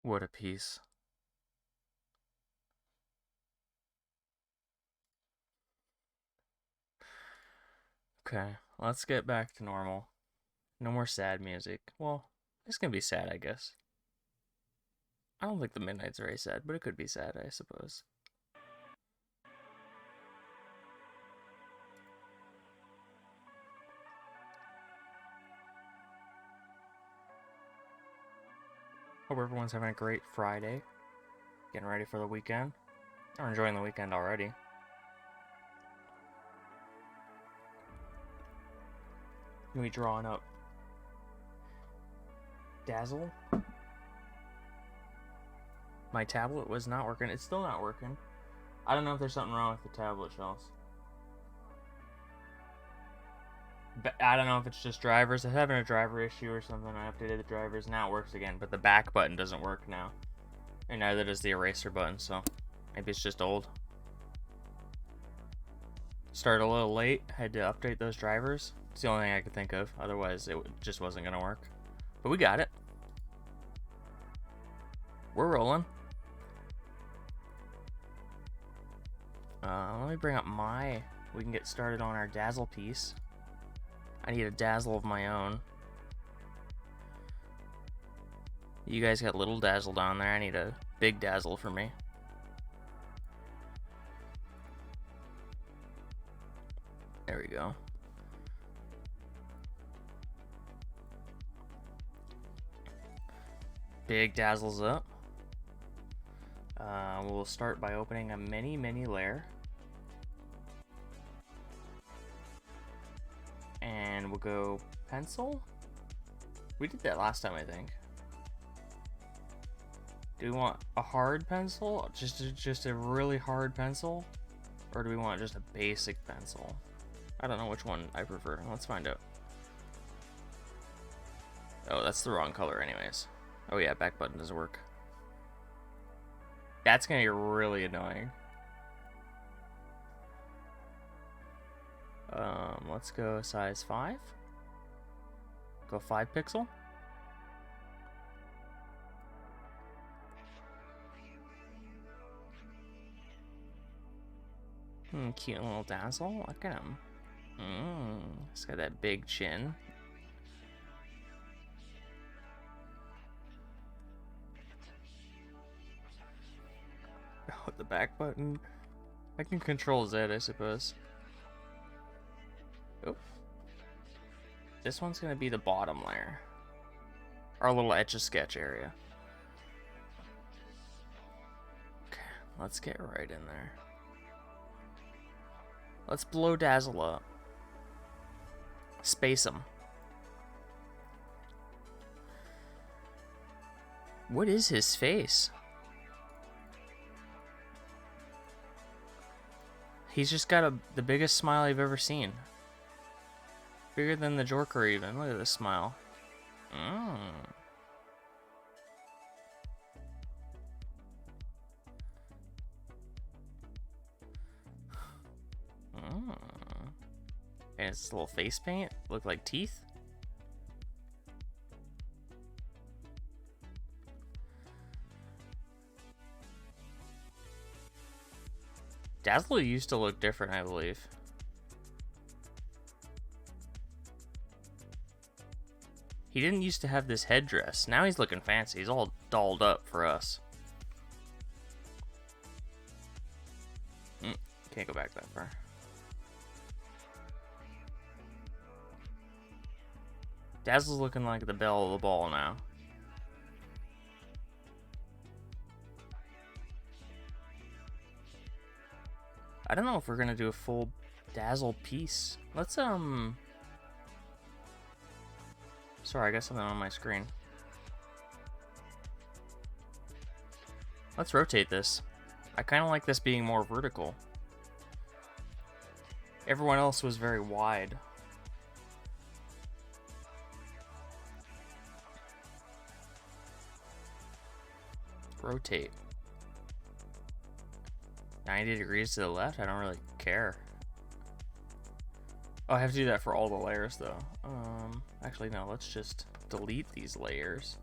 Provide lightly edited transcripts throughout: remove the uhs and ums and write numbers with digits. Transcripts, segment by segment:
What a piece. Okay, let's get back to normal. No more sad music. Well, it's gonna be sad, I guess. I don't think the Midnight's very sad, but it could be sad, I suppose. Hope everyone's having a great Friday. Getting ready for the weekend. Or enjoying the weekend already. Gonna be drawing up Dazzle. My tablet was not working. It's still not working. I don't know if there's something wrong with the tablet shells. But I don't know if it's just drivers. I'm having a driver issue or something. I updated the drivers. Now it works again. But the back button doesn't work now. And neither does the eraser button. So maybe it's just old. Started a little late. Had to update those drivers. It's the only thing I could think of. Otherwise, it just wasn't going to work. But we got it. We're rolling. Let me bring up my... We can get started on our Dazzle piece. I need a Dazzle of my own. You guys got little Dazzle down there. I need a big Dazzle for me. There we go. Big Dazzle's up. We'll start by opening a mini layer. And we'll go pencil. We did that last time, I think. Do we want a hard pencil? Just a really hard pencil? Or do we want just a basic pencil? I don't know which one I prefer. Let's find out. Oh, that's the wrong color anyways. Oh yeah, back button doesn't work. That's gonna be really annoying. Let's go size 5. Go 5 pixel. Cute little Dazzle. Look at him. He's got that big chin. Oh, the back button. I can control Z, I suppose. Oh. This one's gonna be the bottom layer. Our little Etch-a-Sketch area. Okay, let's get right in there. Let's blow Dazzle up. Space him. What is his face? He's just got the biggest smile I've ever seen. Bigger than the Joker even. Look at this smile. And it's little face paint. Look like teeth. Dazzle used to look different, I believe. He didn't used to have this headdress. Now he's looking fancy. He's all dolled up for us. Can't go back that far. Dazzle's looking like the belle of the ball now. I don't know if we're gonna do a full Dazzle piece. Let's sorry, I got something on my screen. Let's rotate this. I kind of like this being more vertical. Everyone else was very wide. Rotate. 90 degrees to the left? I don't really care. Oh, I have to do that for all the layers though. Actually no, let's just delete these layers.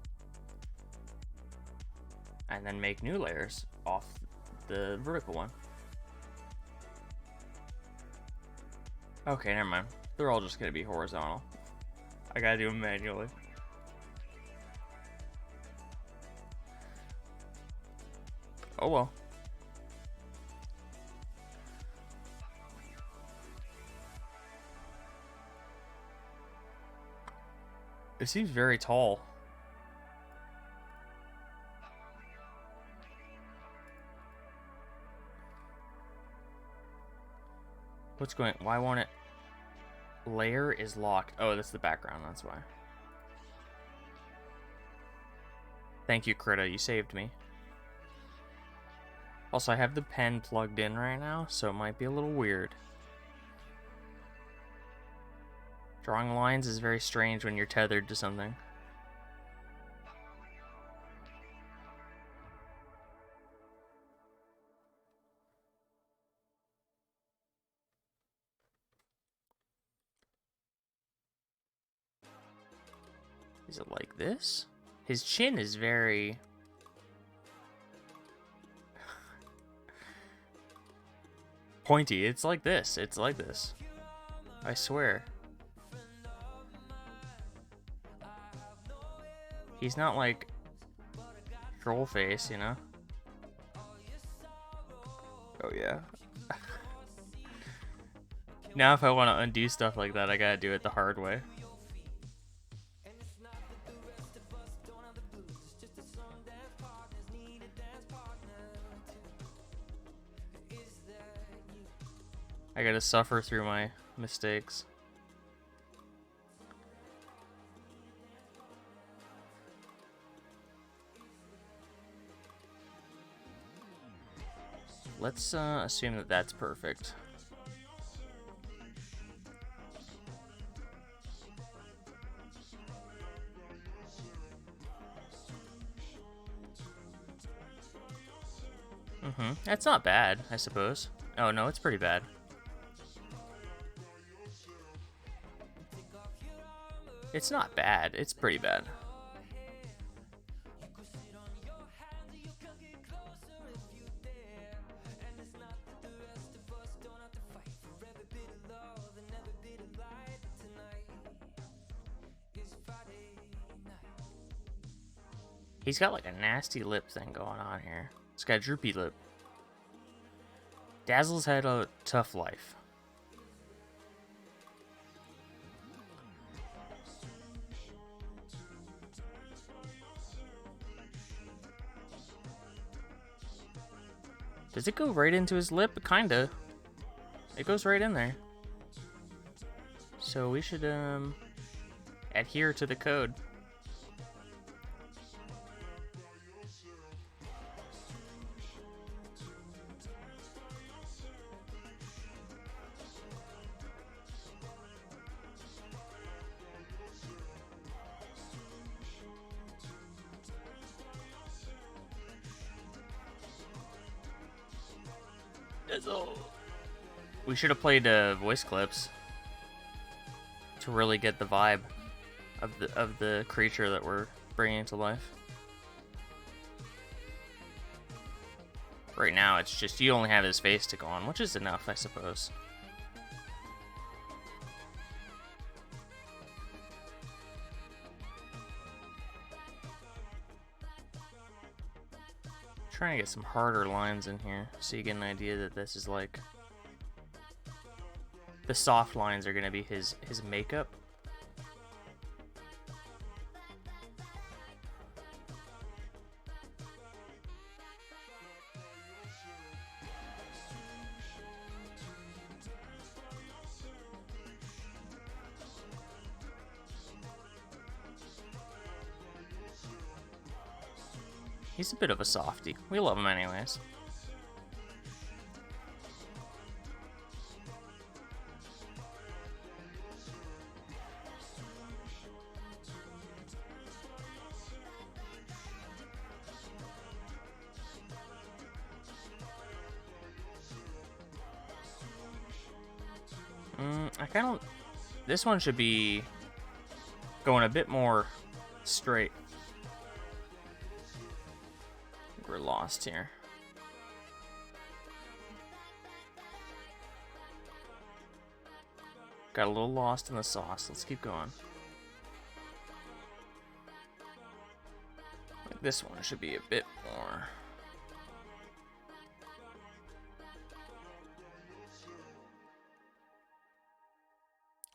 and then make new layers off the vertical one. Okay, never mind. They're all just gonna be horizontal. I gotta do them manually. Oh well. It seems very tall. What's going? Why won't it? Layer is locked. Oh, that's the background. That's why. Thank you, Krita. You saved me. Also, I have the pen plugged in right now, so it might be a little weird. Drawing lines is very strange when you're tethered to something. Is it like this? His chin is very... pointy. It's like this. It's like this. I swear. He's not like troll face, you know? Oh yeah. Now if I want to undo stuff like that, I gotta do it the hard way. I gotta suffer through my mistakes. Let's assume that that's perfect. That's not bad, I suppose. Oh no, it's pretty bad. It's not bad, it's pretty bad. He's got like a nasty lip thing going on here. He's got a droopy lip. Dazzle's had a tough life. Does it go right into his lip? Kinda. It goes right in there. So we should adhere to the code. Dazzle. We should have played voice clips to really get the vibe of the creature that we're bringing to life. Right now, it's just you only have his face to go on, which is enough, I suppose. Trying to get some harder lines in here so you get an idea that this is like the soft lines are gonna be his makeup. He's a bit of a softie. We love him anyways. I kind of... This one should be going a bit more straight. super lost here. Got a little lost in the sauce. Let's keep going. This one should be a bit more.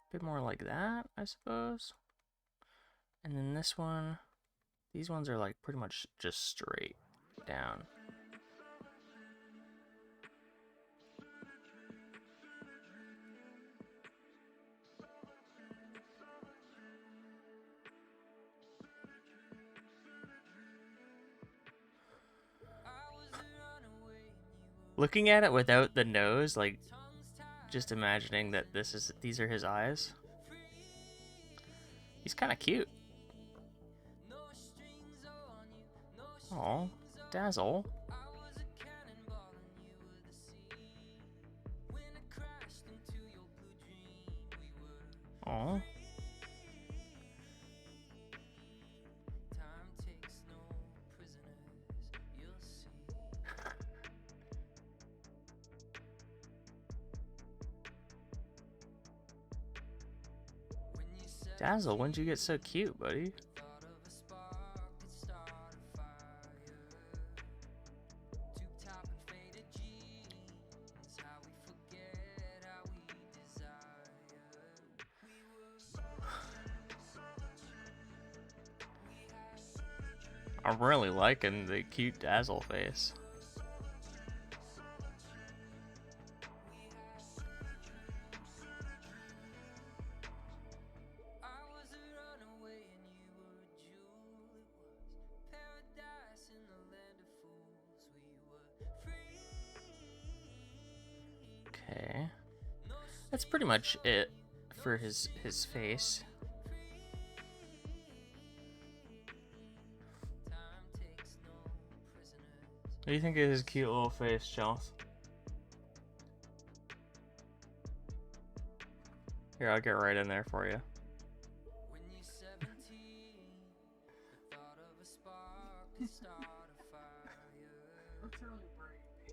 A bit more like that, I suppose. And then this one, these ones are like pretty much just straight down. Looking at it without the nose, like just imagining that these are his eyes. He's kind of cute. Oh, Dazzle. Oh. Dazzle, when'd you get so cute, buddy? I'm really liking the cute Dazzle face. Okay. That's pretty much it for his face. What do you think of his cute little face, Chelsea? Here, I'll get right in there for you.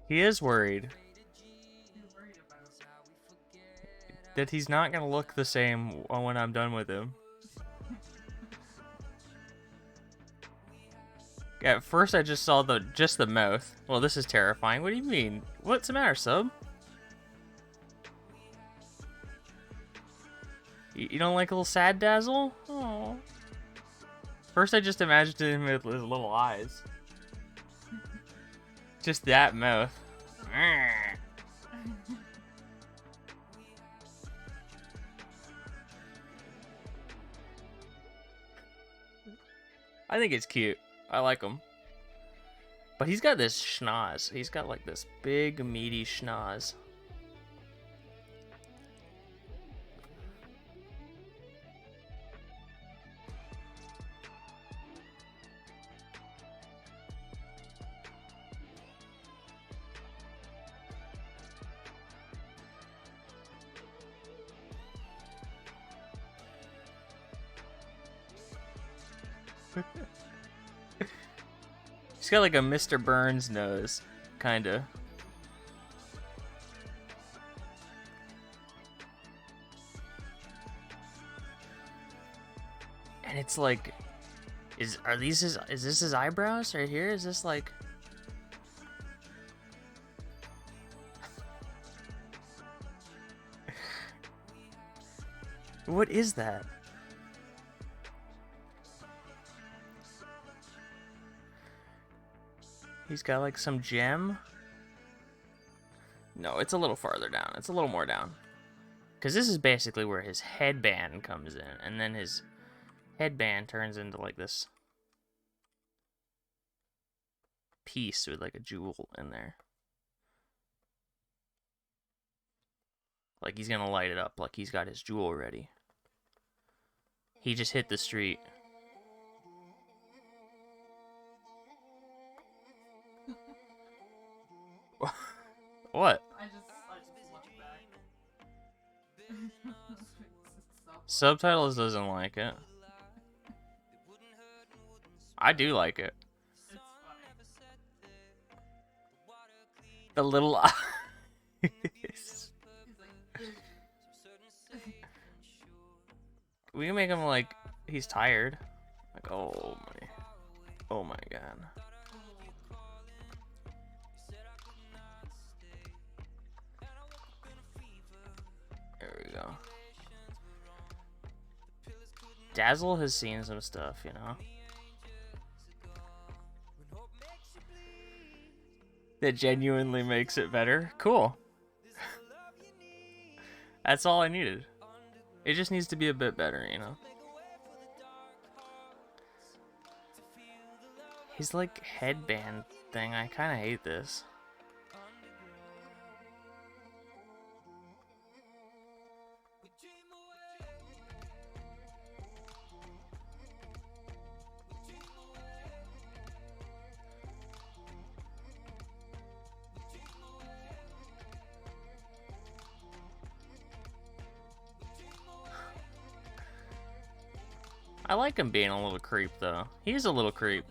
He is worried. That he's not gonna look the same when I'm done with him. At first I just saw just the mouth. Well, this is terrifying. What do you mean? What's the matter, sub? You don't like a little sad Dazzle? Oh. First I just imagined him with his little eyes. Just that mouth. I think it's cute. I like him. But he's got this schnoz. He's got like this big, meaty schnoz. He's got like a Mr. Burns nose, kinda. And it's like, is this his eyebrows right here? Is this like? What is that? He's got like some gem. No, it's a little farther down. It's a little more down. Because this is basically where his headband comes in. And then his headband turns into like this piece with like a jewel in there. Like he's gonna light it up like he's got his jewel ready. He just hit the street. What? I just looked back. Subtitles doesn't like it. I do like it. It's funny. The little eyes. We can make him like he's tired. Like, oh my god. There we go. Dazzle has seen some stuff, you know? That genuinely makes it better. Cool. That's all I needed. It just needs to be a bit better, you know? His, like, headband thing, I kind of hate this. I like him being a little creep, though. He's a little creep.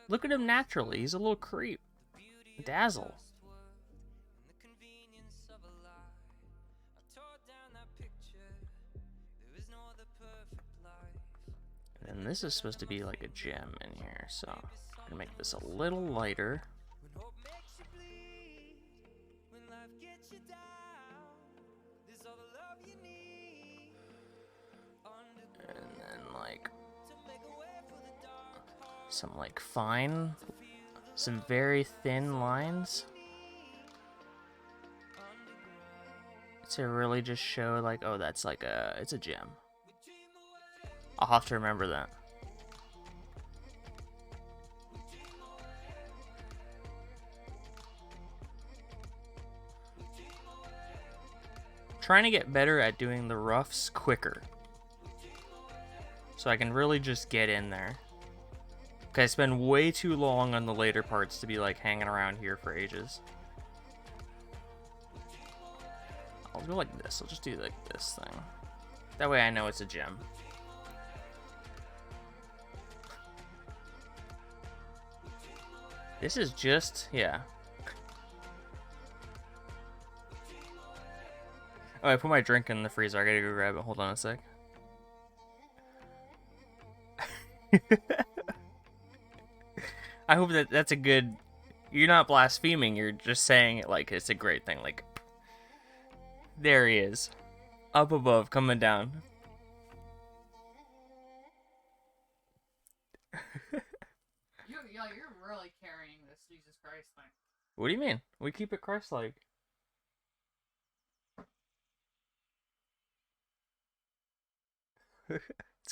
Look at him naturally. He's a little creep. Dazzle. And this is supposed to be like a gem in here, so I'm gonna make this a little lighter. And then like some like fine, some very thin lines to really just show like, oh, that's like it's a gem. I'll have to remember that. Trying to get better at doing the roughs quicker, so I can really just get in there. Because I spend way too long on the later parts to be like hanging around here for ages. I'll go like this. I'll just do like this thing. That way I know it's a gem. This is just, yeah. Oh, I put my drink in the freezer. I gotta go grab it. Hold on a sec. I hope that that's a good... You're not blaspheming. You're just saying it like it's a great thing. Like, there he is. Up above, coming down. You're really carrying this Jesus Christ thing. What do you mean? We keep it Christ-like.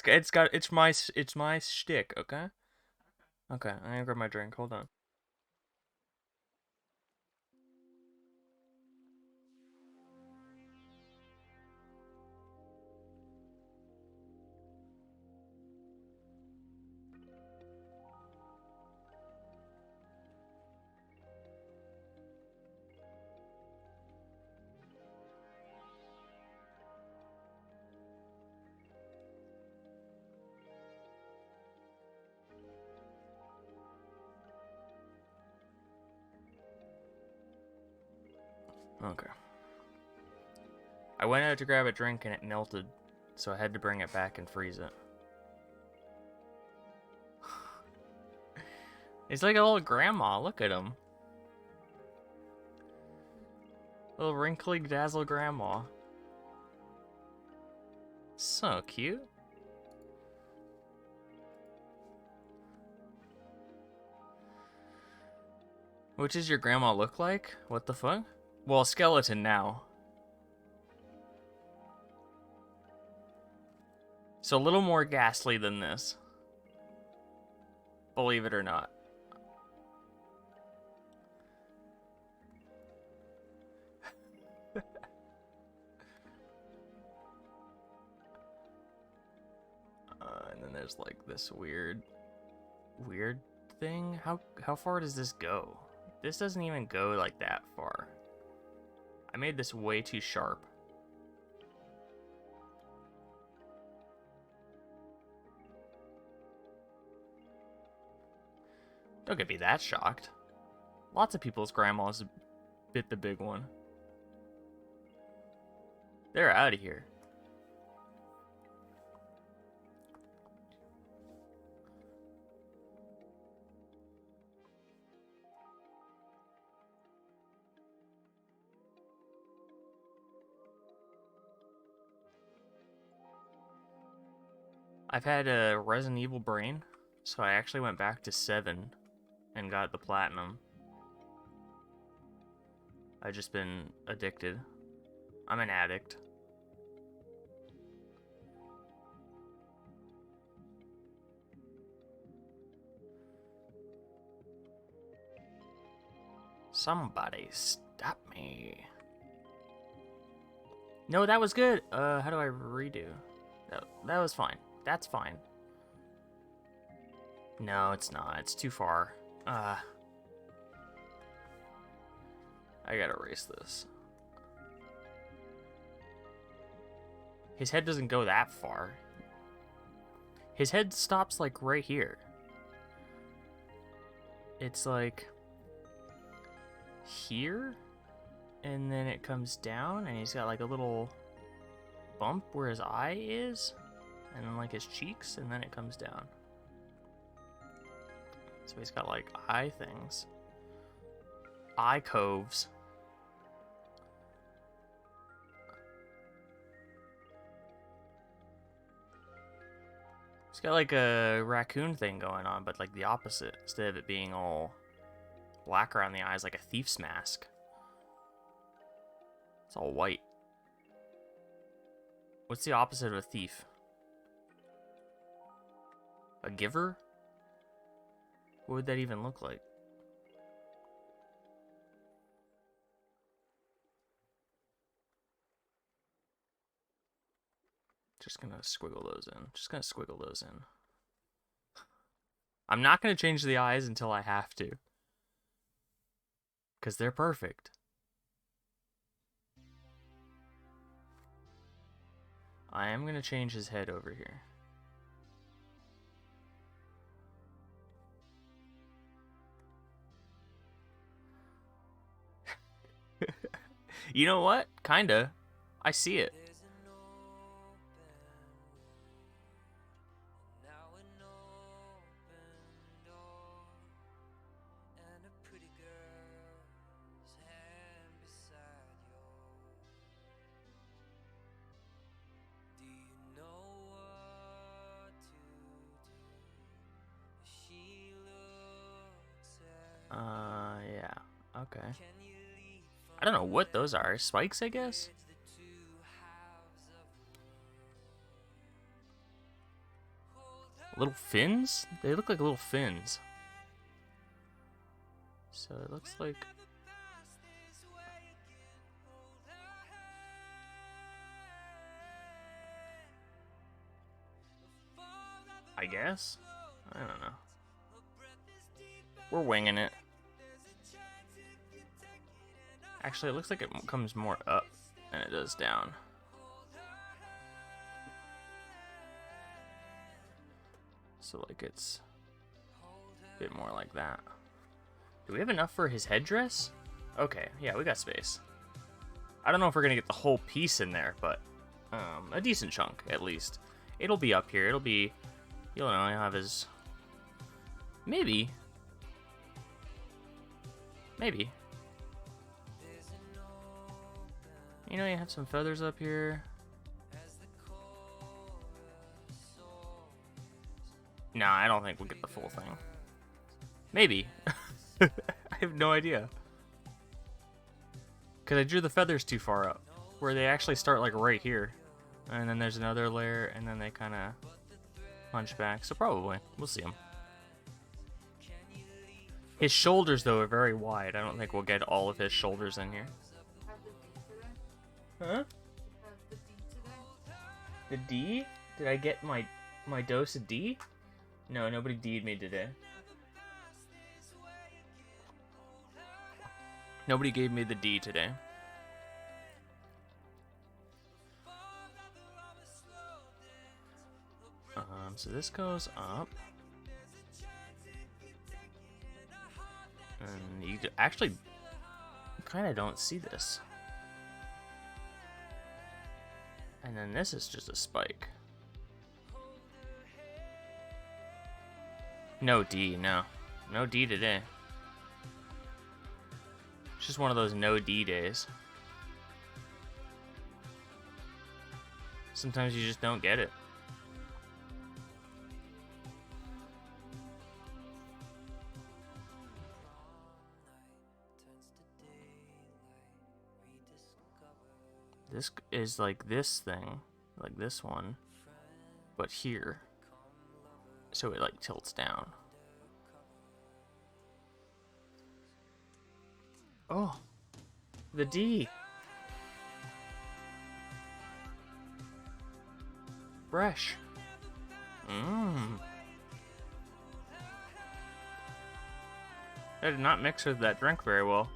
It's my shtick, okay? Okay, I'm gonna grab my drink. Hold on. Okay. I went out to grab a drink and it melted, so I had to bring it back and freeze it. He's like a little grandma. Look at him. Little wrinkly Dazzle grandma. So cute. What does your grandma look like? What the fuck? Well, skeleton now. So a little more ghastly than this. Believe it or not. And then there's like this weird thing. How far does this go? This doesn't even go like that far. I made this way too sharp. Don't get me that shocked. Lots of people's grandmas bit the big one. They're out of here. I've had a Resident Evil brain, so I actually went back to 7 and got the platinum. I've just been addicted. I'm an addict. Somebody stop me. No, that was good. How do I redo? That was fine. That's fine. No, it's not. It's too far. I gotta erase this. His head doesn't go that far. His head stops like right here. It's like here, and then it comes down, and he's got like a little bump where his eye is, and then like his cheeks, and then it comes down. So he's got like eye things. Eye coves. He's got like a raccoon thing going on, but like the opposite. Instead of it being all black around the eyes like a thief's mask, it's all white. What's the opposite of a thief? A giver? What would that even look like? Just gonna squiggle those in. Just gonna squiggle those in. I'm not gonna change the eyes until I have to, because they're perfect. I am gonna change his head over here. You know what? Kinda. I see it. Yeah. Okay. I don't know what those are. Spikes, I guess? Little fins? They look like little fins. So it looks like... I guess? I don't know. We're winging it. Actually, it looks like it comes more up than it does down. So, like, it's a bit more like that. Do we have enough for his headdress? Okay, yeah, we got space. I don't know if we're gonna get the whole piece in there, but a decent chunk, at least. It'll be up here. It'll be, you'll know, he'll have his... Maybe. Maybe. You know, you have some feathers up here. Nah, I don't think we'll get the full thing. Maybe. I have no idea. Because I drew the feathers too far up. Where they actually start like right here. And then there's another layer, and then they kind of punch back. So probably. We'll see them. His shoulders, though, are very wide. I don't think we'll get all of his shoulders in here. Huh? The D? Did I get my dose of D? No, nobody D'd me today. Nobody gave me the D today. So this goes up. And you actually kind of don't see this. And then this is just a spike. No D, no. No D today. It's just one of those no D days. Sometimes you just don't get it. This is like this thing, like this one, but here. So it like tilts down. Oh, the D. Fresh. Mmm. That did not mix with that drink very well.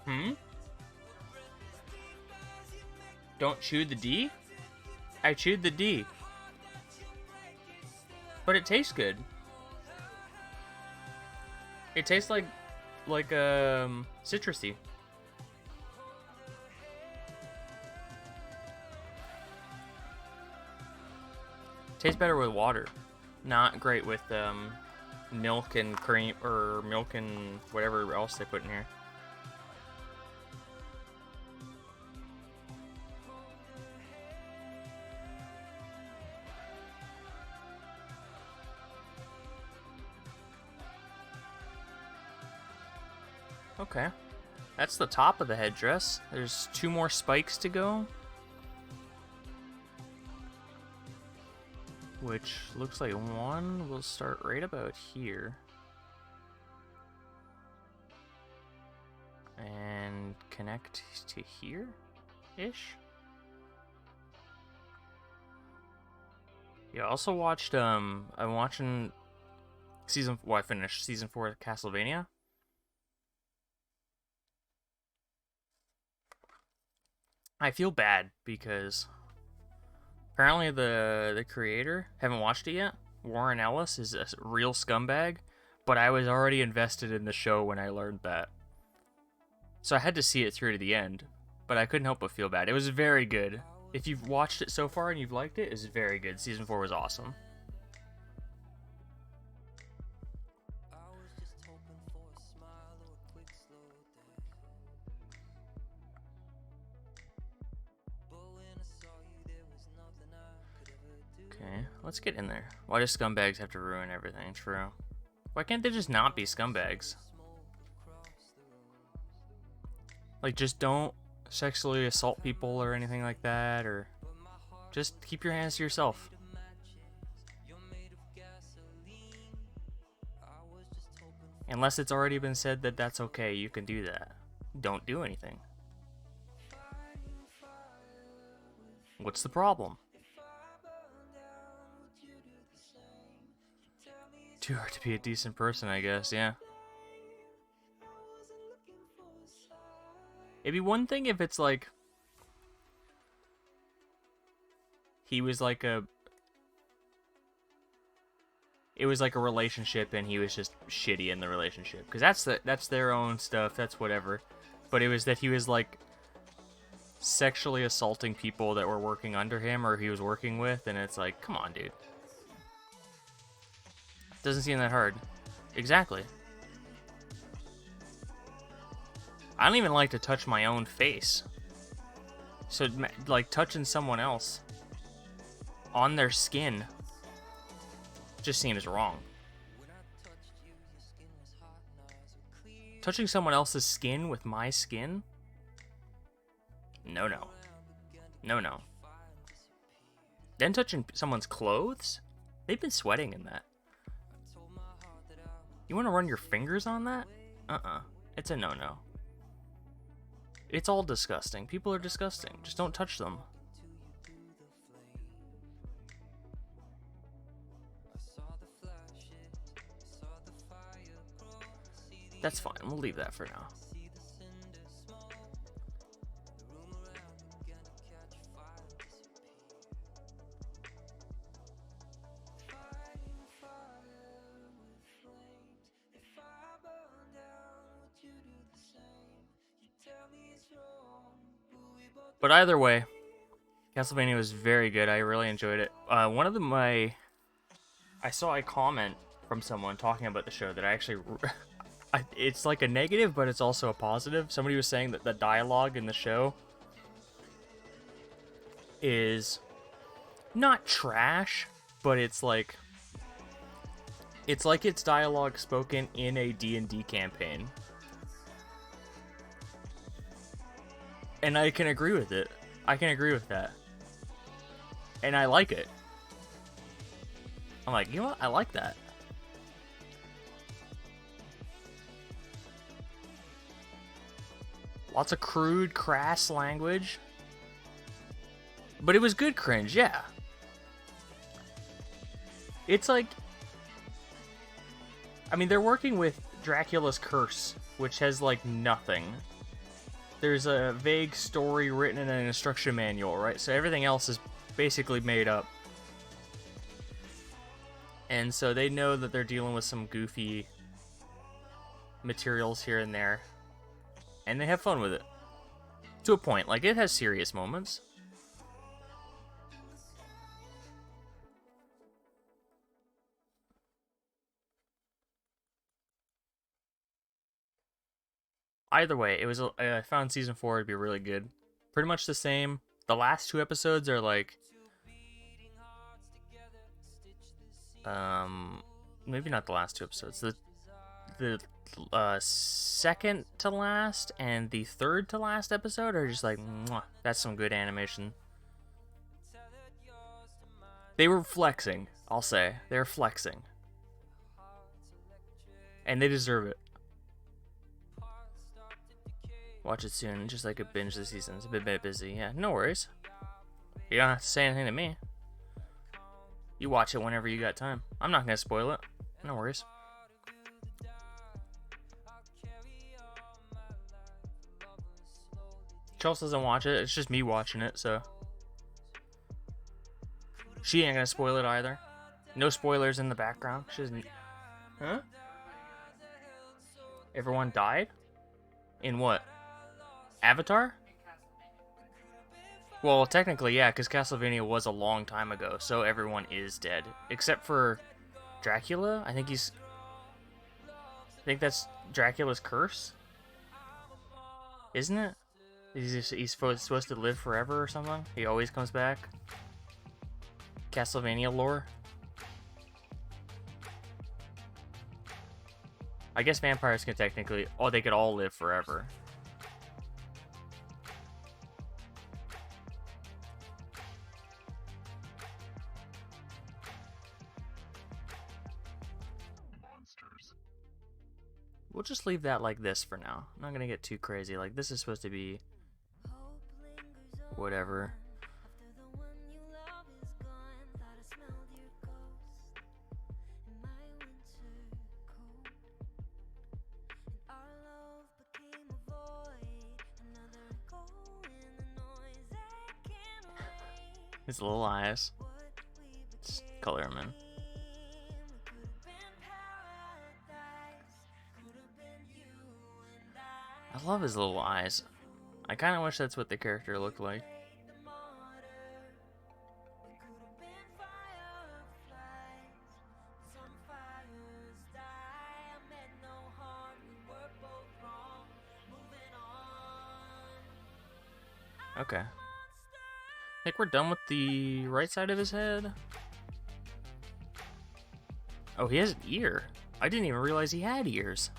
Hmm? Don't chew the D? I chewed the D. But it tastes good. It tastes like citrusy. Tastes better with water. Not great with milk and cream, or milk and whatever else they put in here. Okay. That's the top of the headdress. There's 2 more spikes to go. Which looks like one will start right about here. And connect to here-ish. Yeah, I also watched, I'm watching I finished season 4 of Castlevania. I feel bad because apparently the creator, haven't watched it yet, Warren Ellis, is a real scumbag, but I was already invested in the show when I learned that. So I had to see it through to the end, but I couldn't help but feel bad. It was very good. If you've watched it so far and you've liked it, it's very good. Season 4 was awesome. Okay, let's get in there. Why do scumbags have to ruin everything? True. Why can't they just not be scumbags? Like, just don't sexually assault people or anything like that, or just keep your hands to yourself. Unless it's already been said that that's okay, you can do that. Don't do anything. What's the problem? Too hard to be a decent person, I guess, yeah. It'd be one thing if it's like he was like a it was like a relationship and he was just shitty in the relationship, because that's their own stuff, that's whatever. But it was that he was like sexually assaulting people that were working under him or he was working with, and it's like, come on, dude. Doesn't seem that hard. Exactly. I don't even like to touch my own face. So, like, touching someone else on their skin just seems wrong. Touching someone else's skin with my skin? No, no. No, no. Then touching someone's clothes? They've been sweating in that. You want to run your fingers on that? It's a no-no. It's all disgusting. People are disgusting. Just don't touch them. That's fine. We'll leave that for now. But either way, Castlevania was very good. I really enjoyed it. One of my I saw a comment from someone talking about the show that I actually it's like a negative, but it's also a positive. Somebody was saying that the dialogue in the show is not trash, but it's dialogue spoken in a D&D campaign. And I can agree with it. I can agree with that. And I like it. I'm like, you know what? I like that. Lots of crude, crass language. But it was good cringe, yeah. It's like... I mean, they're working with Dracula's Curse, which has, like, nothing. There's a vague story written in an instruction manual, right? So everything else is basically made up. And so they know that they're dealing with some goofy materials here and there. And they have fun with it. To a point. Like, it has serious moments. Either way, I found season 4 to be really good. Pretty much the same. The last 2 episodes are like... maybe not the last 2 episodes. The second to last and the third to last episode are just like, mwah, that's some good animation. They were flexing, I'll say. They were flexing. And they deserve it. Watch it soon, just like a binge this season. It's a bit busy. Yeah, no worries. You don't have to say anything to me. You watch it whenever you got time. I'm not gonna spoil it. No worries. Chelsea doesn't watch it. It's just me watching it, so... She ain't gonna spoil it either. No spoilers in the background. She doesn't... Huh? Everyone died? In what? Avatar? Well, technically, yeah, because Castlevania was a long time ago, so everyone is dead. Except for Dracula? I think that's Dracula's curse? Isn't it? He's supposed to live forever or something? He always comes back? Castlevania lore? I guess vampires can technically... Oh, they could all live forever. We'll just leave that like this for now. I'm not gonna get too crazy. Like, this is supposed to be... whatever. His little eyes. Just color him in. I love his little eyes. I kind of wish that's what the character looked like. Okay. I think we're done with the right side of his head. Oh, he has an ear. I didn't even realize he had ears.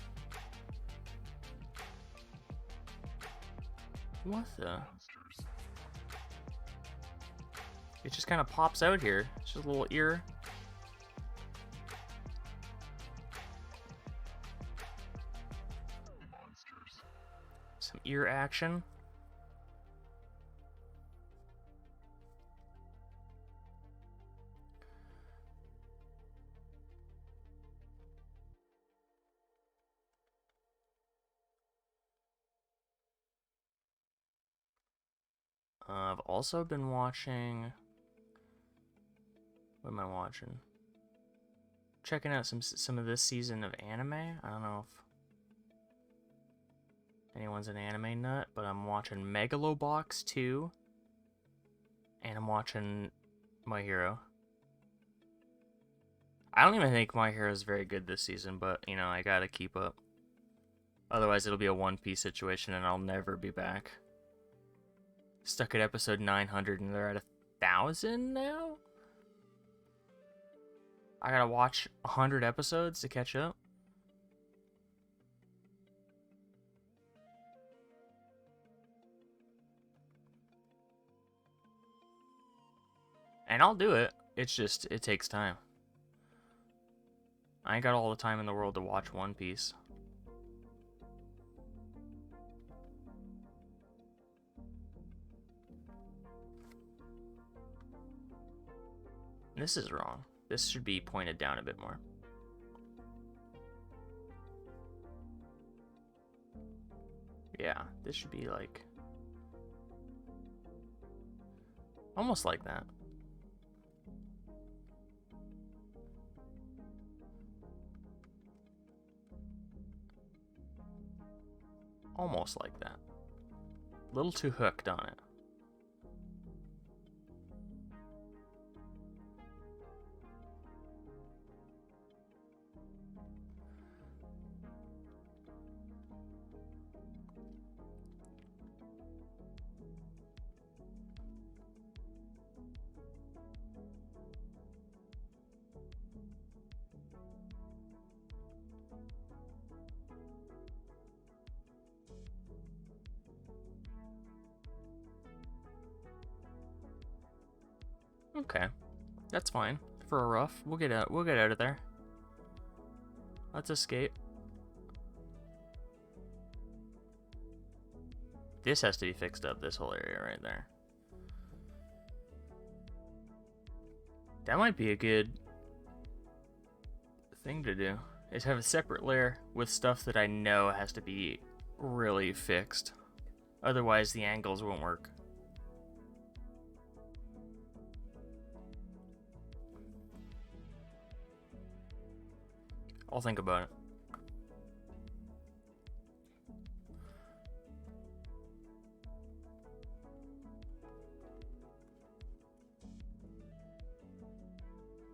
What the? It just kind of pops out here. It's just a little ear. Some ear action. I've also been watching... What am I watching? Checking out some of this season of anime. I don't know if anyone's an anime nut, but I'm watching Megalobox 2. And I'm watching My Hero. I don't even think My Hero is very good this season, but, you know, I gotta keep up. Otherwise, it'll be a One Piece situation and I'll never be back. Stuck at episode 900 and they're at 1,000 now? I gotta watch 100 episodes to catch up? And I'll do it. It's just, it takes time. I ain't got all the time in the world to watch One Piece. This is wrong. This should be pointed down a bit more. Yeah, this should be like... almost like that. Almost like that. A little too hooked on it. Okay, that's fine. For a rough, we'll get out. We'll get out of there. Let's escape. This has to be fixed up. This whole area right there. That might be a good thing to do. Is have a separate layer with stuff that I know has to be really fixed. Otherwise, the angles won't work. I'll think about it.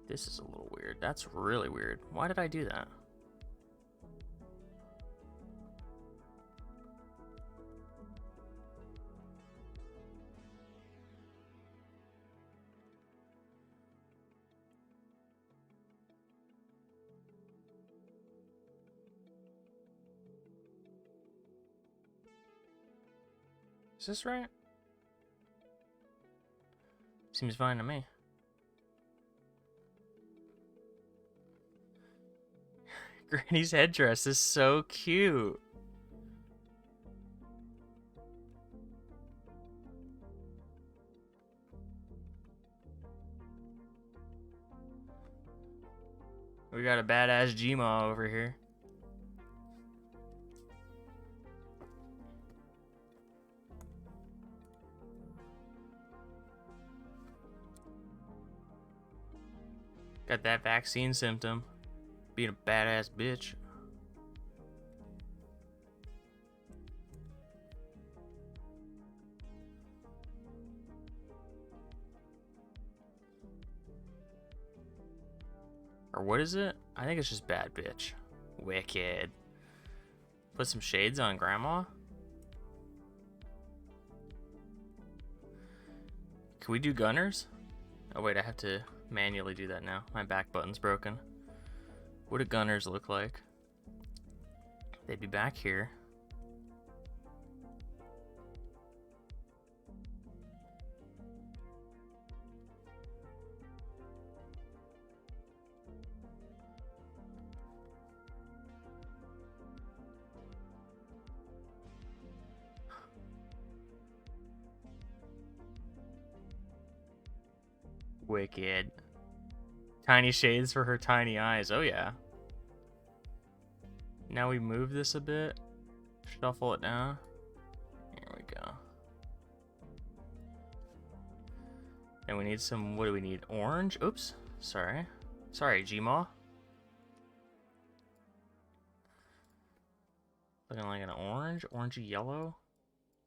This is a little weird. That's really weird. Why did I do that? Is this right? Seems fine to me. Granny's headdress is so cute. We got a badass Gma over here. Got that vaccine symptom. Being a badass bitch. Or what is it? I think it's just bad bitch. Wicked. Put some shades on grandma. Can we do gunners? Oh wait, I have to manually do that now. My back button's broken. What do gunners look like? They'd be back here. Wicked. Tiny shades for her tiny eyes. Oh yeah. Now we move this a bit. Shuffle it down. Here we go. And we need some, what do we need? Orange? Oops. Sorry. Sorry, Gma. Looking like an orange, orangey yellow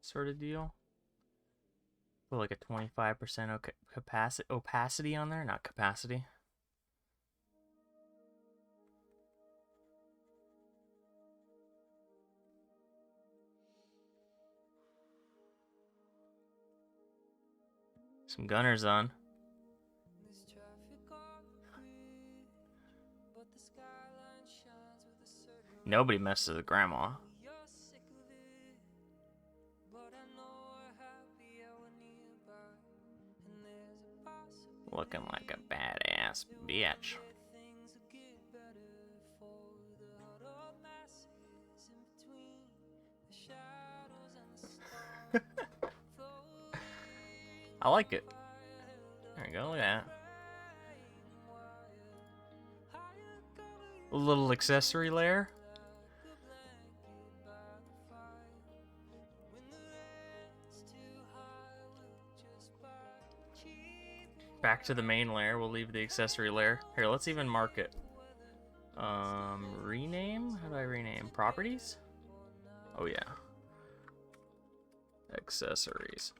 sort of deal. Put like a 25% capacity opacity on there, not capacity. Some gunners on. Nobody messes with grandma. Looking like a badass bitch. I like it. There you go, look at that. A little accessory layer. Back to the main layer, we'll leave the accessory layer. Here, let's even mark it. Rename? How do I rename? Properties? Oh yeah. Accessories.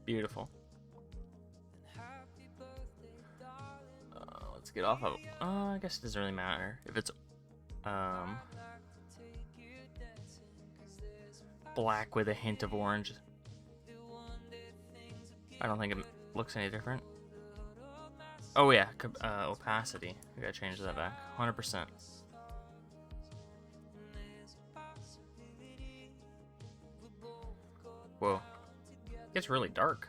Beautiful. Let's get off of. I guess it doesn't really matter if it's black with a hint of orange. I don't think it looks any different. Oh yeah, opacity. We gotta change that back. 100%. Whoa. It gets really dark.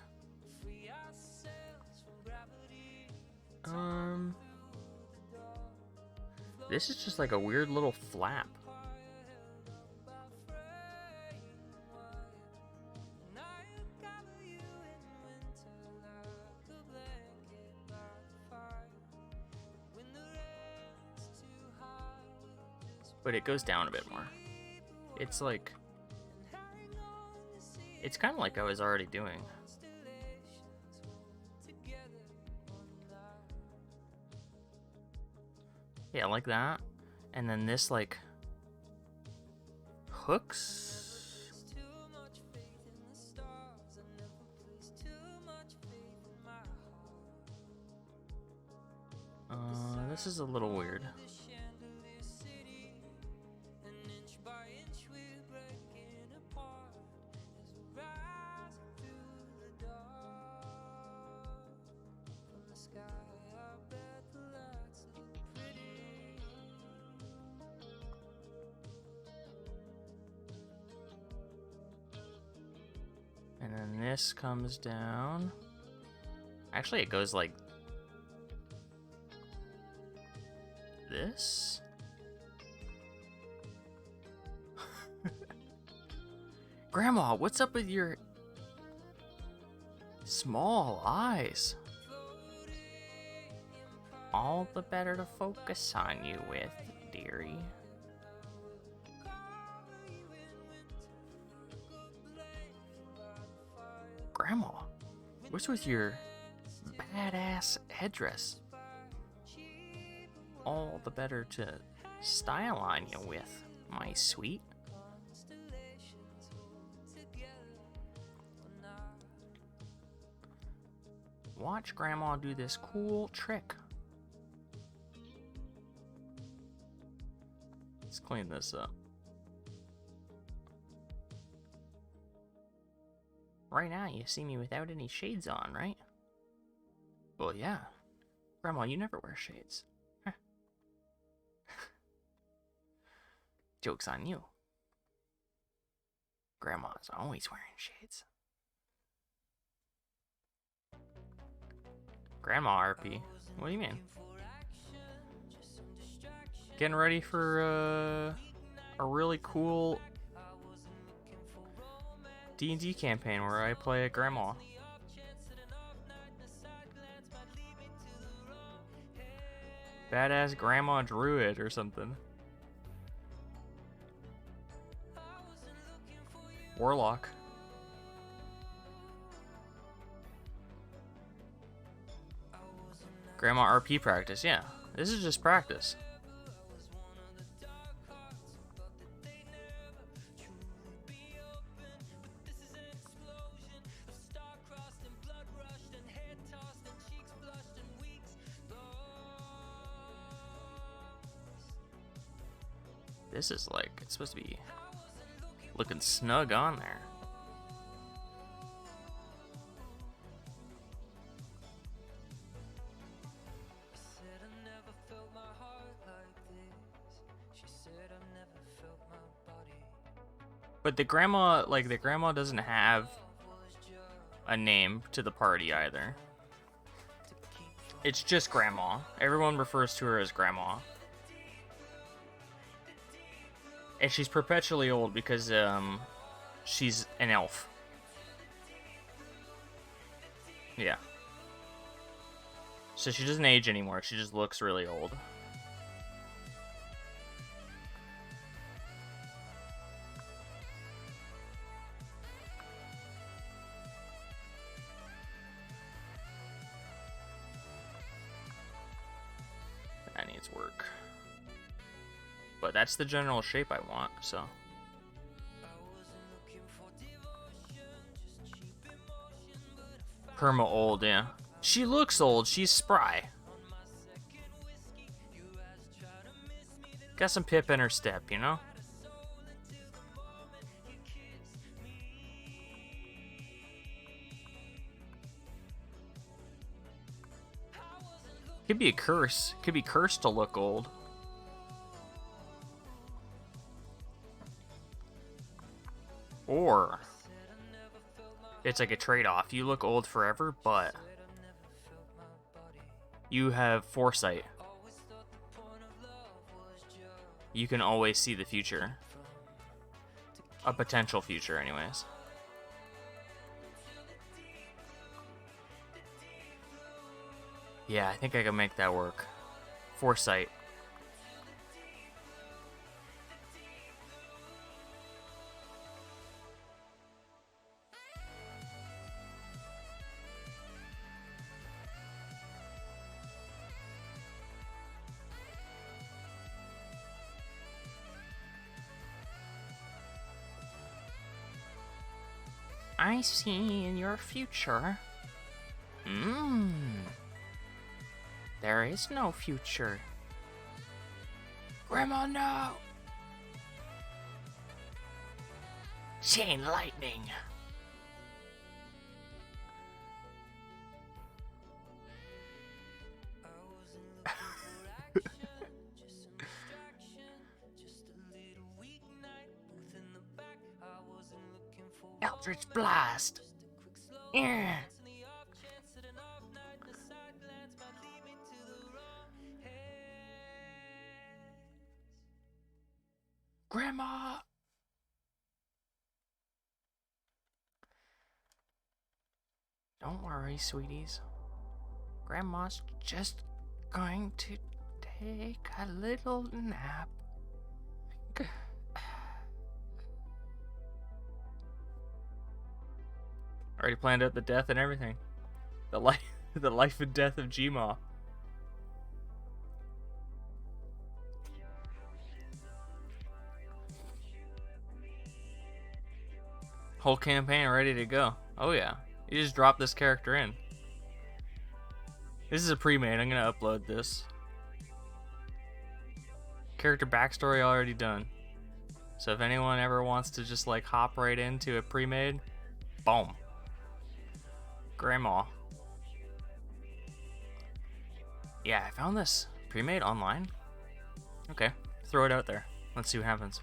This is just like a weird little flap. But it goes down a bit more. It's like... It's kind of like I was already doing. Yeah, like that. And then this, like, hooks. This is a little weird. And then this comes down. Actually, it goes like this. Grandma, what's up with your small eyes? All the better to focus on you with, dearie. Grandma, what's with your badass headdress? All the better to style on you with, my sweet. Watch Grandma do this cool trick. Let's clean this up. Right now, you see me without any shades on, right? Well, yeah. Grandma, you never wear shades. Huh. Joke's on you. Grandma's always wearing shades. Grandma RP? What do you mean? Getting ready for a really cool D&D campaign where I play a grandma. Badass grandma druid or something. Warlock. Grandma RP practice, yeah. This is just practice. This is like, it's supposed to be looking snug on there. But the grandma, like, the grandma doesn't have a name to the party either. It's just grandma. Everyone refers to her as grandma. And she's perpetually old because, she's an elf. Yeah. So she doesn't age anymore. She just looks really old. That needs work. But that's the general shape I want, so. Perma old, yeah. She looks old. She's spry. Got some pip in her step, you know? Could be a curse. Could be cursed to look old. Or it's like a trade-off. You look old forever, but you have foresight. You can always see the future. A potential future, anyways. Yeah, I think I can make that work. Foresight. I see in your future. There is no future. Grandma, no! Chain lightning. Eldritch Blast. Yeah. Grandma. Don't worry, sweeties. Grandma's just going to take a little nap. Already planned out the death and everything. The life and death of Gmaw. Whole campaign ready to go. Oh yeah. You just drop this character in. This is a pre-made. I'm gonna upload this. Character backstory already done. So if anyone ever wants to just like hop right into a pre-made, boom. Grandma. Yeah, I found this pre-made online. Okay, throw it out there. Let's see what happens.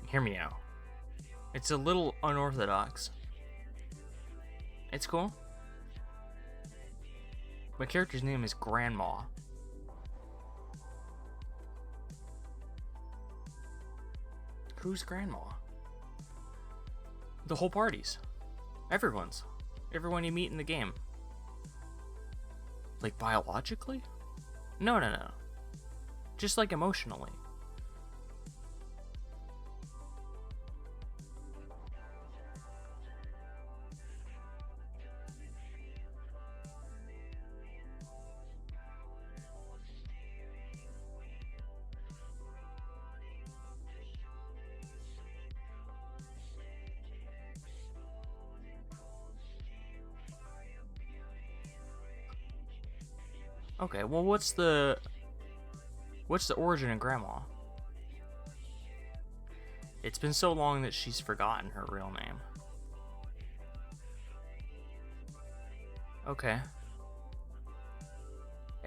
Hear me out. It's a little unorthodox. It's cool. My character's name is Grandma. Who's Grandma? The whole party's. Everyone's. Everyone you meet in the game. Like biologically? No. Just like emotionally. Okay, well what's the origin of Grandma? It's been so long that she's forgotten her real name. Okay.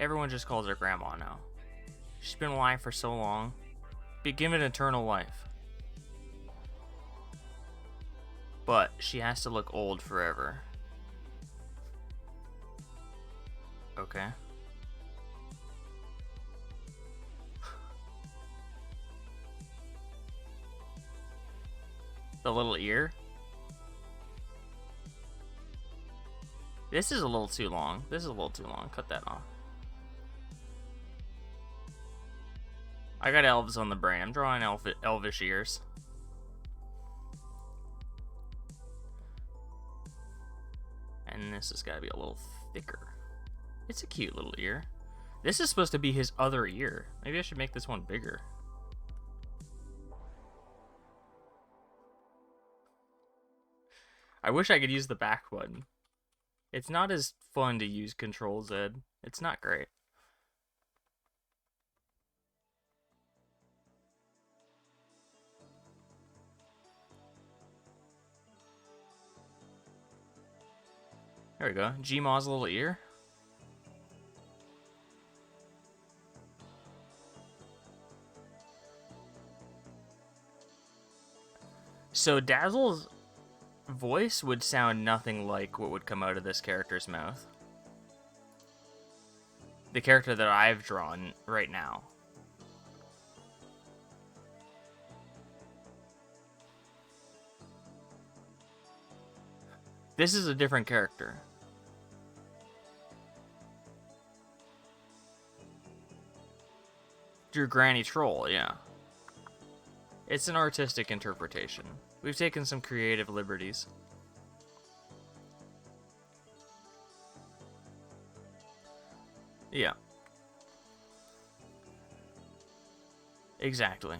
Everyone just calls her Grandma now. She's been alive for so long. Be given eternal life. But she has to look old forever. Okay. The little ear? This is a little too long. This is a little too long. Cut that off. I got elves on the brain. I'm drawing elvish ears. And this has got to be a little thicker. It's a cute little ear. This is supposed to be his other ear. Maybe I should make this one bigger. I wish I could use the back button. It's not as fun to use Control Z. It's not great. There we go. Gmaw's little ear. So Dazzle's voice would sound nothing like what would come out of this character's mouth. The character that I've drawn right now. This is a different character. Drew Granny Troll, yeah. It's an artistic interpretation. We've taken some creative liberties. Yeah. Exactly.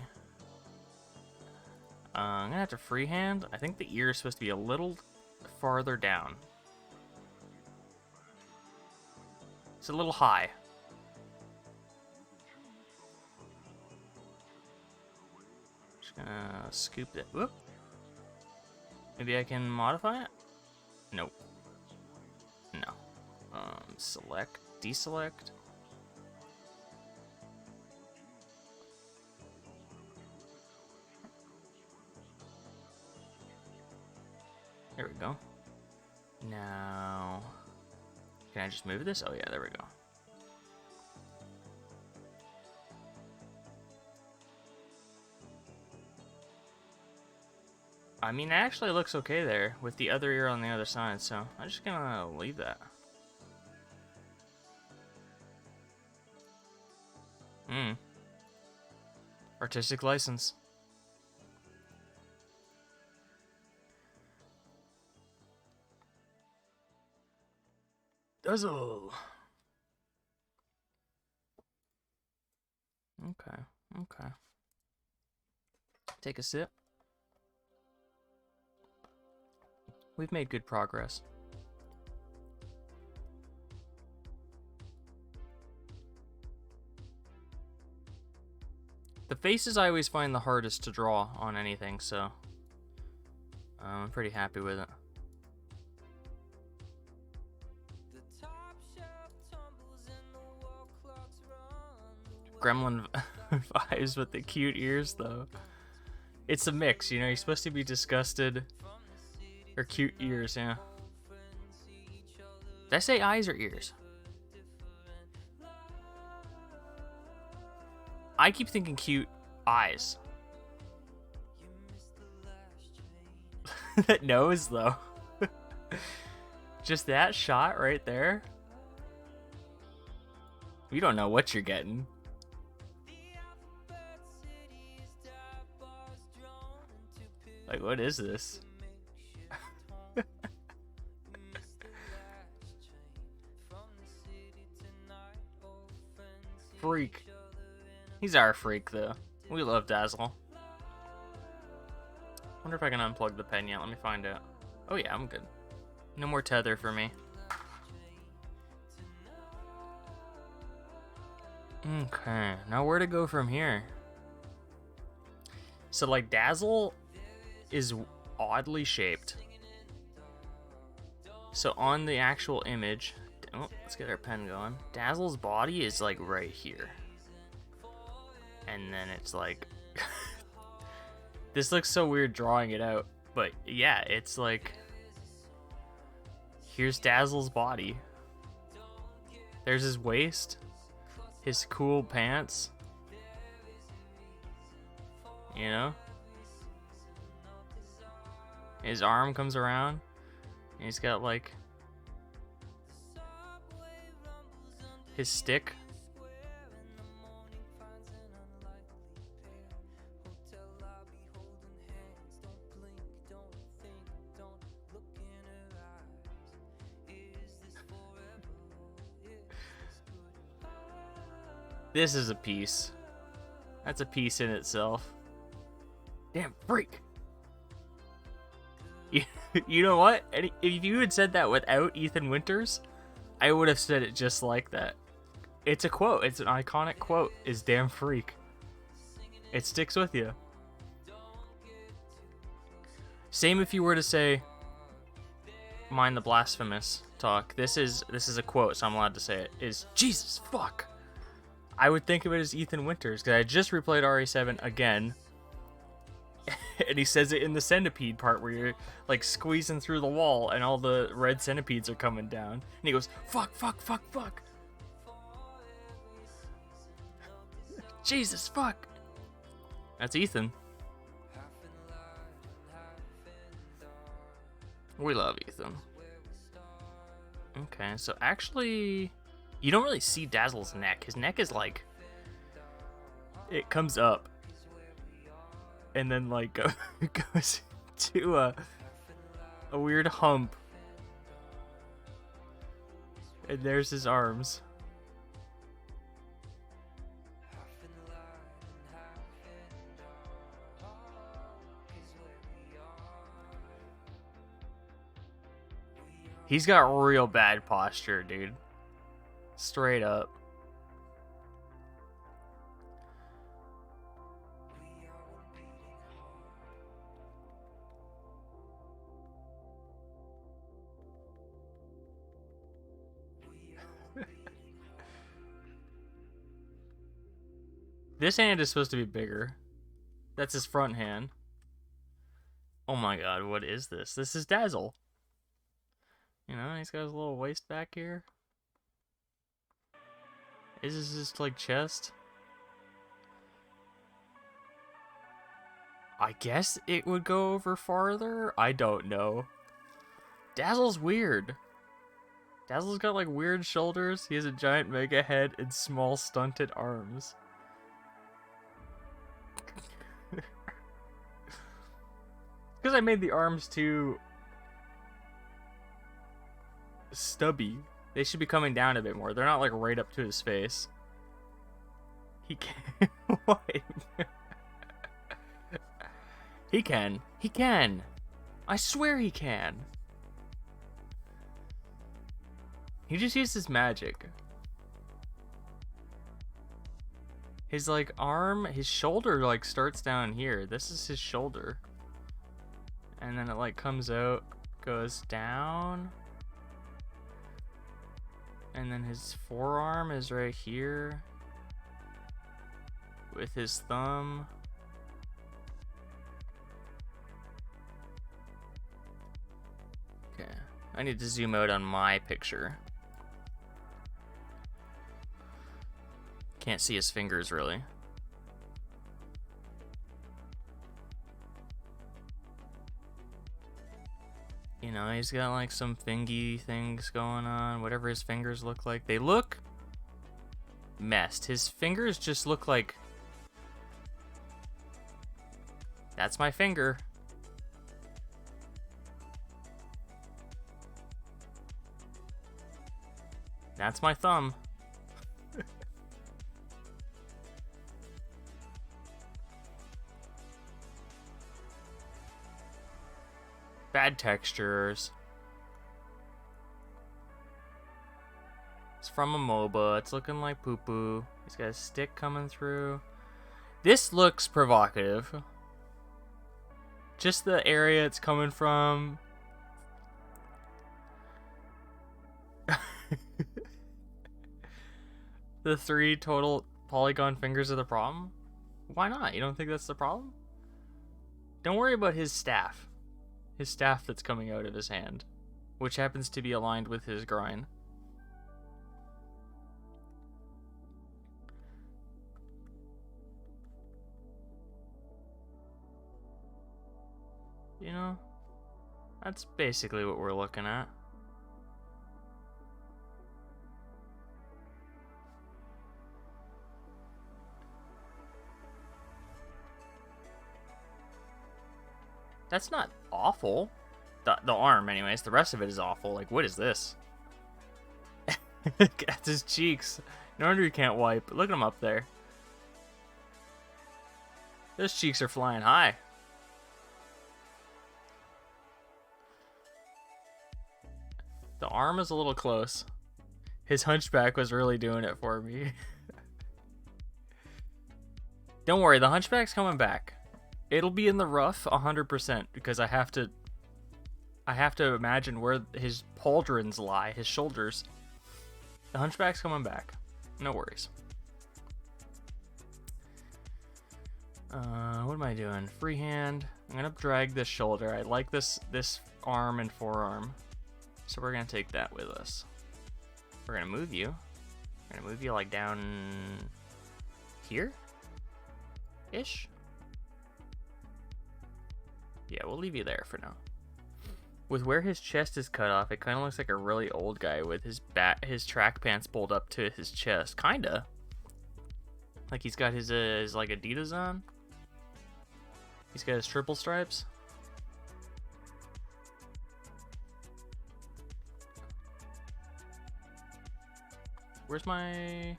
I'm gonna have to freehand. I think the ear is supposed to be a little farther down. It's a little high. Just gonna scoop it. Whoop. Maybe I can modify it? Nope. No. Select, deselect. There we go. Now, can I just move this? Oh yeah, there we go. I mean, it actually looks okay there with the other ear on the other side, so I'm just gonna leave that. Artistic license. Dazzle. Okay, okay. Take a sip. We've made good progress. The faces I always find the hardest to draw on anything, so I'm pretty happy with it. Gremlin vibes with the cute ears, though. It's a mix, you know, you're supposed to be disgusted. Or cute ears, yeah. Did I say eyes or ears? I keep thinking cute eyes. That nose, though. Just that shot right there. You don't know what you're getting. Like, what is this? Freak. He's our freak, though. We love Dazzle. Wonder if I can unplug the pen yet. Let me find out. Oh yeah, I'm good. No more tether for me. Okay, now where to go from here? So like Dazzle is oddly shaped. So on the actual image, oh, let's get our pen going. Dazzle's body is like right here. And then it's like this looks so weird drawing it out, but yeah, it's like here's Dazzle's body. There's his waist, his cool pants. You know? His arm comes around, and he's got like his stick. This is a piece. That's a piece in itself. Damn freak. You know what? If you had said that without Ethan Winters, I would have said it just like that. It's a quote. It's an iconic quote. Is damn freak. It sticks with you. Same if you were to say, mind the blasphemous talk. This is a quote, so I'm allowed to say it. Is Jesus fuck. I would think of it as Ethan Winters, because I just replayed RE7 again, and he says it in the centipede part where you're like squeezing through the wall and all the red centipedes are coming down, and he goes, fuck, fuck, fuck, fuck. Jesus, fuck. That's Ethan. We love Ethan. Okay, so actually, you don't really see Dazzle's neck. His neck is like, it comes up and then like goes to a weird hump. And there's his arms. He's got real bad posture, dude. Straight up. This hand is supposed to be bigger. That's his front hand. Oh my god, what is this? This is Dazzle. You know, he's got his little waist back here. Is this just like chest? I guess it would go over farther? I don't know. Dazzle's weird. Dazzle's got like weird shoulders. He has a giant mega head and small stunted arms. Because I made the arms too stubby. They should be coming down a bit more. They're not like right up to his face. He can. What? He can. He can. I swear he can. He just uses magic. His like arm, his shoulder like starts down here. This is his shoulder. And then it like comes out, goes down. And then his forearm is right here with his thumb. Okay, I need to zoom out on my picture. Can't see his fingers really. You know, he's got like some fingy things going on, whatever his fingers look like. They look messed. His fingers just look like, that's my finger. That's my thumb. Bad textures. It's from a MOBA. It's looking like poo-poo. He's got a stick coming through. This looks provocative. Just the area it's coming from. The 3 total polygon fingers are the problem? Why not? You don't think that's the problem? Don't worry about his staff. His staff that's coming out of his hand, which happens to be aligned with his groin. You know, that's basically what we're looking at. That's not awful. The arm, anyways. The rest of it is awful. Like, what is this? That's his cheeks. No wonder he can't wipe. Look at him up there. Those cheeks are flying high. The arm is a little close. His hunchback was really doing it for me. Don't worry, the hunchback's coming back. It'll be in the rough 100% because I have to imagine where his pauldrons lie, his shoulders. The hunchback's coming back. No worries. What am I doing? Freehand. I'm gonna drag this shoulder. I like this arm and forearm. So we're gonna take that with us. We're gonna move you. We're gonna move you like down here? Ish? Yeah, we'll leave you there for now. With where his chest is cut off, it kind of looks like a really old guy with his track pants pulled up to his chest. Kinda. Like he's got his like Adidas on. He's got his triple stripes. Where's my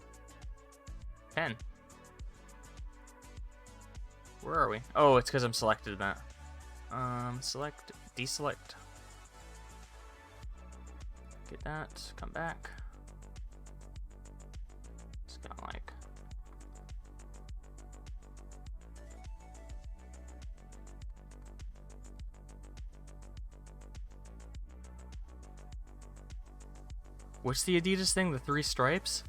pen? Where are we? Oh, it's because I'm selected that. Select, deselect. Get that, come back. It's kind of like. What's the Adidas thing? The 3 stripes?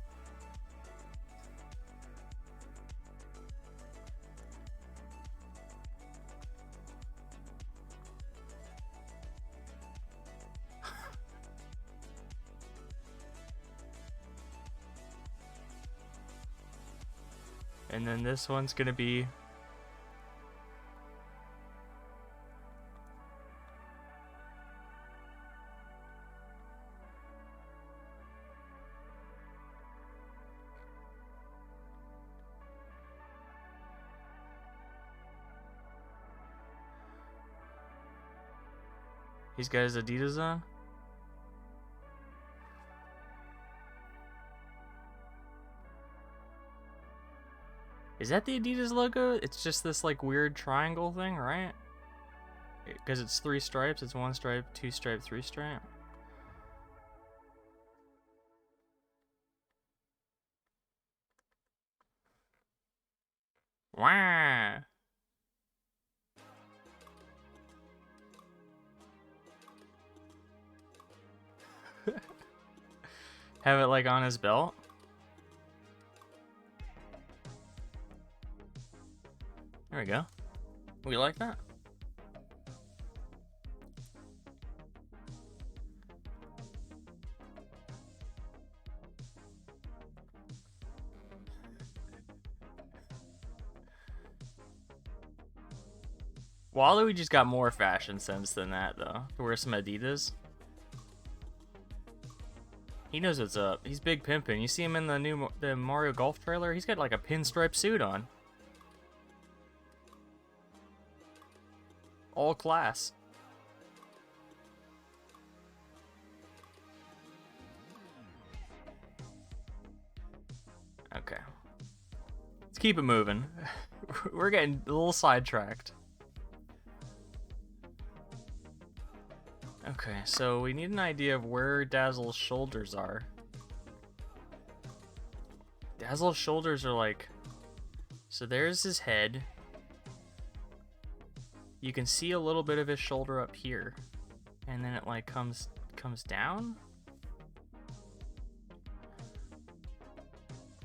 And then this one's gonna be he's got his Adidas on. Is that the Adidas logo? It's just this like weird triangle thing, right? Because it's 3 stripes. It's 1 stripe, 2 stripe, 3 stripe. Wah! Have it like on his belt. There we go. We like that. Waluigi just got more fashion sense than that, though. To wear some Adidas. He knows what's up. He's big pimpin'. You see him in the Mario Golf trailer? He's got like a pinstripe suit on. All class. Okay. Let's keep it moving. We're getting a little sidetracked. Okay, so we need an idea of where Dazzle's shoulders are. Dazzle's shoulders are like... So there's his head. you can see a little bit of his shoulder up here, and then it like comes down,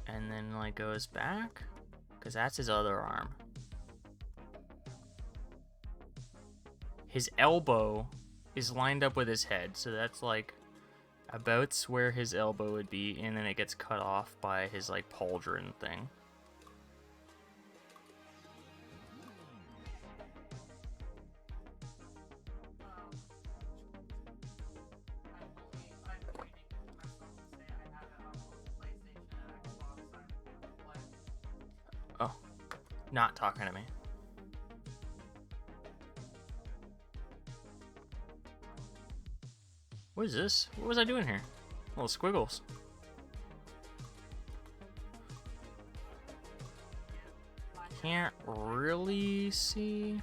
and then like goes back, because that's his other arm. His elbow is lined up with his head, so that's like about where his elbow would be, and then it gets cut off by his like pauldron thing. Oh, not talking to me. What is this? What was I doing here? Little squiggles. Can't really see.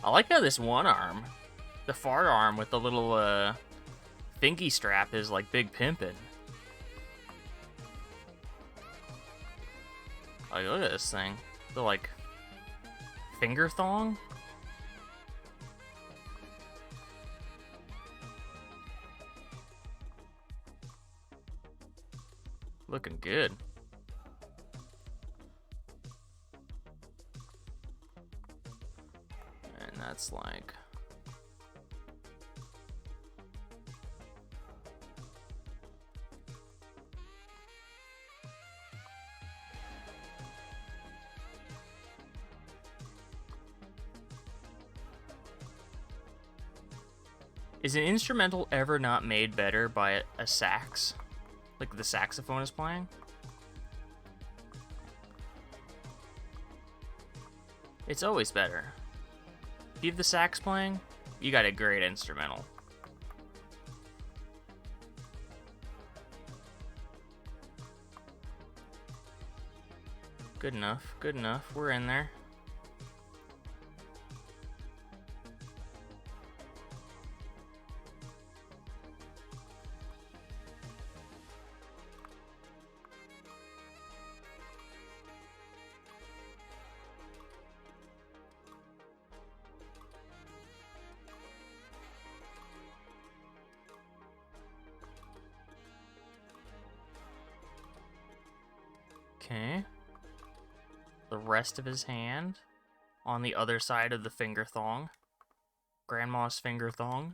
I like how this one arm, the fart arm with the little thingy strap, is like big pimpin'. Like, look at this thing. The like finger thong. Looking good. And that's like... Is an instrumental ever not made better by a sax? Like the saxophone is playing? It's always better. If you have the sax playing, you got a great instrumental. Good enough, good enough. We're in there. Okay. The rest of his hand on the other side of the finger thong. Grandma's finger thong.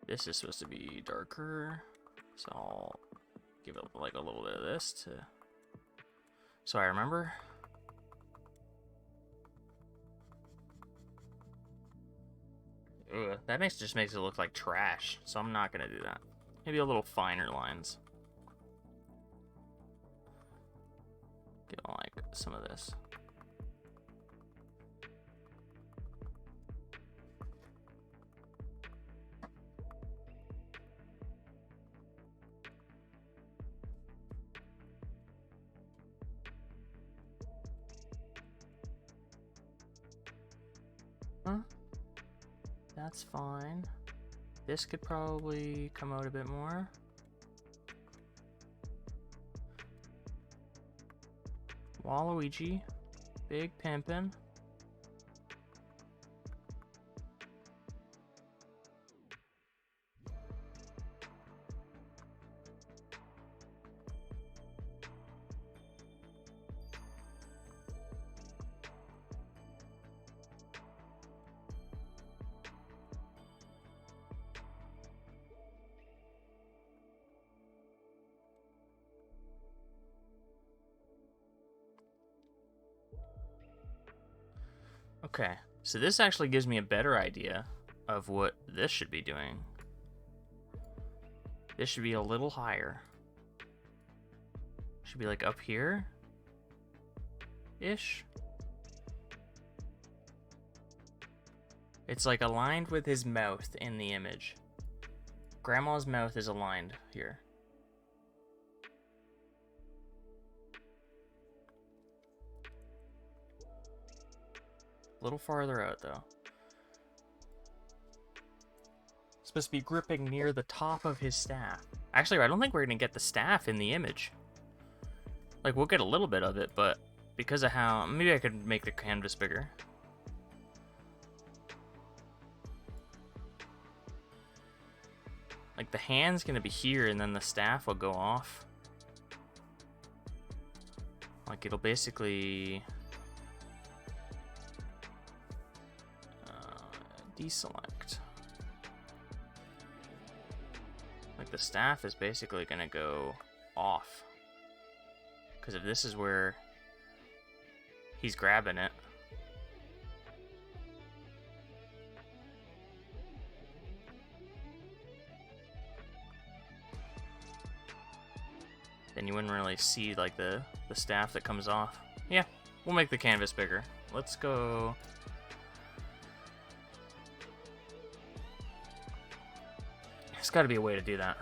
This is supposed to be darker, so I'll give it like a little bit of this to... So I remember. Ugh, that just makes it look like trash, so I'm not gonna do that. Maybe a little finer lines. Get like some of this. Huh? That's fine. This could probably come out a bit more. Waluigi, big pimpin'. Okay, so this actually gives me a better idea of what this should be doing. This should be a little higher. Should be like up here ish. It's like aligned with his mouth in the image. Grandma's mouth is aligned here. A little farther out, though. Supposed to be gripping near the top of his staff. Actually, I don't think we're going to get the staff in the image. Like, we'll get a little bit of it, but because of how... Maybe I could make the canvas bigger. Like, the hand's going to be here, and then the staff will go off. Like, it'll basically... deselect. Like, the staff is basically going to go off. Because if this is where he's grabbing it... then you wouldn't really see, like, the staff that comes off. Yeah, we'll make the canvas bigger. Let's go... There's got to be a way to do that.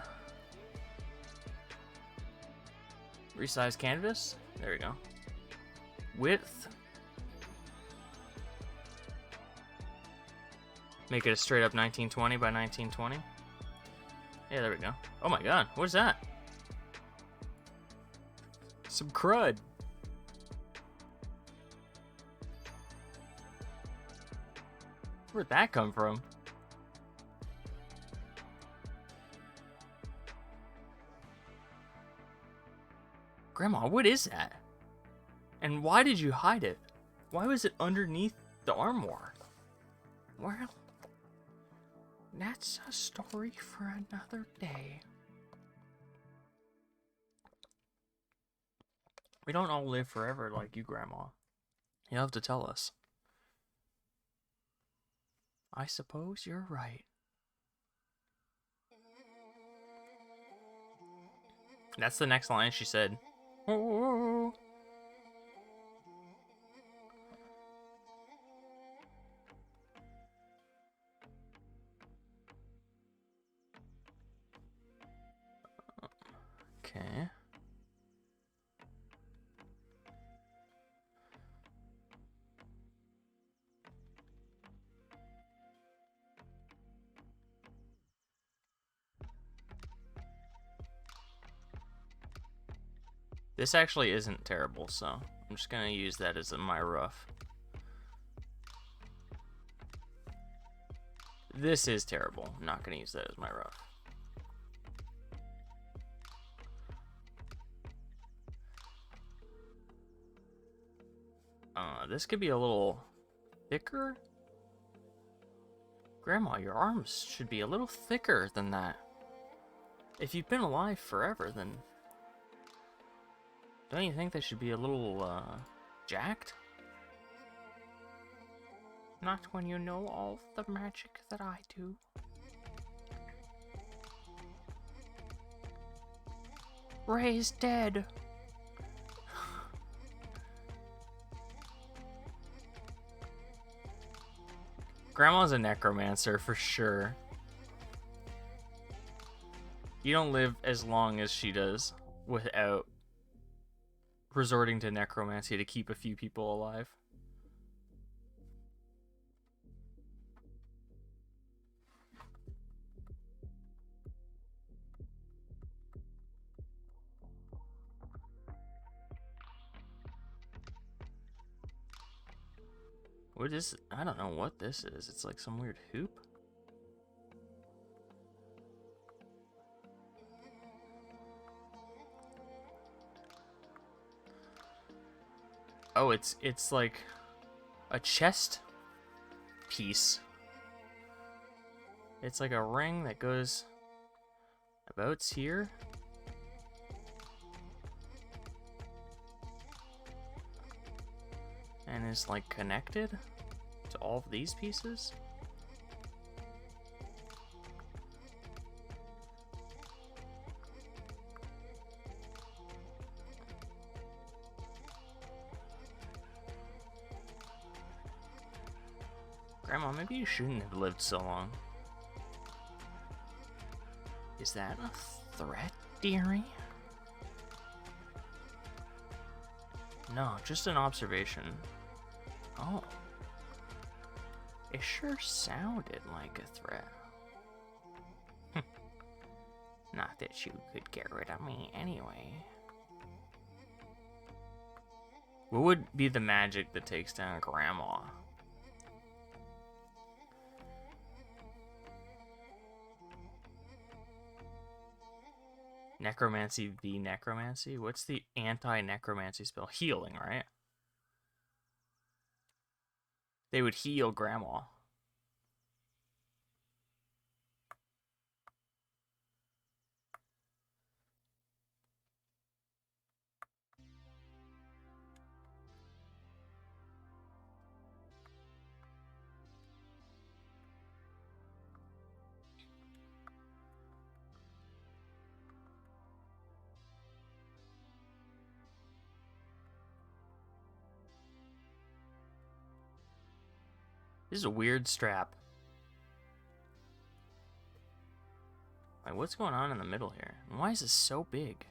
Resize canvas. There we go. Width. Make it a straight up 1920 by 1920. Yeah, there we go. Oh my god, what is that? Some crud. Where'd that come from? Grandma, what is that? And why did you hide it? Why was it underneath the armoire? Well, that's a story for another day. We don't all live forever like you, Grandma. You'll have to tell us. I suppose you're right. That's the next line she said. Oh. Okay. This actually isn't terrible, so I'm just gonna use that as my rough. This is terrible. I'm not gonna use that as my rough. This could be a little thicker. Grandma, your arms should be a little thicker than that. If you've been alive forever, then don't you think they should be a little, jacked? Not when you know all the magic that I do. Ray's dead. Grandma's a necromancer for sure. You don't live as long as she does without resorting to necromancy to keep a few people alive. What is... I don't know what this is. It's like some weird hoop. Oh, it's like a chest piece. It's like a ring that goes about here. And is like connected to all of these pieces. Grandma, maybe you shouldn't have lived so long. Is that a threat, dearie? No, just an observation. Oh. It sure sounded like a threat. Not that you could get rid of me anyway. What would be the magic that takes down Grandma? Necromancy v Necromancy? What's the anti-necromancy spell? Healing, right? They would heal Grandma. This is a weird strap. Like, what's going on in the middle here? And why is this so big?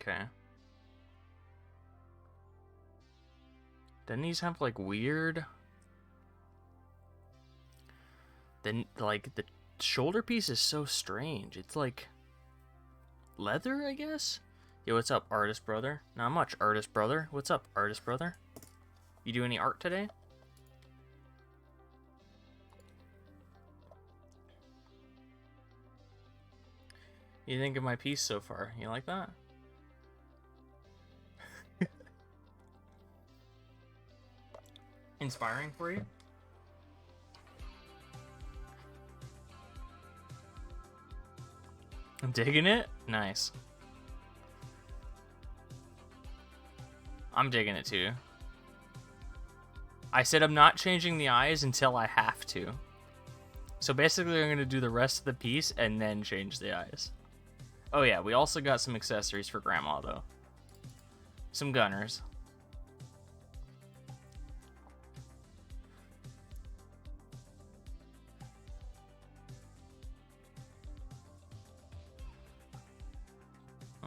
Okay. Doesn't these have, like, weird... Then, like, the shoulder piece is so strange. It's, like, leather, I guess? Yo, what's up, artist brother? Not much, artist brother. What's up, artist brother? You do any art today? You think of my piece so far? You like that? Inspiring for you? I'm digging it? Nice. I'm digging it too. I said I'm not changing the eyes until I have to. So basically I'm going to do the rest of the piece and then change the eyes. Oh yeah, we also got some accessories for Grandma though. Some gunners.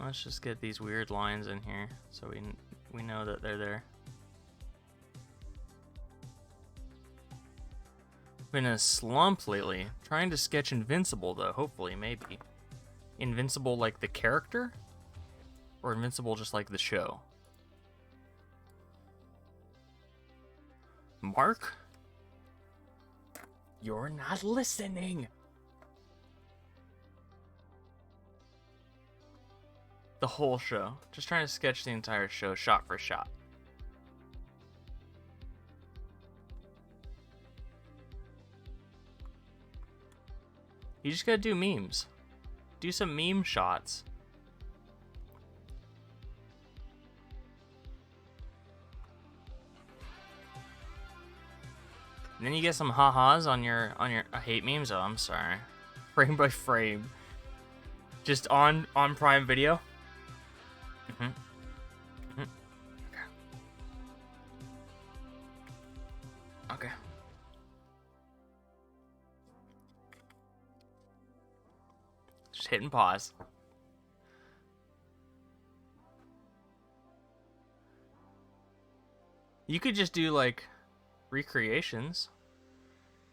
Let's just get these weird lines in here so we know that they're there. Been in a slump lately. Trying to sketch Invincible though, hopefully, maybe. Invincible like the character? Or Invincible just like the show? Mark? You're not listening! The whole show. Just trying to sketch the entire show, shot for shot. You just gotta do memes. Do some meme shots. And then you get some ha-has on your I hate memes. Oh, I'm sorry. Frame by frame. Just on Prime Video. Okay. Just hitting pause. You could just do like recreations.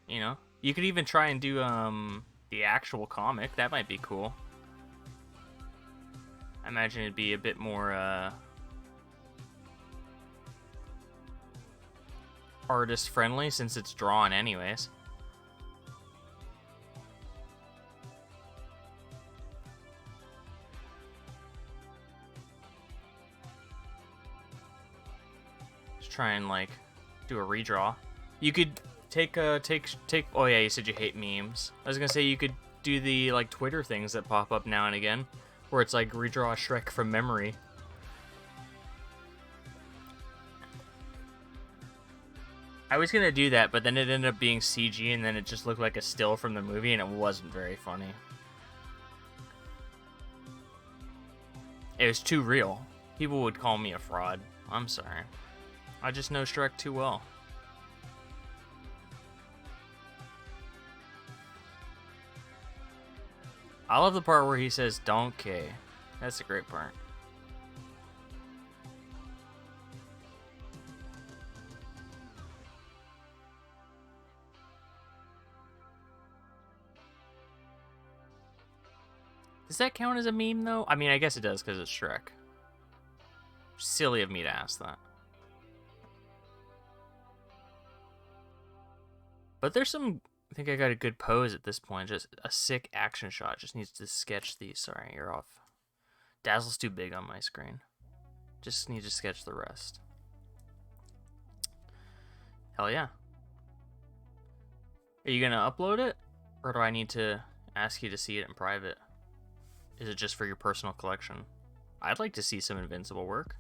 You know, you could even try and do the actual comic. That might be cool. I imagine it'd be a bit more artist friendly since it's drawn anyways. Just try and like do a redraw. You could take oh yeah, you said you hate memes. I was gonna say you could do the like Twitter things that pop up now and again where it's like redraw Shrek from memory. I was gonna do that, but then it ended up being CG, and then it just looked like a still from the movie, and it wasn't very funny. It was too real. People would call me a fraud. I'm sorry. I just know Shrek too well. I love the part where he says donkey. That's a great part. Does that count as a meme, though? I mean, I guess it does because it's Shrek. Silly of me to ask that. But there's some... I think I got a good pose at this point. Just a sick action shot. Just needs to sketch these. Sorry, you're off. Dazzle's too big on my screen. Just need to sketch the rest. Hell yeah. Are you going to upload it? Or do I need to ask you to see it in private? Is it just for your personal collection? I'd like to see some Invincible work.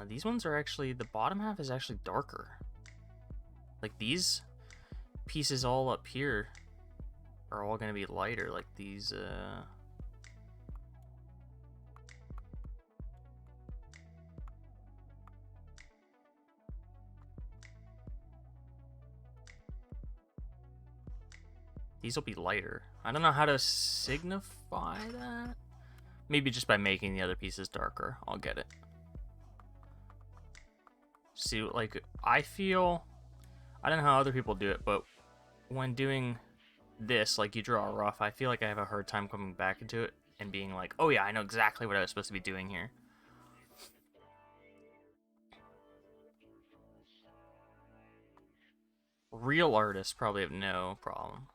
These ones are actually... The bottom half is actually darker. Like these pieces all up here are all going to be lighter. Like these... These will be lighter. I don't know how to signify that. Maybe just by making the other pieces darker. I'll get it. See, like, I feel... I don't know how other people do it, but when doing this, like you draw a rough, I feel like I have a hard time coming back into it and being like, oh yeah, I know exactly what I was supposed to be doing here. Real artists probably have no problem.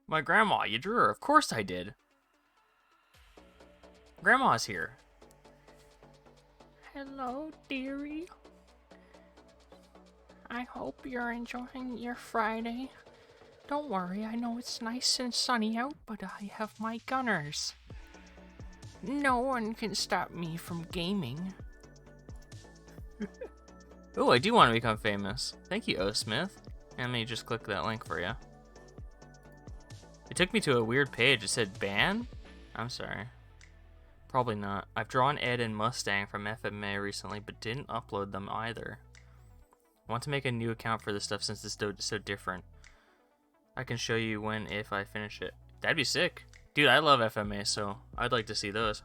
My grandma, you drew her. Of course I did. Grandma's here. Hello, dearie. I hope you're enjoying your Friday. Don't worry, I know it's nice and sunny out, but I have my gunners. No one can stop me from gaming. Oh, I do want to become famous. Thank you, O Smith. Let me just click that link for you. It took me to a weird page. It said ban? I'm sorry. Probably not. I've drawn Ed and Mustang from FMA recently, but didn't upload them either. I want to make a new account for this stuff since it's so different. I can show you when if I finish it. That'd be sick. Dude, I love FMA, so I'd like to see those.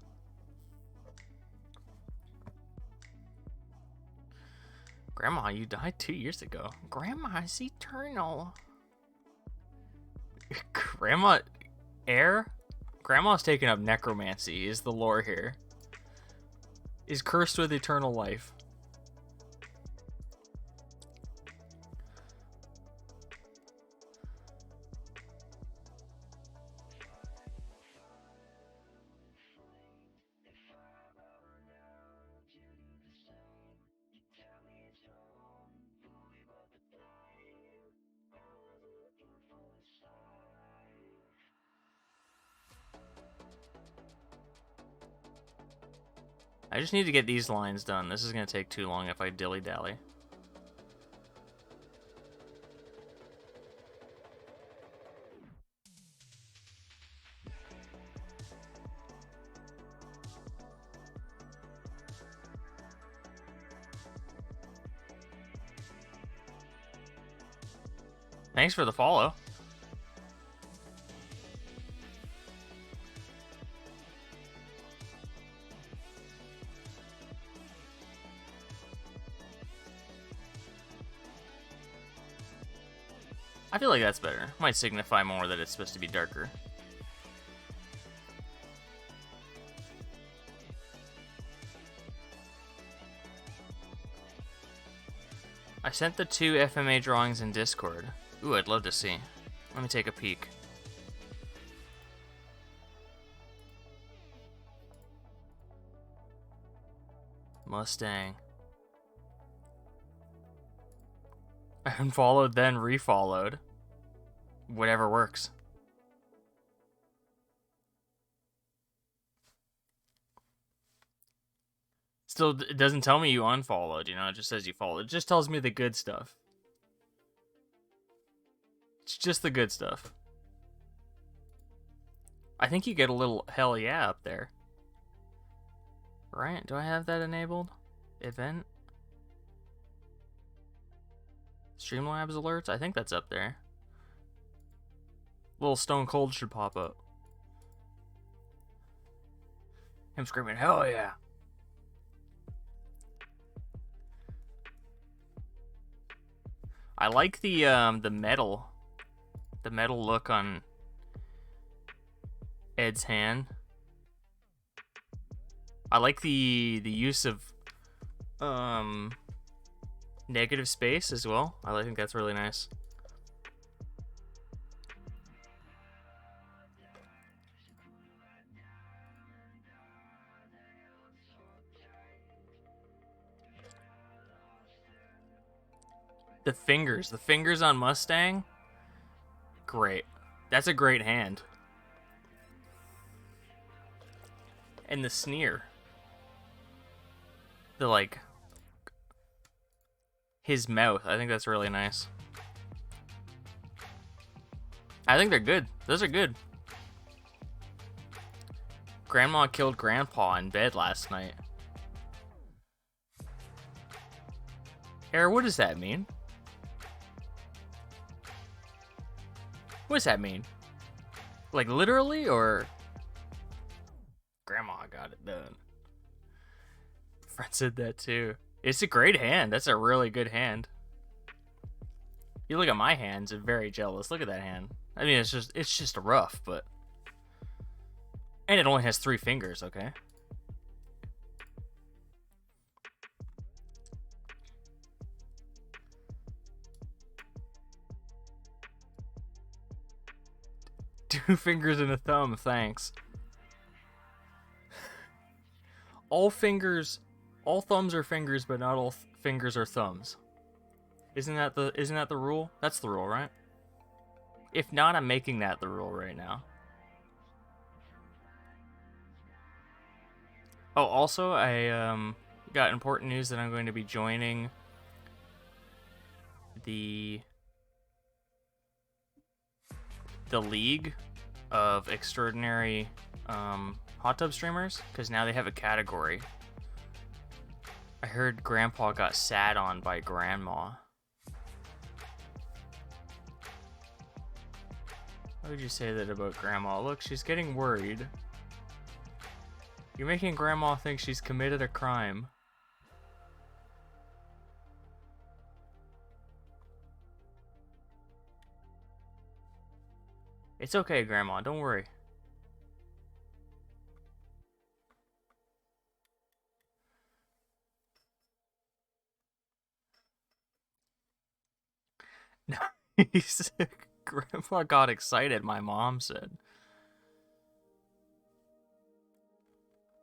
Grandma, you died 2 years ago. Grandma's eternal. Grandma... Air? Grandma's taken up necromancy, is the lore here. Is cursed with eternal life. I just need to get these lines done. This is going to take too long if I dilly-dally. Thanks for the follow. I feel like that's better. Might signify more that it's supposed to be darker. I sent the 2 FMA drawings in Discord. Ooh, I'd love to see. Let me take a peek. Mustang. I unfollowed, then refollowed. Whatever works. Still, it doesn't tell me you unfollowed, it just says you followed. It just tells me the good stuff. It's just the good stuff. I think you get a little hell yeah up there. Right? Do I have that enabled? Event? Streamlabs alerts? I think that's up there. Little Stone Cold should pop up. Him screaming, hell yeah. I like the metal look on Ed's hand. I like the use of negative space as well. I think that's really nice. The fingers on Mustang, great. That's a great hand. And the sneer. The, like, his mouth. I think that's really nice. I think they're good. Those are good. Grandma killed Grandpa in bed last night. Era, what does that mean? What does that mean? Like, literally, or... Grandma got it done. Friend said that too. It's a great hand. That's a really good hand. You look at my hands, I'm very jealous. Look at that hand. I mean, it's just rough, but... And it only has 3 fingers, okay? Two fingers and a thumb, thanks. All thumbs are fingers, but not all fingers are thumbs. Isn't that the rule? That's the rule, right? If not, I'm making that the rule right now. Oh, also, I got important news that I'm going to be joining the League of Extraordinary hot tub streamers, because now they have a category. I heard Grandpa got sat on by Grandma. Why would you say that about Grandma? Look, she's getting worried. You're making Grandma think she's committed a crime. It's okay, Grandma. Don't worry. Nice. Grandpa got excited, my mom said.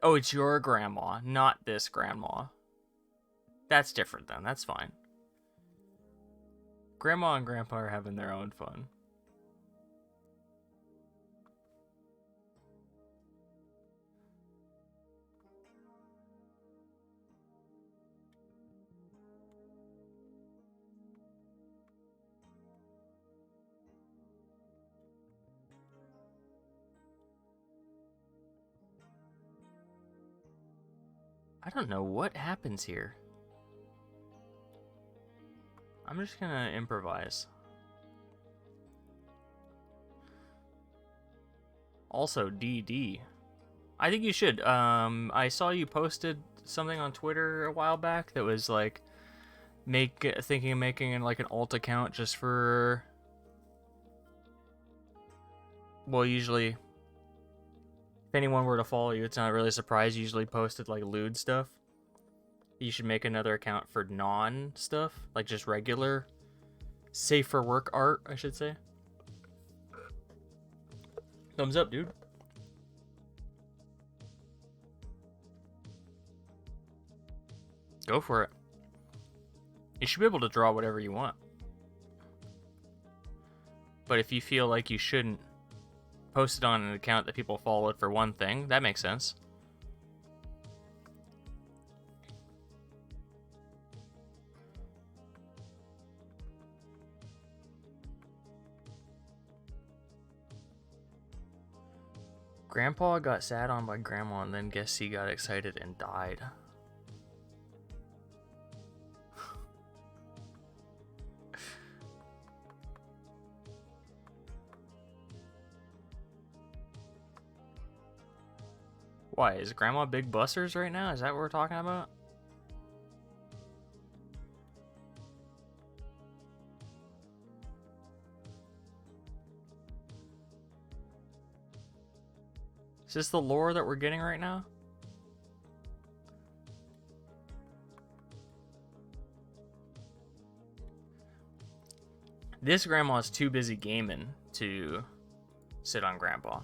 Oh, it's your grandma, not this grandma. That's different then. That's fine. Grandma and Grandpa are having their own fun. I don't know what happens here. I'm just gonna improvise. Also, DD. I think you should. I saw you posted something on Twitter a while back that was like, thinking of making like an alt account just for... Well, usually, if anyone were to follow you, it's not really a surprise. You usually posted like lewd stuff. You should make another account for non-stuff, like just regular, safe for work art, I should say. Thumbs up, dude. Go for it. You should be able to draw whatever you want. But if you feel like you shouldn't post it on an account that people followed for one thing, that makes sense. Grandpa got sat on by Grandma and then guess he got excited and died. Why, is Grandma big busters right now? Is that what we're talking about? Is this the lore that we're getting right now? This grandma's too busy gaming to sit on Grandpa.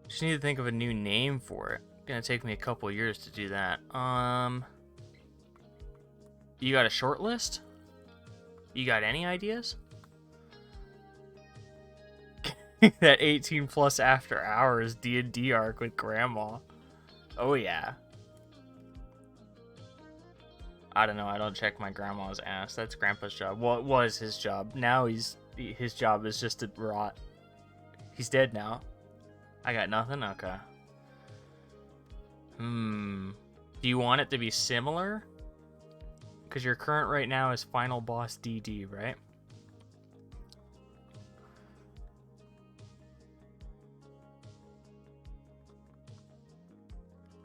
Just need to think of a new name for it. Gonna take me a couple years to do that. You got a short list? You got any ideas? That 18 plus after hours D&D arc with Grandma. Oh yeah. I don't know. I don't check my grandma's ass. That's Grandpa's job. Well, it was his job. Now his job is just to rot. He's dead now. I got nothing? Okay. Do you want it to be similar? Because your current right now is Final Boss DD, right?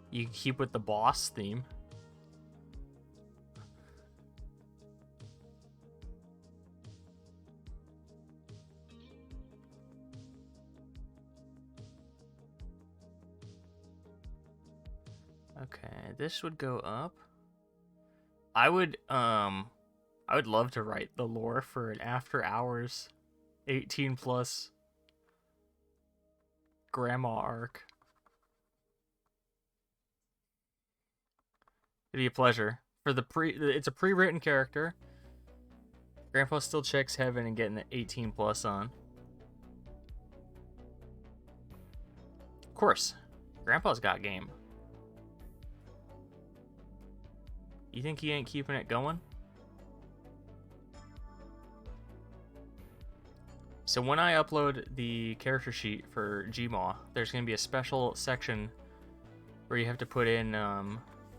You keep with the boss theme. Okay, this would go up. I would love to write the lore for an after hours 18 plus grandma arc. It'd be a pleasure. It's a pre-written character. Grandpa still checks heaven and getting the 18 plus on. Of course, Grandpa's got game. You think he ain't keeping it going? So when I upload the character sheet for Gmaw, there's going to be a special section where you have to put in,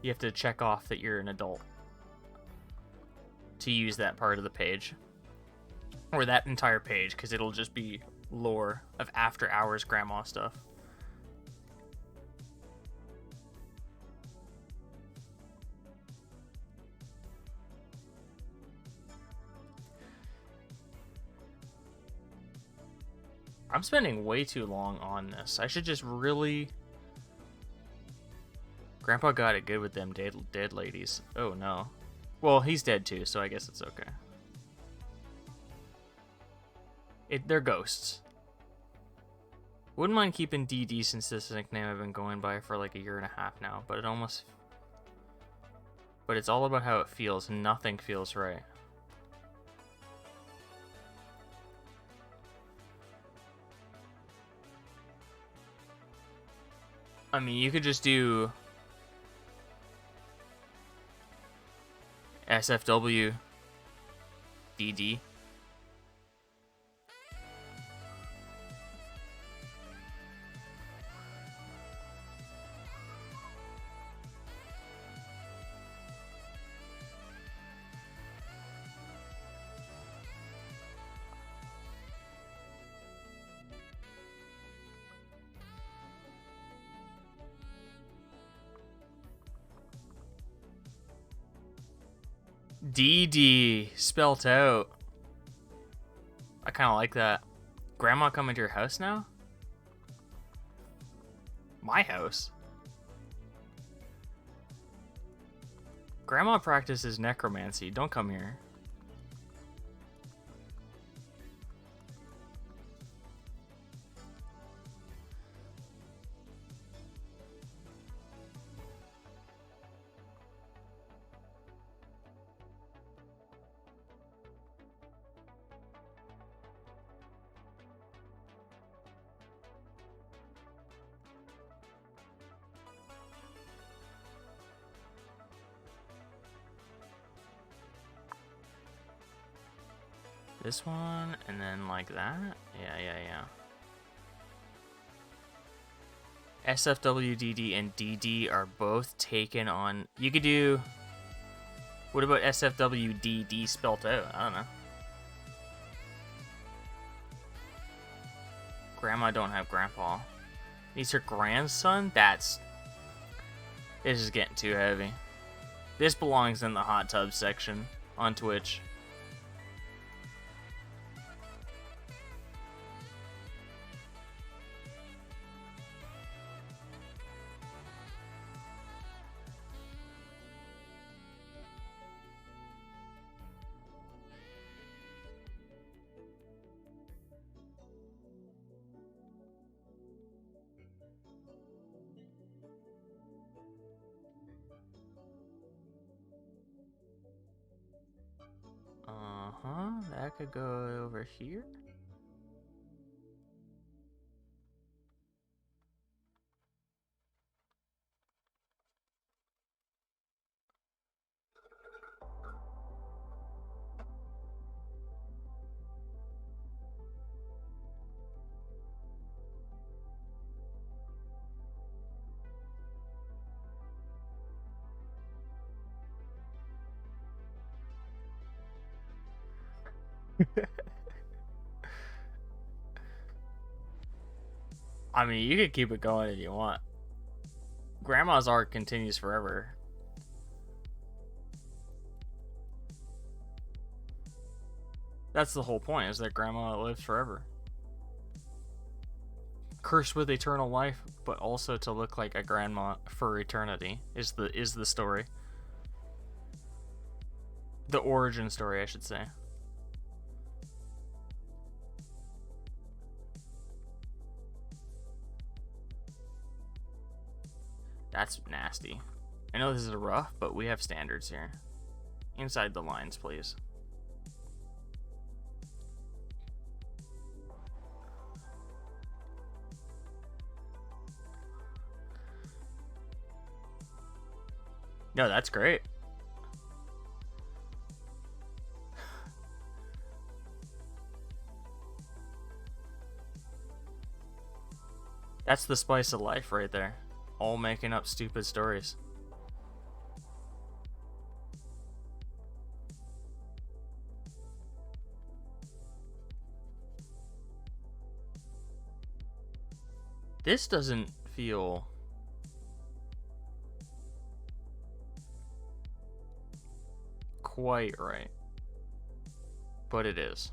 you have to check off that you're an adult to use that part of the page. Or that entire page, because it'll just be lore of after hours grandma stuff. I'm spending way too long on this. I should just really... Grandpa got it good with them dead ladies. Oh no. Well, he's dead too, so I guess it's okay. They're ghosts. Wouldn't mind keeping DD since this nickname I've been going by for like a year and a half now, but it's all about how it feels. Nothing feels right. I mean, you could just do SFW DD. DD spelt out. I kind of like that. Grandma coming to your house now? My house? Grandma practices necromancy. Don't come here. this one, and then like that. Yeah. SFWDD and DD are both taken on. You could do. What about SFWDD spelt out? I don't know. Grandma don't have grandpa. He's her grandson? This is getting too heavy. This belongs in the hot tub section on Twitch. That could go over here. I mean, you could keep it going if you want. Grandma's art continues forever. That's the whole point, is that grandma lives forever. Cursed with eternal life, but also to look like a grandma for eternity is the story. The origin story, I should say. That's nasty. I know this is rough, but we have standards here. Inside the lines, please. No, that's great. That's the spice of life right there. All making up stupid stories. This doesn't feel quite right, but it is.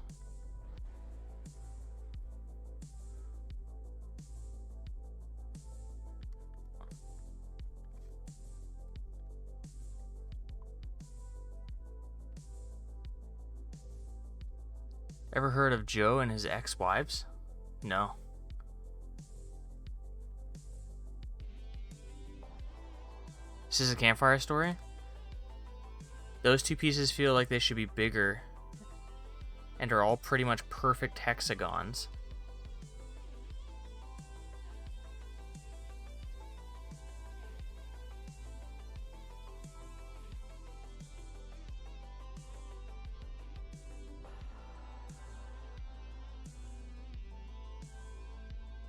Ever heard of Joe and his ex-wives? No. This is a campfire story? Those two pieces feel like they should be bigger and are all pretty much perfect hexagons.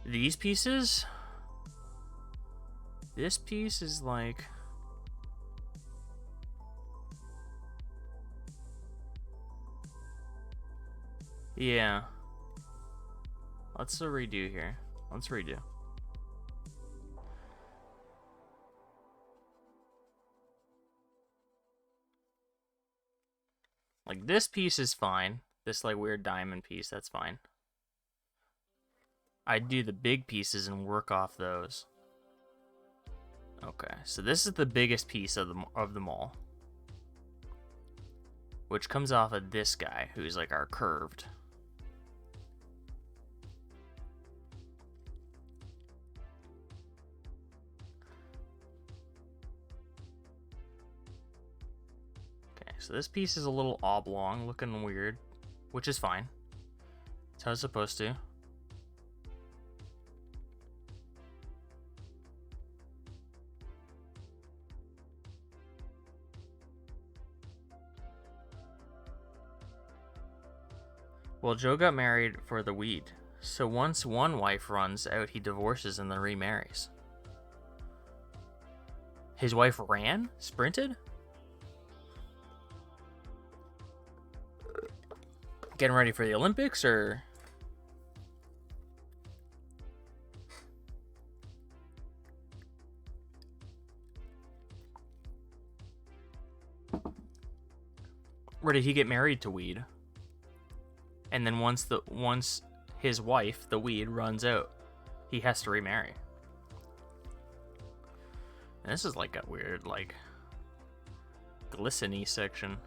These pieces? This piece is like... Yeah. Let's redo here. Let's redo. Like, this piece is fine. This, like, weird diamond piece, that's fine. I'd do the big pieces and work off those. Okay, so this is the biggest piece of them all. Which comes off of this guy, who's like our curved. Okay, so this piece is a little oblong, looking weird, which is fine. That's how it's supposed to. Well, Joe got married for the weed. So once one wife runs out, he divorces and then remarries. His wife ran? Sprinted? Getting ready for the Olympics, or... Or did he get married to weed? And then once his wife, the weed, runs out, he has to remarry. And this is like a weird, like, glisten-y section.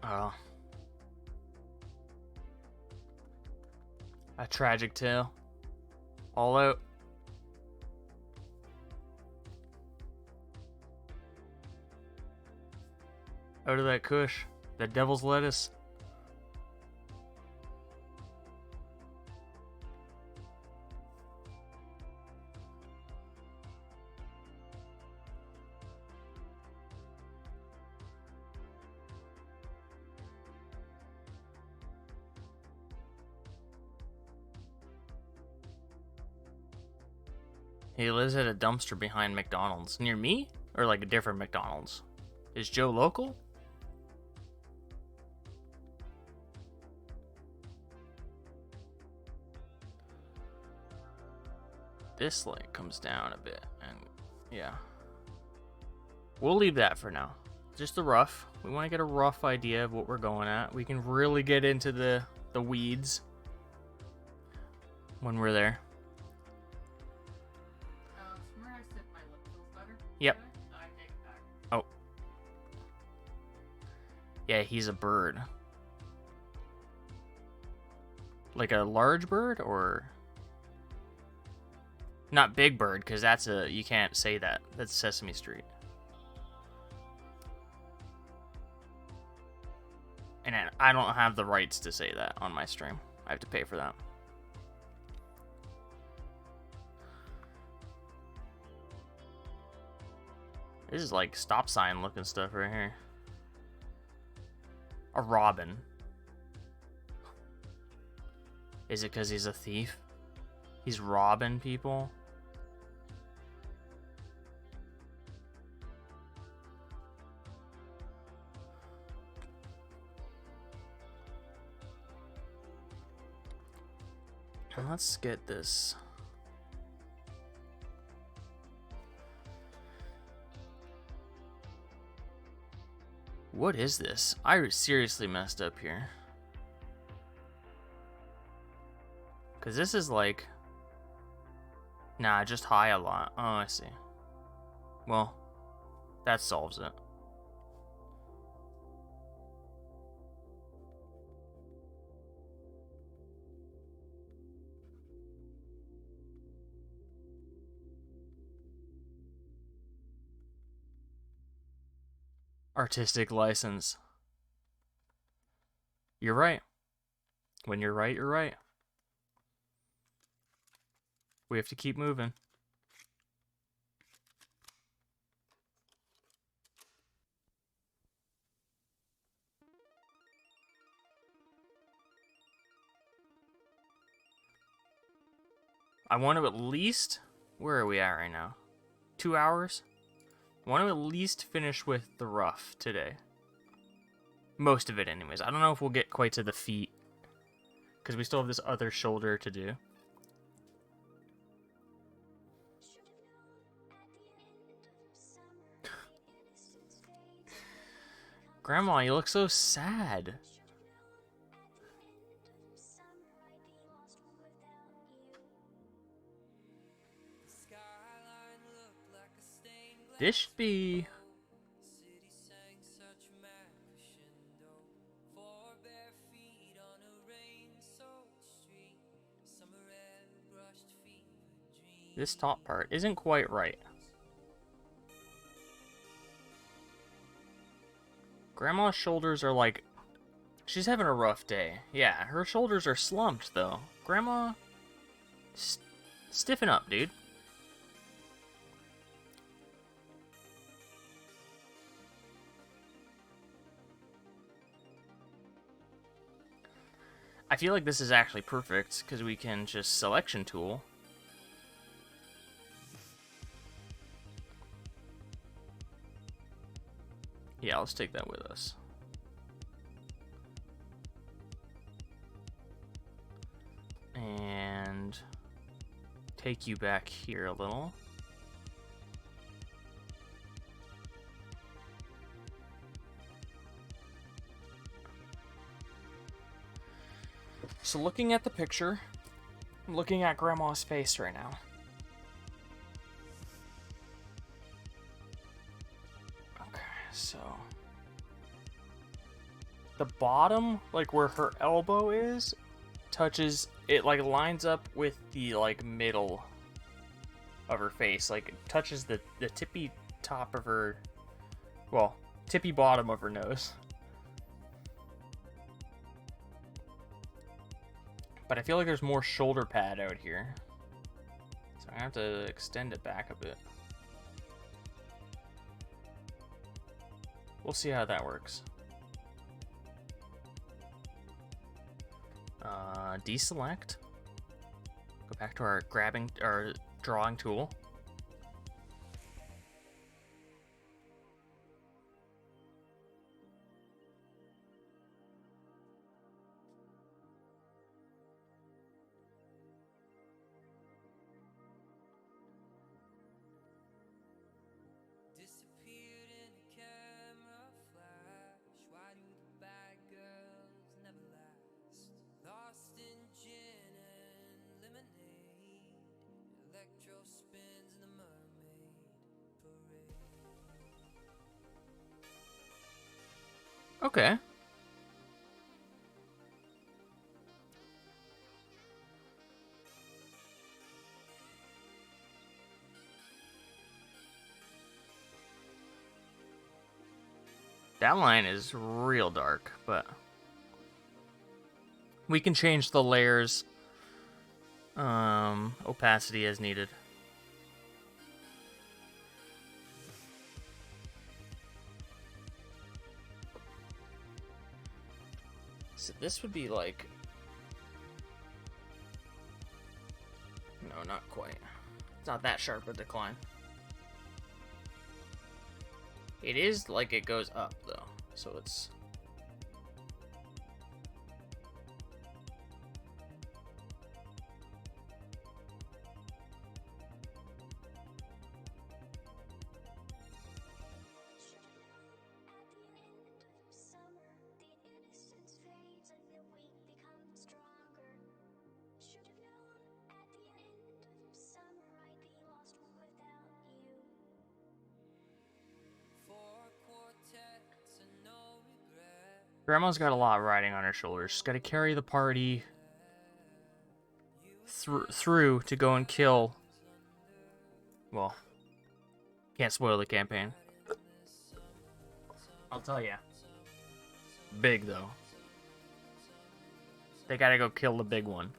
Oh. A tragic tale. All out. Out of that kush. That devil's lettuce. He lives at a dumpster behind McDonald's. Near me? Or like a different McDonald's? Is Joe local? This light comes down a bit, and yeah. We'll leave that for now. Just the rough. We want to get a rough idea of what we're going at. We can really get into the weeds when we're there. Remember I said my lip feels better? Yep. I take it back. Oh. Yeah, he's a bird. Like a large bird, or... Not Big Bird, because that's a... You can't say that. That's Sesame Street. And I don't have the rights to say that on my stream. I have to pay for that. This is like stop sign looking stuff right here. A robin. Is it because he's a thief? He's robbing people? And let's get this. What is this? I seriously messed up here. Because this is like... Nah, just high a lot. Oh, I see. Well, that solves it. Artistic license. You're right. When you're right, you're right. We have to keep moving. I want to at least... Where are we at right now? 2 hours? I want to at least finish with the rough today. Most of it anyways. I don't know if we'll get quite to the feet, because we still have this other shoulder to do. Grandma, you look so sad. This should be... This top part isn't quite right. Grandma's shoulders are like... She's having a rough day. Yeah, her shoulders are slumped, though. Grandma... Stiffen up, dude. I feel like this is actually perfect because we can just selection tool. Yeah, let's take that with us. And take you back here a little. So looking at the picture, I'm looking at Grandma's face right now. Okay, so the bottom, like where her elbow is, touches it, like lines up with the like middle of her face, like it touches the tippy top of her, well, tippy bottom of her nose. But I feel like there's more shoulder pad out here, so I have to extend it back a bit. We'll see how that works. Deselect. Go back to our drawing tool. Okay. That line is real dark, but we can change the layers opacity as needed. So this would be like, no, not quite. It's not that sharp a decline. It is like it goes up though, so it's. Grandma's got a lot riding on her shoulders. She's got to carry the party through to go and kill. Well, can't spoil the campaign. I'll tell ya. Big though. They gotta go kill the big one.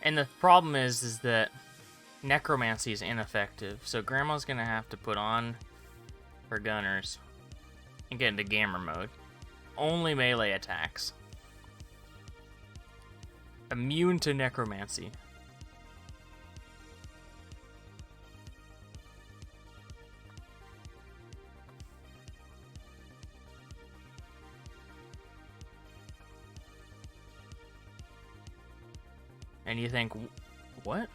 And the problem is that necromancy is ineffective, so Grandma's gonna have to put on her gunners and get into gamer mode. Only melee attacks. Immune to necromancy. And you think, what?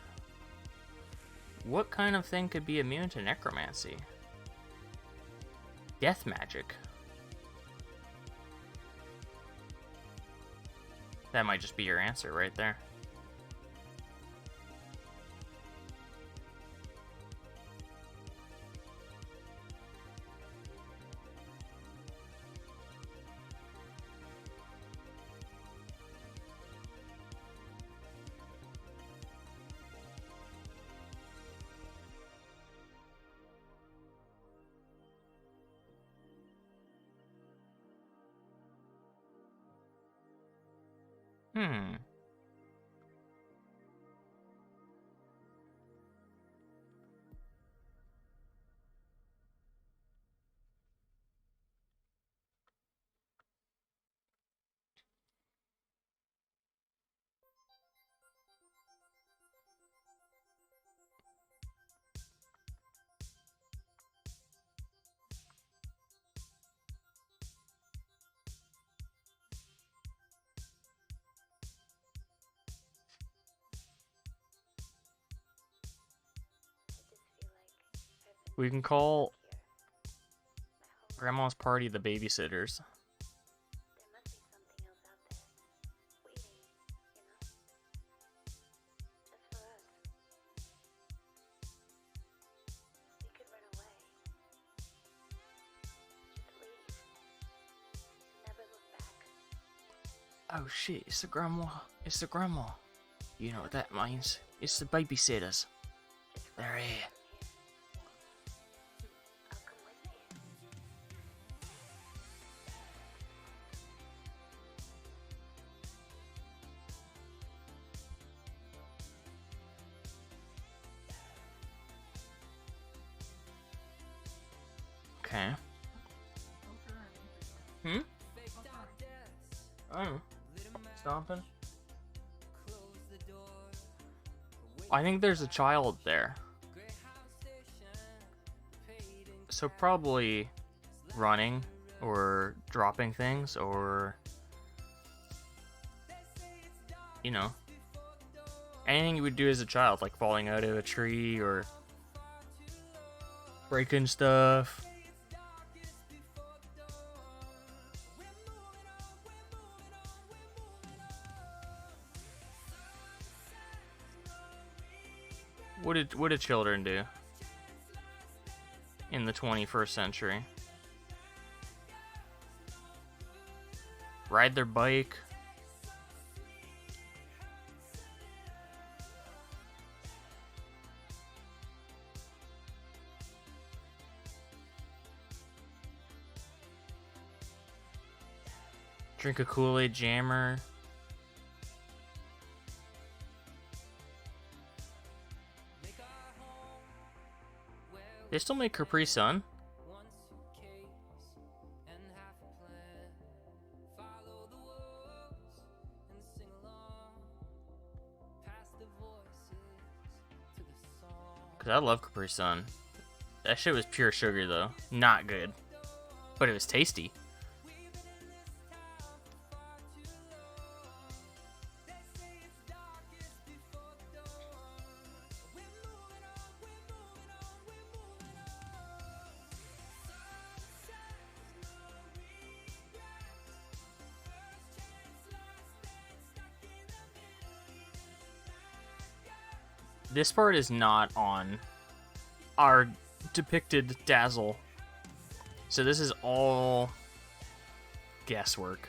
What kind of thing could be immune to necromancy? Death magic. That might just be your answer right there. Hmm. We can call Grandma's party the babysitters. Oh shit, it's the grandma. It's the grandma. You know what that means. It's the babysitters. They're here. Okay. Hmm? Oh. Stomping? I think there's a child there. So probably running or dropping things or, you know, anything you would do as a child, like falling out of a tree or breaking stuff. What did children do in the 21st century? Ride their bike. Drink a Kool-Aid jammer. They still make Capri Sun? Cause I love Capri Sun. That shit was pure sugar though. Not good. But it was tasty. This part is not on our depicted Dazzle. So this is all guesswork.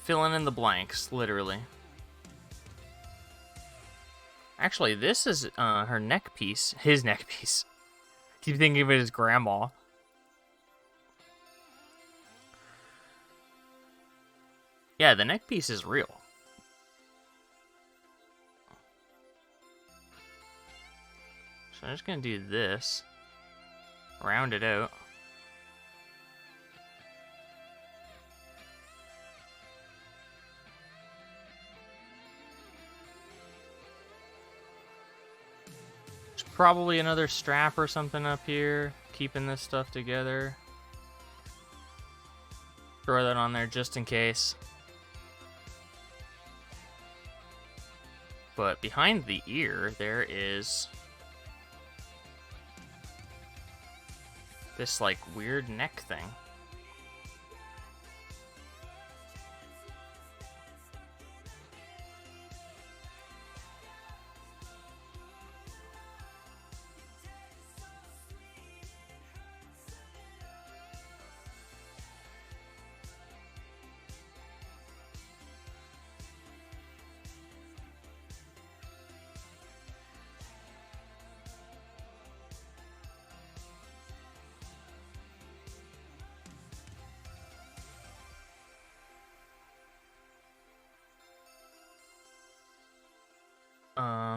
Filling in the blanks, literally. Actually, this is her neck piece. His neck piece. Keep thinking of it as grandma. Yeah, the neck piece is real. So I'm just gonna do this. Round it out. There's probably another strap or something up here, keeping this stuff together. Throw that on there just in case. But behind the ear, there is this like weird neck thing.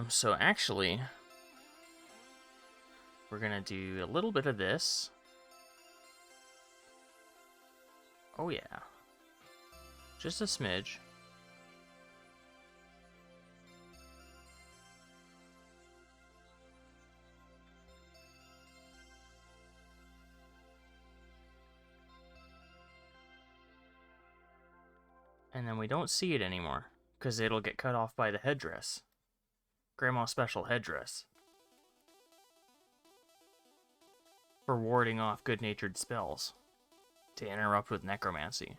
So actually, we're gonna do a little bit of this. Oh yeah. Just a smidge. And then we don't see it anymore, because it'll get cut off by the headdress. Grandma's special headdress. For warding off good-natured spells. To interrupt with necromancy.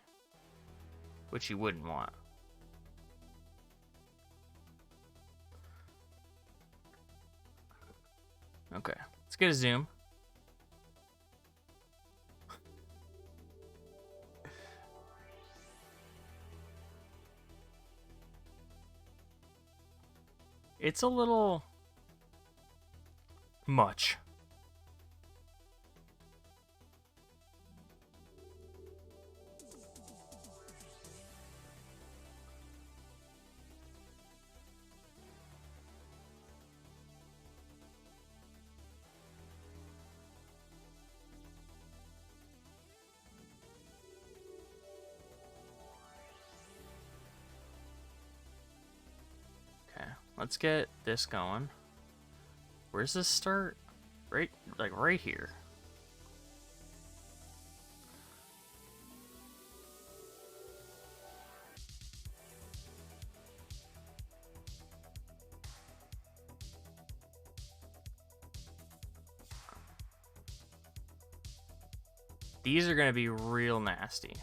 Which you wouldn't want. Okay, let's get a zoom. It's a little much. Okay, let's get this going. Where's this start? Right, like right here. These are gonna be real nasty.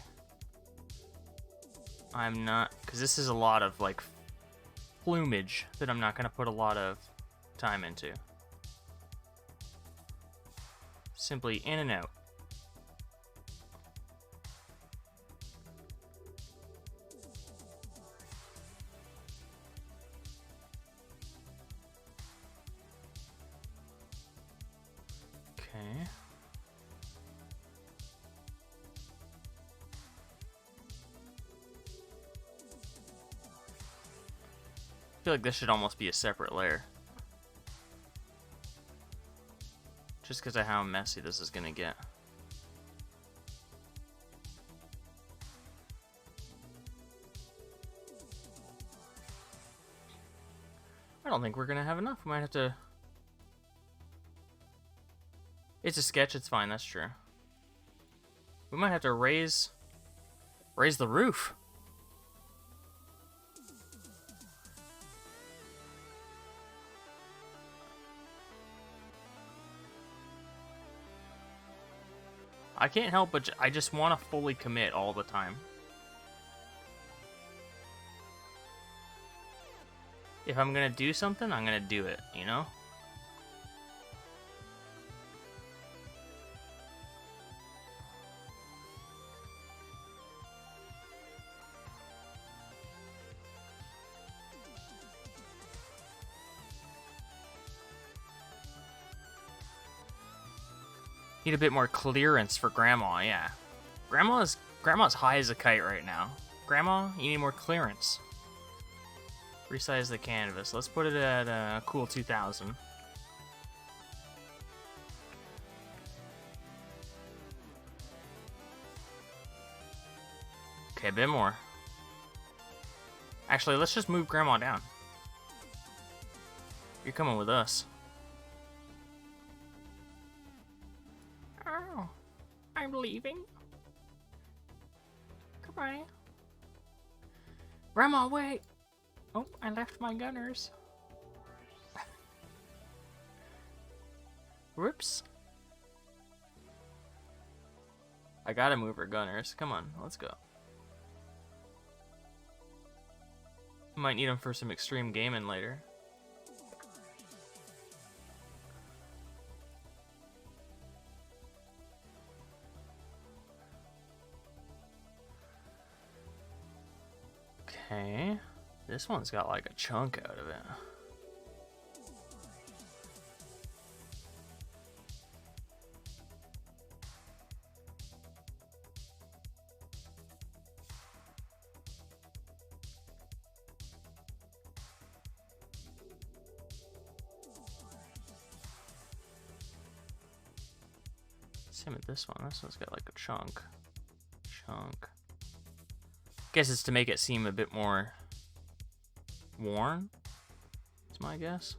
I'm not, because this is a lot of like plumage that I'm not gonna put a lot of time into. Simply in and out. Okay. I feel like this should almost be a separate layer. Just because of how messy this is going to get. I don't think we're going to have enough. We might have to... It's a sketch, it's fine, that's true. We might have to raise the roof. I can't help but I just want to fully commit all the time. If I'm gonna do something, I'm gonna do it, you know? Need a bit more clearance for Grandma, yeah. Grandma's high as a kite right now. Grandma, you need more clearance. Resize the canvas. Let's put it at a cool 2000. Okay, a bit more. Actually, let's just move Grandma down. You're coming with us. Oh, I'm leaving. Goodbye. Grandma, wait! Oh, I left my gunners. Whoops. I gotta move her gunners. Come on, let's go. Might need them for some extreme gaming later. Okay. This one's got like a chunk out of it. Same with this one. This one's got like a chunk. Guess it's to make it seem a bit more worn. That's my guess.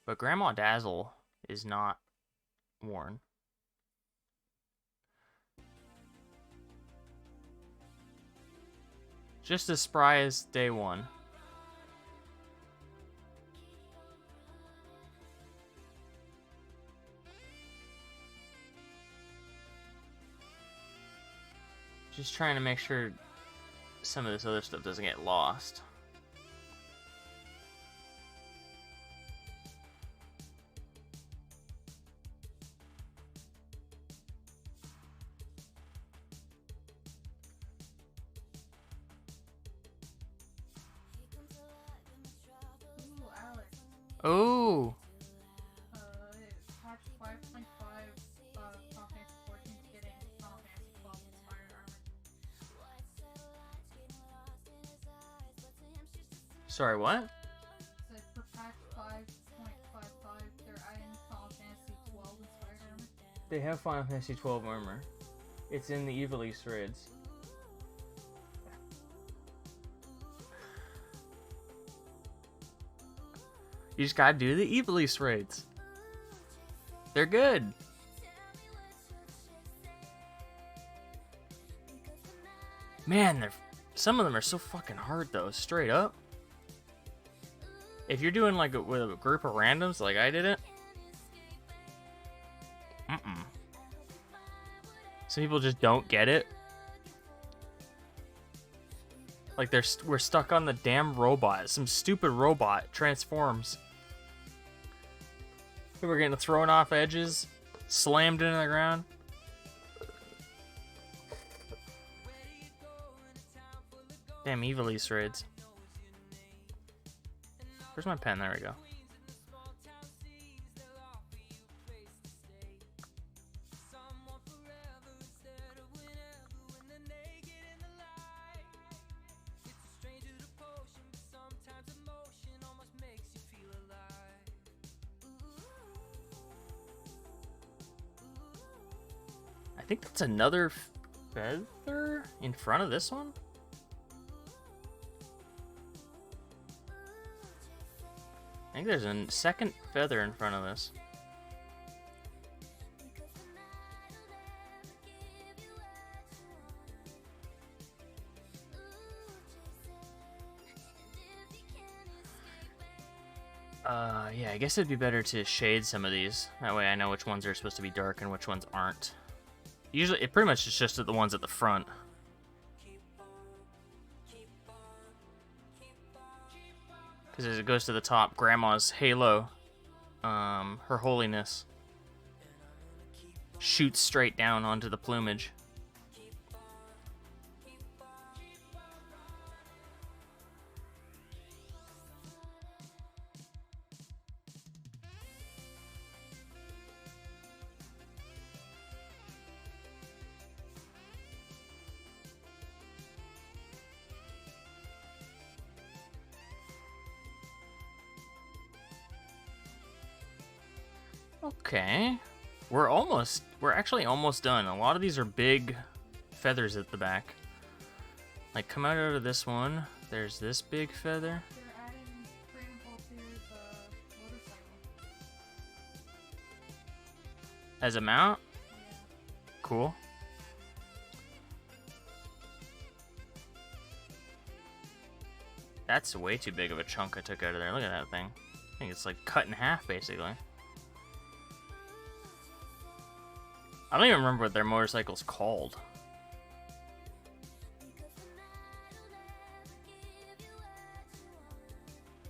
But Grandma Dazzle is not worn. Just as spry as day one. Just trying to make sure some of this other stuff doesn't get lost. Ooh, Alex. Oh, Patch 5.5, Final Fantasy 14 is getting Final Fantasy 12 inspired armor. sorry, what? So for patch 5.55, they're adding Final Fantasy 12 inspired armor. They have Final Fantasy 12 armor. It's in the Evilise raids. You just gotta do the Evilise raids. They're good. Man, some of them are so fucking hard though, straight up. If you're doing like with a group of randoms like I did it, some people just don't get it. Like we're stuck on the damn robot. Some stupid robot transforms. We're getting thrown off edges, slammed into the ground. Damn Evilise raids. Where's my pen? There we go. I think that's another feather in front of this one. I think there's a second feather in front of this. Yeah, I guess it'd be better to shade some of these. That way I know which ones are supposed to be dark and which ones aren't. Usually, it pretty much is just the ones at the front. Because as it goes to the top, Grandma's halo, her holiness, shoots straight down onto the plumage. Okay, we're actually almost done. A lot of these are big feathers at the back. Like, come out of this one, there's this big feather. They're adding Crane Voltaire's motorcycle. As a mount? Yeah. Cool. That's way too big of a chunk I took out of there. Look at that thing. I think it's like cut in half, basically. I don't even remember what their motorcycle's called.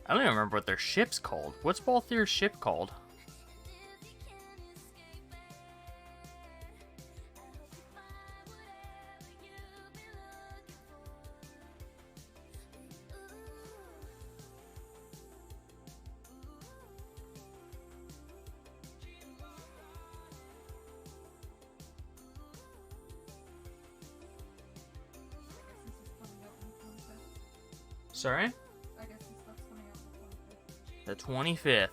I don't even remember what their ship's called. What's Balthier's ship called? Sorry? I guess this stuff's coming out on The 25th.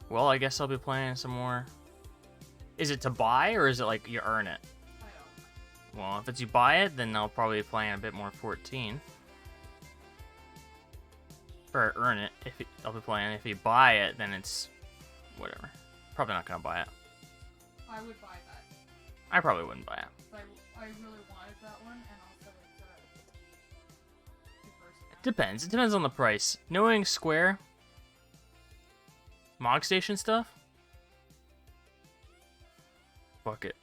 Well, I guess I'll be playing some more. Is it to buy, or is it like you earn it? I don't. Well, if it's you buy it, then I'll probably be playing a bit more 14. Or earn it. I'll be playing. If you buy it, then it's whatever. Probably not gonna buy it. I would buy that. I probably wouldn't buy it. I really wanted that one, and also it's the first one. Depends. It depends on the price. Knowing Square, Mog Station stuff, fuck it.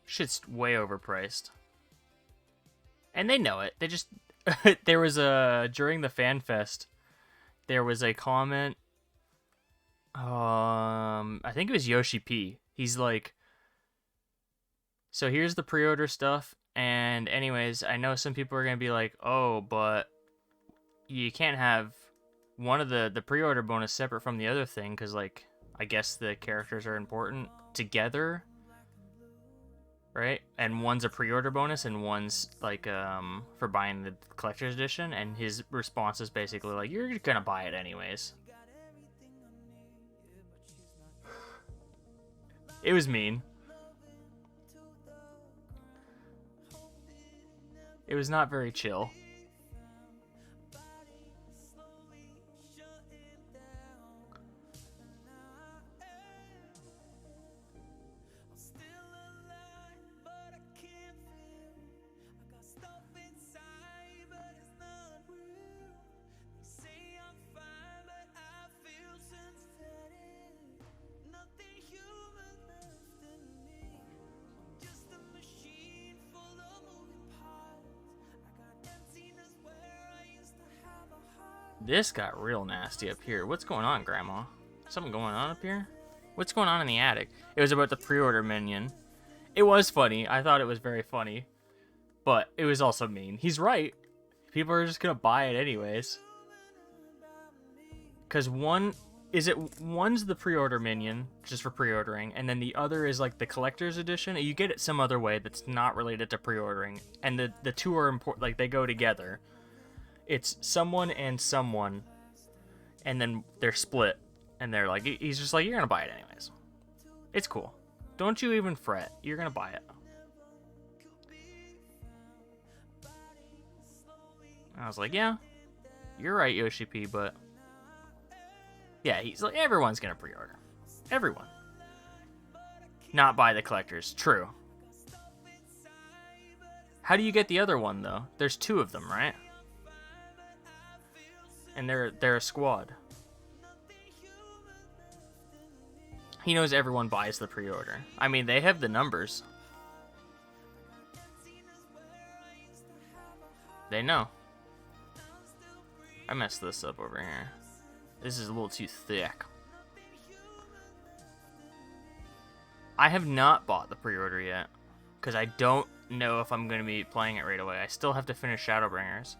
Shit's way overpriced. And they know it. They just... there was during the fan fest, there was a comment. I think it was Yoshi P. He's like, so here's the pre-order stuff, and anyways, I know some people are gonna be like, oh, but you can't have one of the pre-order bonus separate from the other thing, because like, I guess the characters are important together, right? And one's a pre-order bonus and one's like for buying the collector's edition, and his response is basically like, you're gonna buy it anyways. It was mean. It was not very chill. This got real nasty up here. What's going on, Grandma? Something going on up here? What's going on in the attic? It was about the pre-order minion. It was funny. I thought it was very funny. But it was also mean. He's right. People are just gonna buy it anyways. Because one's the pre-order minion, just for pre-ordering, and then the other is like the collector's edition. You get it some other way that's not related to pre-ordering. And the two are important, like they go together. It's someone and someone, and then they're split, and they're like, he's just like, you're gonna buy it anyways. It's cool. Don't you even fret. You're gonna buy it. And I was like, yeah, you're right, Yoshi P, but yeah, he's like, everyone's gonna pre-order. Everyone. Not buy the collectors. True. How do you get the other one, though? There's two of them, right? And they're a squad. He knows everyone buys the pre-order. I mean, they have the numbers. They know. I messed this up over here. This is a little too thick. I have not bought the pre-order yet, because I don't know if I'm going to be playing it right away. I still have to finish Shadowbringers.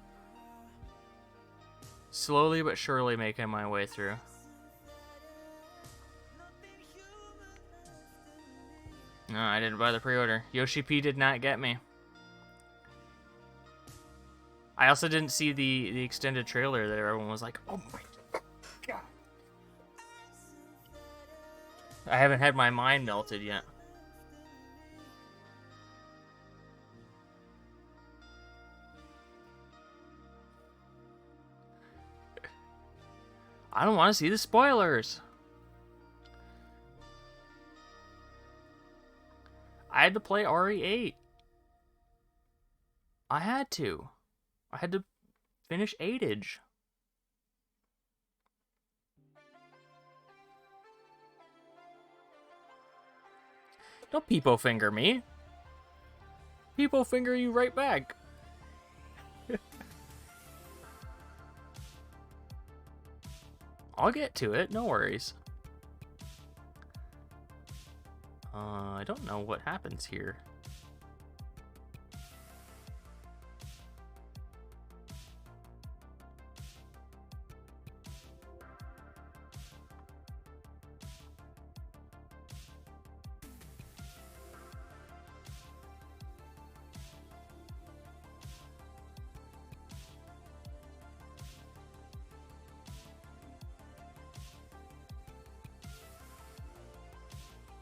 Slowly but surely making my way through. No, I didn't buy the pre-order. Yoshi P did not get me. I also didn't see the extended trailer that everyone was like, oh my god. I haven't had my mind melted yet. I don't want to see the spoilers. I had to play RE8. I had to finish 8-age. Don't peepo finger me. Peepo finger you right back. I'll get to it, no worries. I don't know what happens here.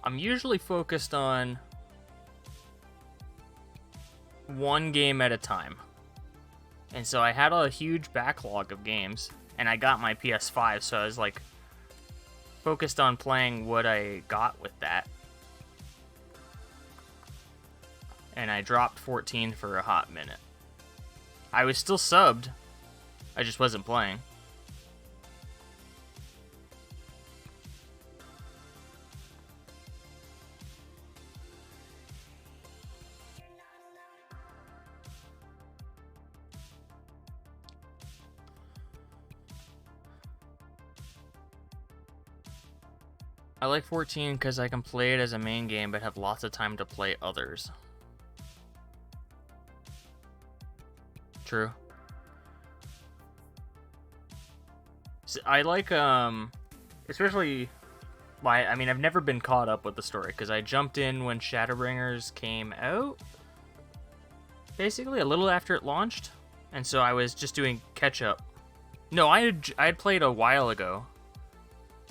I'm usually focused on one game at a time. And so I had a huge backlog of games, and I got my PS5, so I was like focused on playing what I got with that. And I dropped 14 for a hot minute. I was still subbed, I just wasn't playing. I like 14 because I can play it as a main game but have lots of time to play others. True. So I like, especially, I mean, I've never been caught up with the story because I jumped in when Shadowbringers came out, basically a little after it launched, and so I was just doing catch up. No, I had played a while ago,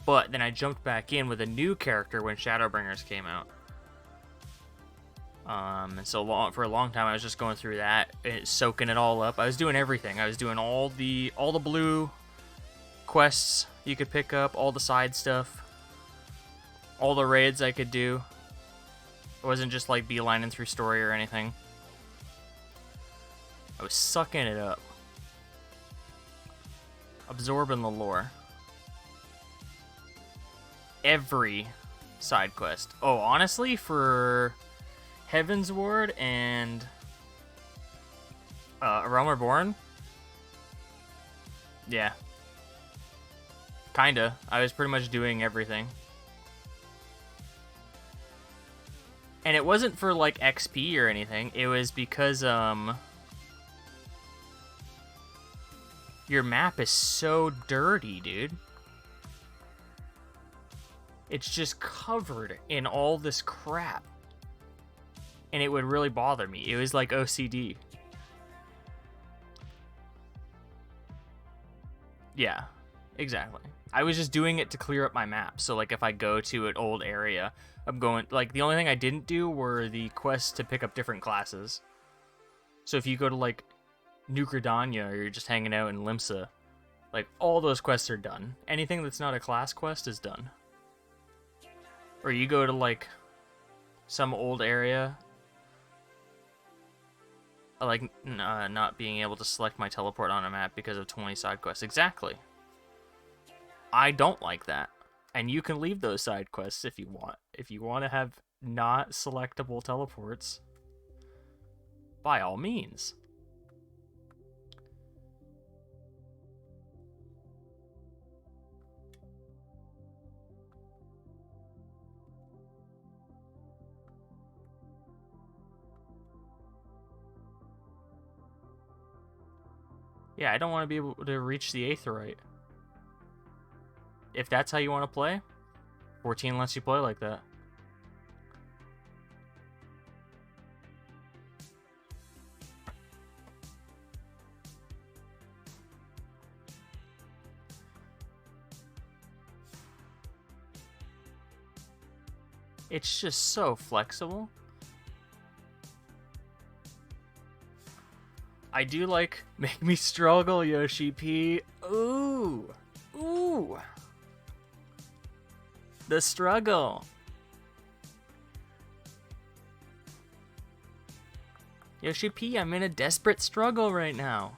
but then I jumped back in with a new character when Shadowbringers came out. And so for a long time I was just going through that, soaking it all up. I was doing everything. I was doing all the blue quests you could pick up, all the side stuff, all the raids I could do. I wasn't just like beelining through story or anything. I was sucking it up, absorbing the lore. Every side quest. Oh, honestly, for Heaven's Ward and A Realm Reborn, yeah, kinda. I was pretty much doing everything. And it wasn't for like XP or anything. It was because your map is so dirty, dude. It's just covered in all this crap. And it would really bother me. It was like OCD. Yeah, exactly. I was just doing it to clear up my map. So like if I go to an old area, I'm going, like the only thing I didn't do were the quests to pick up different classes. So if you go to like New Gridania or you're just hanging out in Limsa, like all those quests are done. Anything that's not a class quest is done. Or you go to like some old area, like not being able to select my teleport on a map because of 20 side quests. Exactly. I don't like that. And you can leave those side quests if you want. If you want to have not selectable teleports, by all means. Yeah, I don't want to be able to reach the Aetheryte. If that's how you want to play, 14 lets you play like that. It's just so flexible. I do like Make Me Struggle, Yoshi P. Ooh. Ooh. The struggle. Yoshi P, I'm in a desperate struggle right now.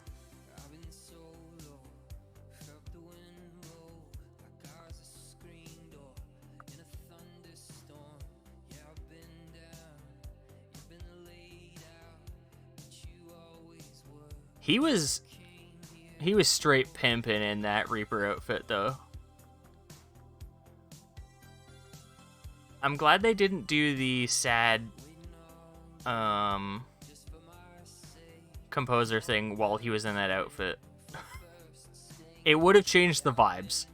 He was straight pimping in that Reaper outfit, though. I'm glad they didn't do the sad composer thing while he was in that outfit. It would have changed the vibes.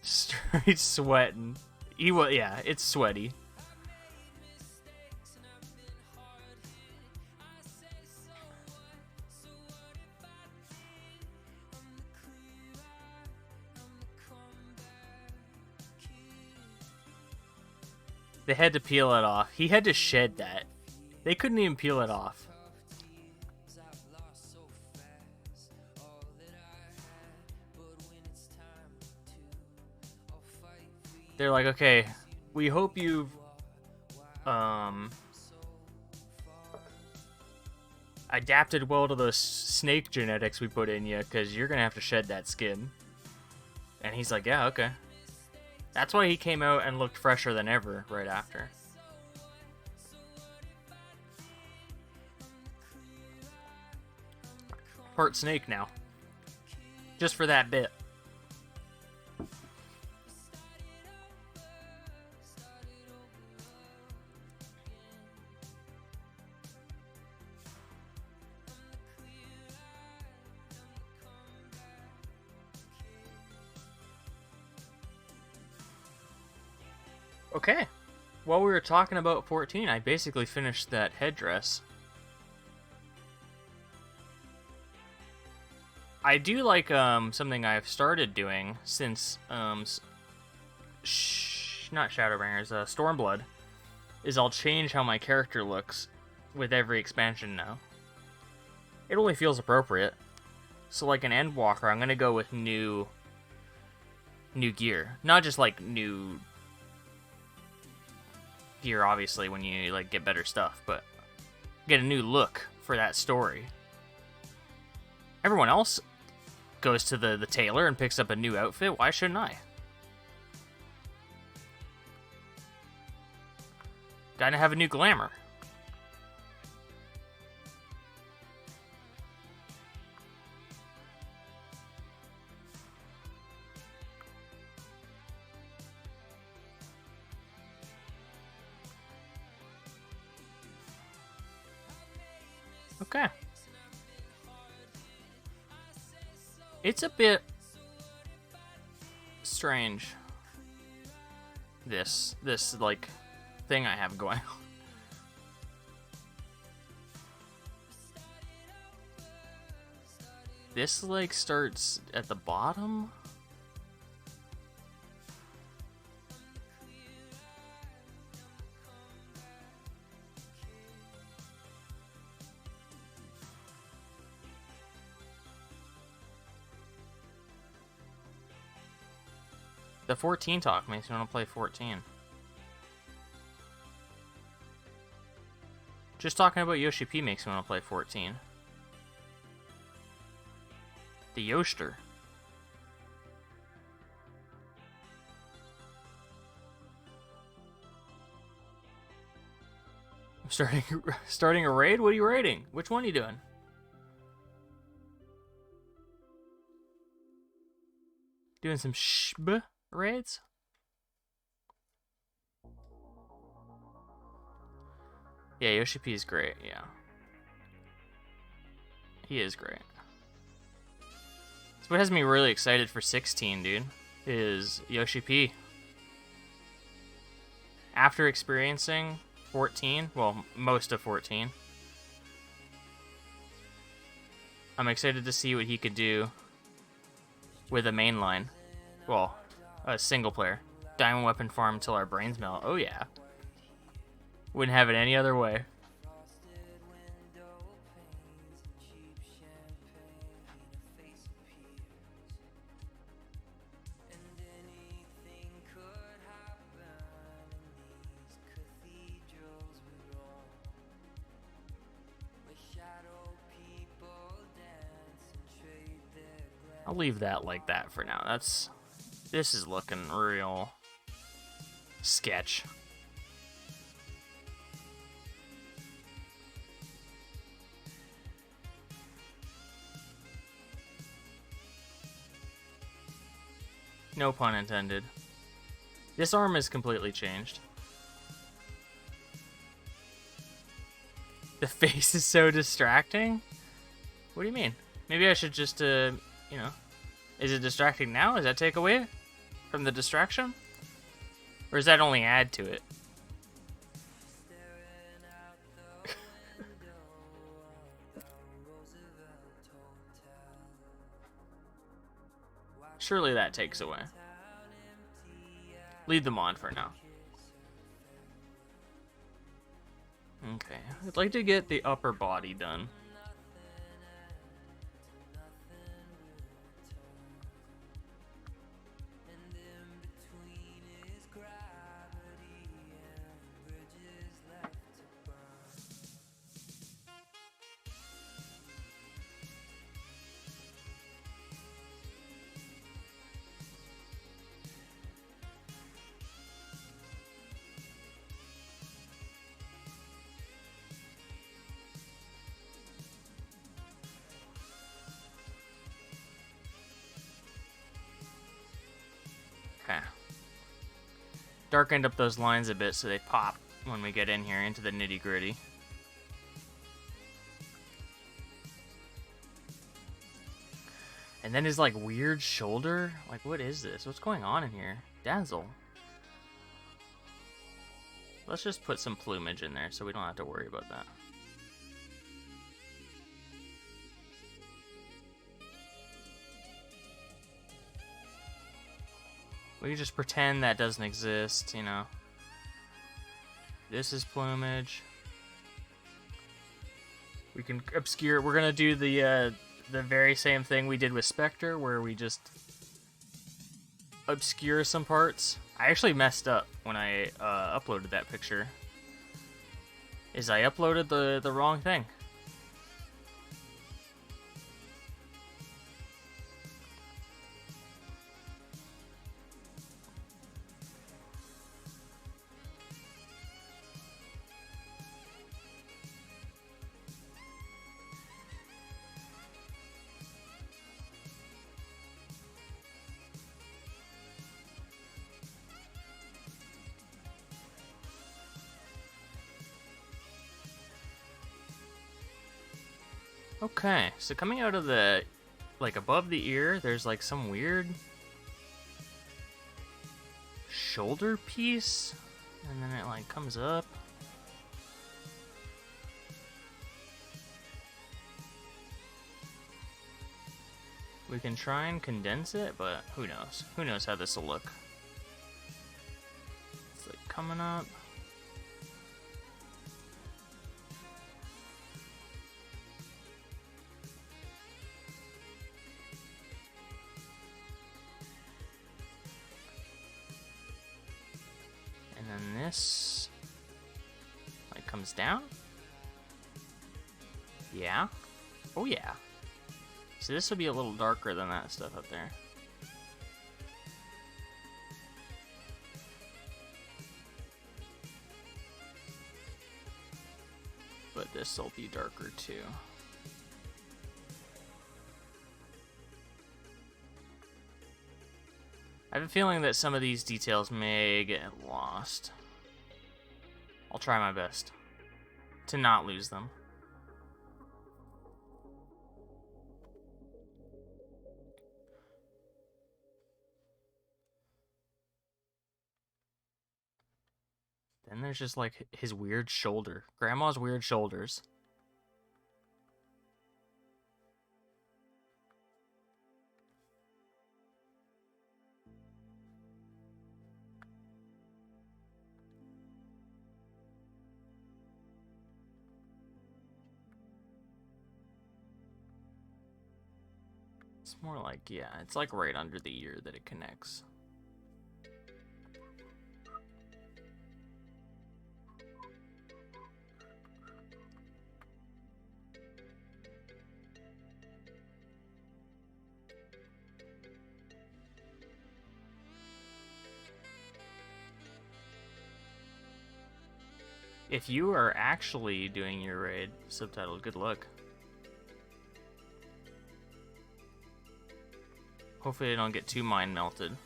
Straight sweating. Yeah, it's sweaty. They had to peel it off. He had to shed that. They couldn't even peel it off. They're like, okay, we hope you've adapted well to those snake genetics we put in you, because you're gonna have to shed that skin. And he's like, yeah, okay. That's why he came out and looked fresher than ever right after. Part snake now. Just for that bit. Okay. While we were talking about 14, I basically finished that headdress. I do like something I've started doing since not Shadowbringers, Stormblood, is I'll change how my character looks with every expansion now. It only feels appropriate. So like an Endwalker, I'm gonna go with new gear, not just like new gear, obviously, when you like get better stuff, but get a new look for that story. Everyone else goes to the tailor and picks up a new outfit. Why shouldn't I? Gotta have a new glamour. Okay. It's a bit strange. This like thing I have going on. This like starts at the bottom. The 14 talk makes me want to play 14. Just talking about Yoshi P makes me want to play 14. The Yoster. I'm starting a raid? What are you raiding? Which one are you doing? Doing some shb raids? Yeah, Yoshi P is great, yeah. He is great. So what has me really excited for 16, dude, is Yoshi P. After experiencing 14, well, most of 14, I'm excited to see what he could do with a mainline. Well, a single player. Diamond weapon farm till our brains melt. Oh yeah. Wouldn't have it any other way. I'll leave that like that for now. This is looking real sketch. No pun intended. This arm is completely changed. The face is so distracting? What do you mean? Maybe I should just, you know... Is it distracting now? Does that take away from the distraction? Or does that only add to it? Surely that takes away. Leave them on for now. Okay, I'd like to get the upper body done. Okay. Darkened up those lines a bit so they pop when we get in here into the nitty gritty. And then his like weird shoulder. Like, what is this? What's going on in here? Dazzle. Let's just put some plumage in there so we don't have to worry about that. We can just pretend that doesn't exist, you know. This is plumage. We can obscure. We're gonna do the very same thing we did with Spectre, where we just obscure some parts. I actually messed up when I uploaded that picture. I uploaded the wrong thing. Okay, so coming out of the, like, above the ear, there's, like, some weird shoulder piece, and then it, like, comes up. We can try and condense it, but who knows? Who knows how this will look? It's, like, coming up. And this, like, comes down. Yeah. Oh yeah. So this will be a little darker than that stuff up there. But this will be darker too. I have a feeling that some of these details may get lost. I'll try my best to not lose them. Then there's just like his weird shoulder. Grandma's weird shoulders. It's more like, yeah, it's like right under the ear that it connects. If you are actually doing your raid subtitled, good luck. Hopefully I don't get too mind melted.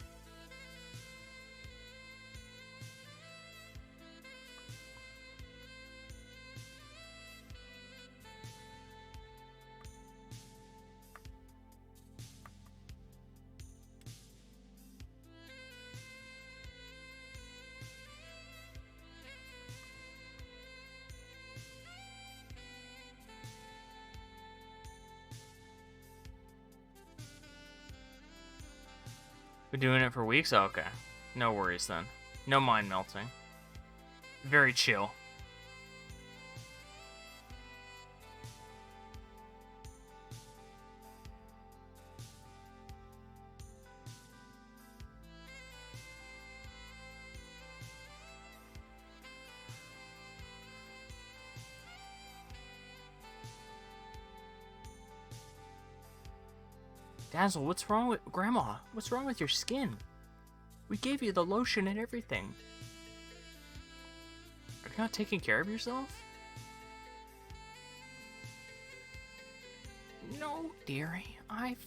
Been doing it for weeks? Oh, okay. No worries then. No mind melting. Very chill. Dazzle, what's wrong with Grandma? What's wrong with your skin? We gave you the lotion and everything. Are you not taking care of yourself? No, dearie. I've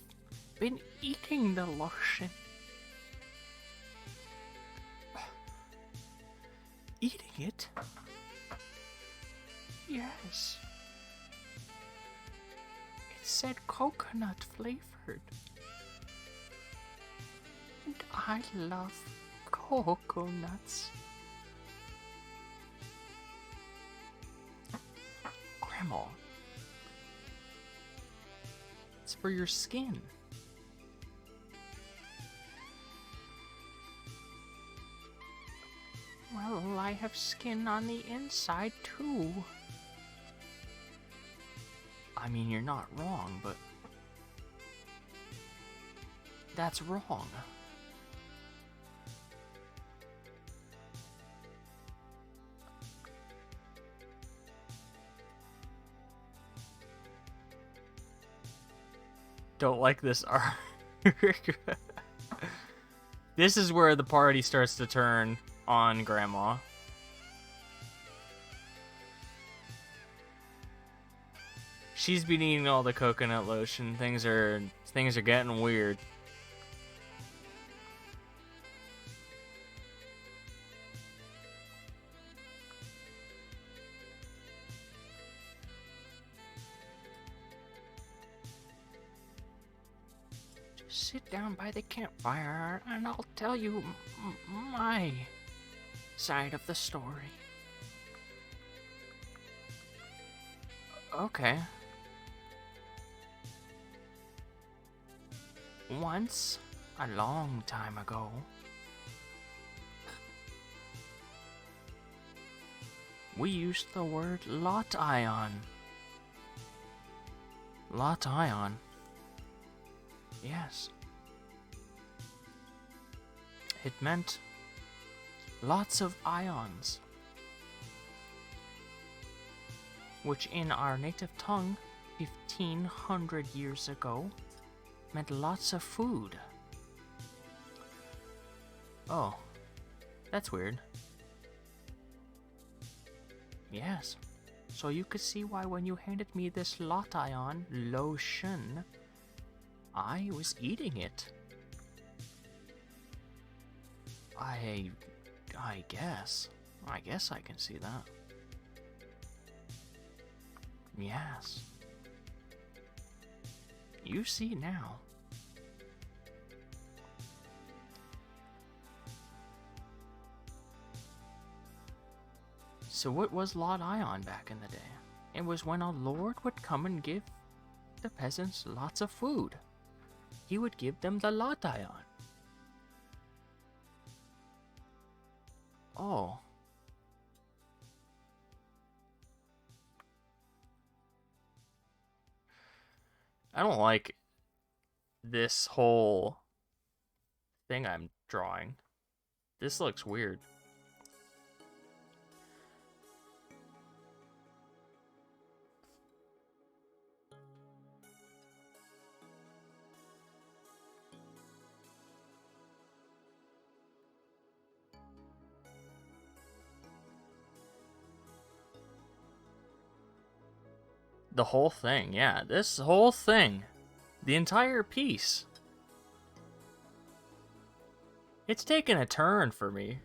been eating the lotion. Eating it? Yes. It said coconut flavored. And I love coconuts. Grandma. It's for your skin. Well, I have skin on the inside too. I mean, you're not wrong, but that's wrong. Don't like this arc. This is where the party starts to turn on Grandma. She's been eating all the coconut lotion. Things are getting weird. Just sit down by the campfire and I'll tell you my side of the story. Okay. Once, a long time ago, we used the word lot ion. Lot ion. Yes. It meant lots of ions, which in our native tongue 1500 years ago meant lots of food. Oh, that's weird. Yes, so you could see why when you handed me this Lotion lotion, I was eating it. I guess I can see that. Yes. You see now. So what was Lot Ion back in the day? It was when a lord would come and give the peasants lots of food. He would give them the Lot Ion. Oh. I don't like this whole thing I'm drawing. This looks weird. The whole thing, yeah. This whole thing. The entire piece. It's taken a turn for me.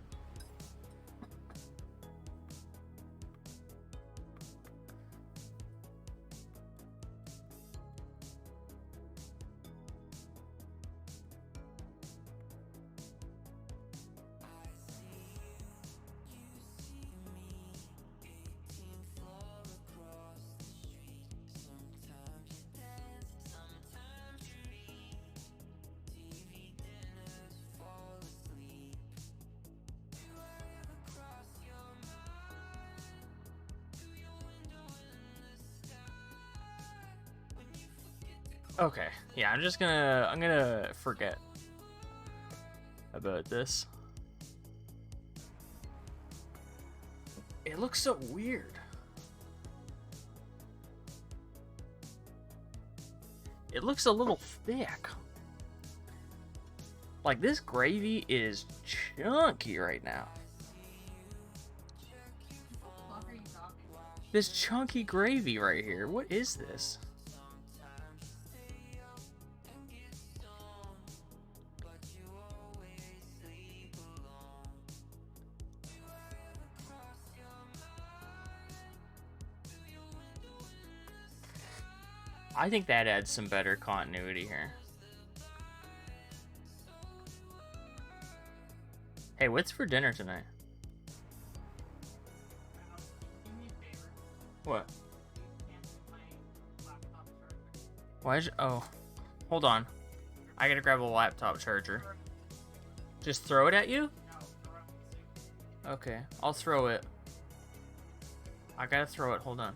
Okay, yeah, I'm gonna forget about this. It looks so weird. It looks a little thick. Like, this gravy is chunky right now. What the fuck are you talking about? This chunky gravy right here. What is this? I think that adds some better continuity here. Hey, what's for dinner tonight? Do me a favor. What? Cancel my laptop charger. Why is... Oh, hold on. I gotta grab a laptop charger. Just throw it at you? No, throw it in the sink. Okay, I'll throw it. I gotta throw it, hold on.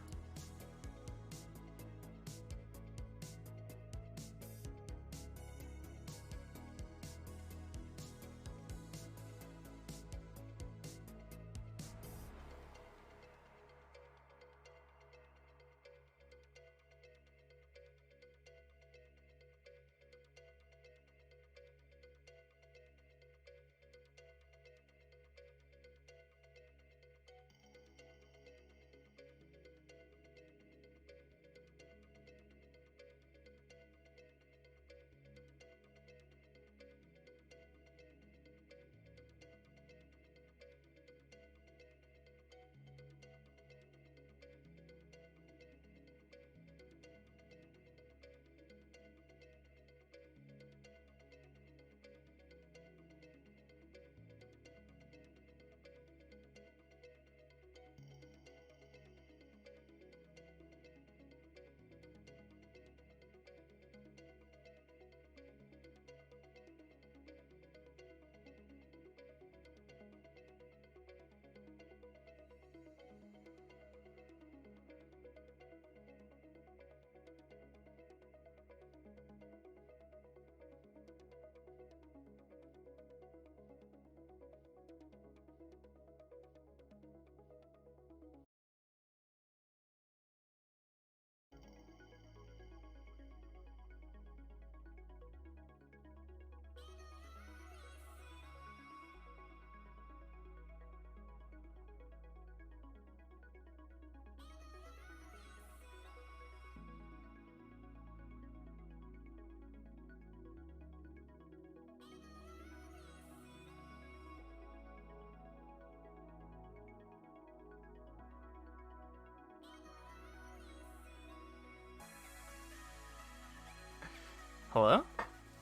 Hello?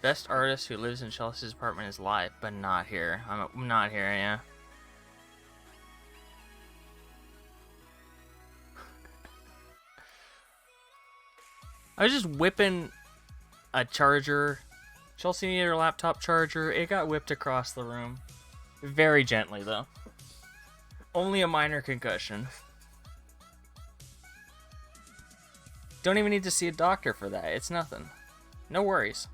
Best artist who lives in Chelsea's apartment is live, but not here. I'm not here, yeah. I was just whipping a charger. Chelsea needed her laptop charger. It got whipped across the room. Very gently, though. Only a minor concussion. Don't even need to see a doctor for that. It's nothing. No worries.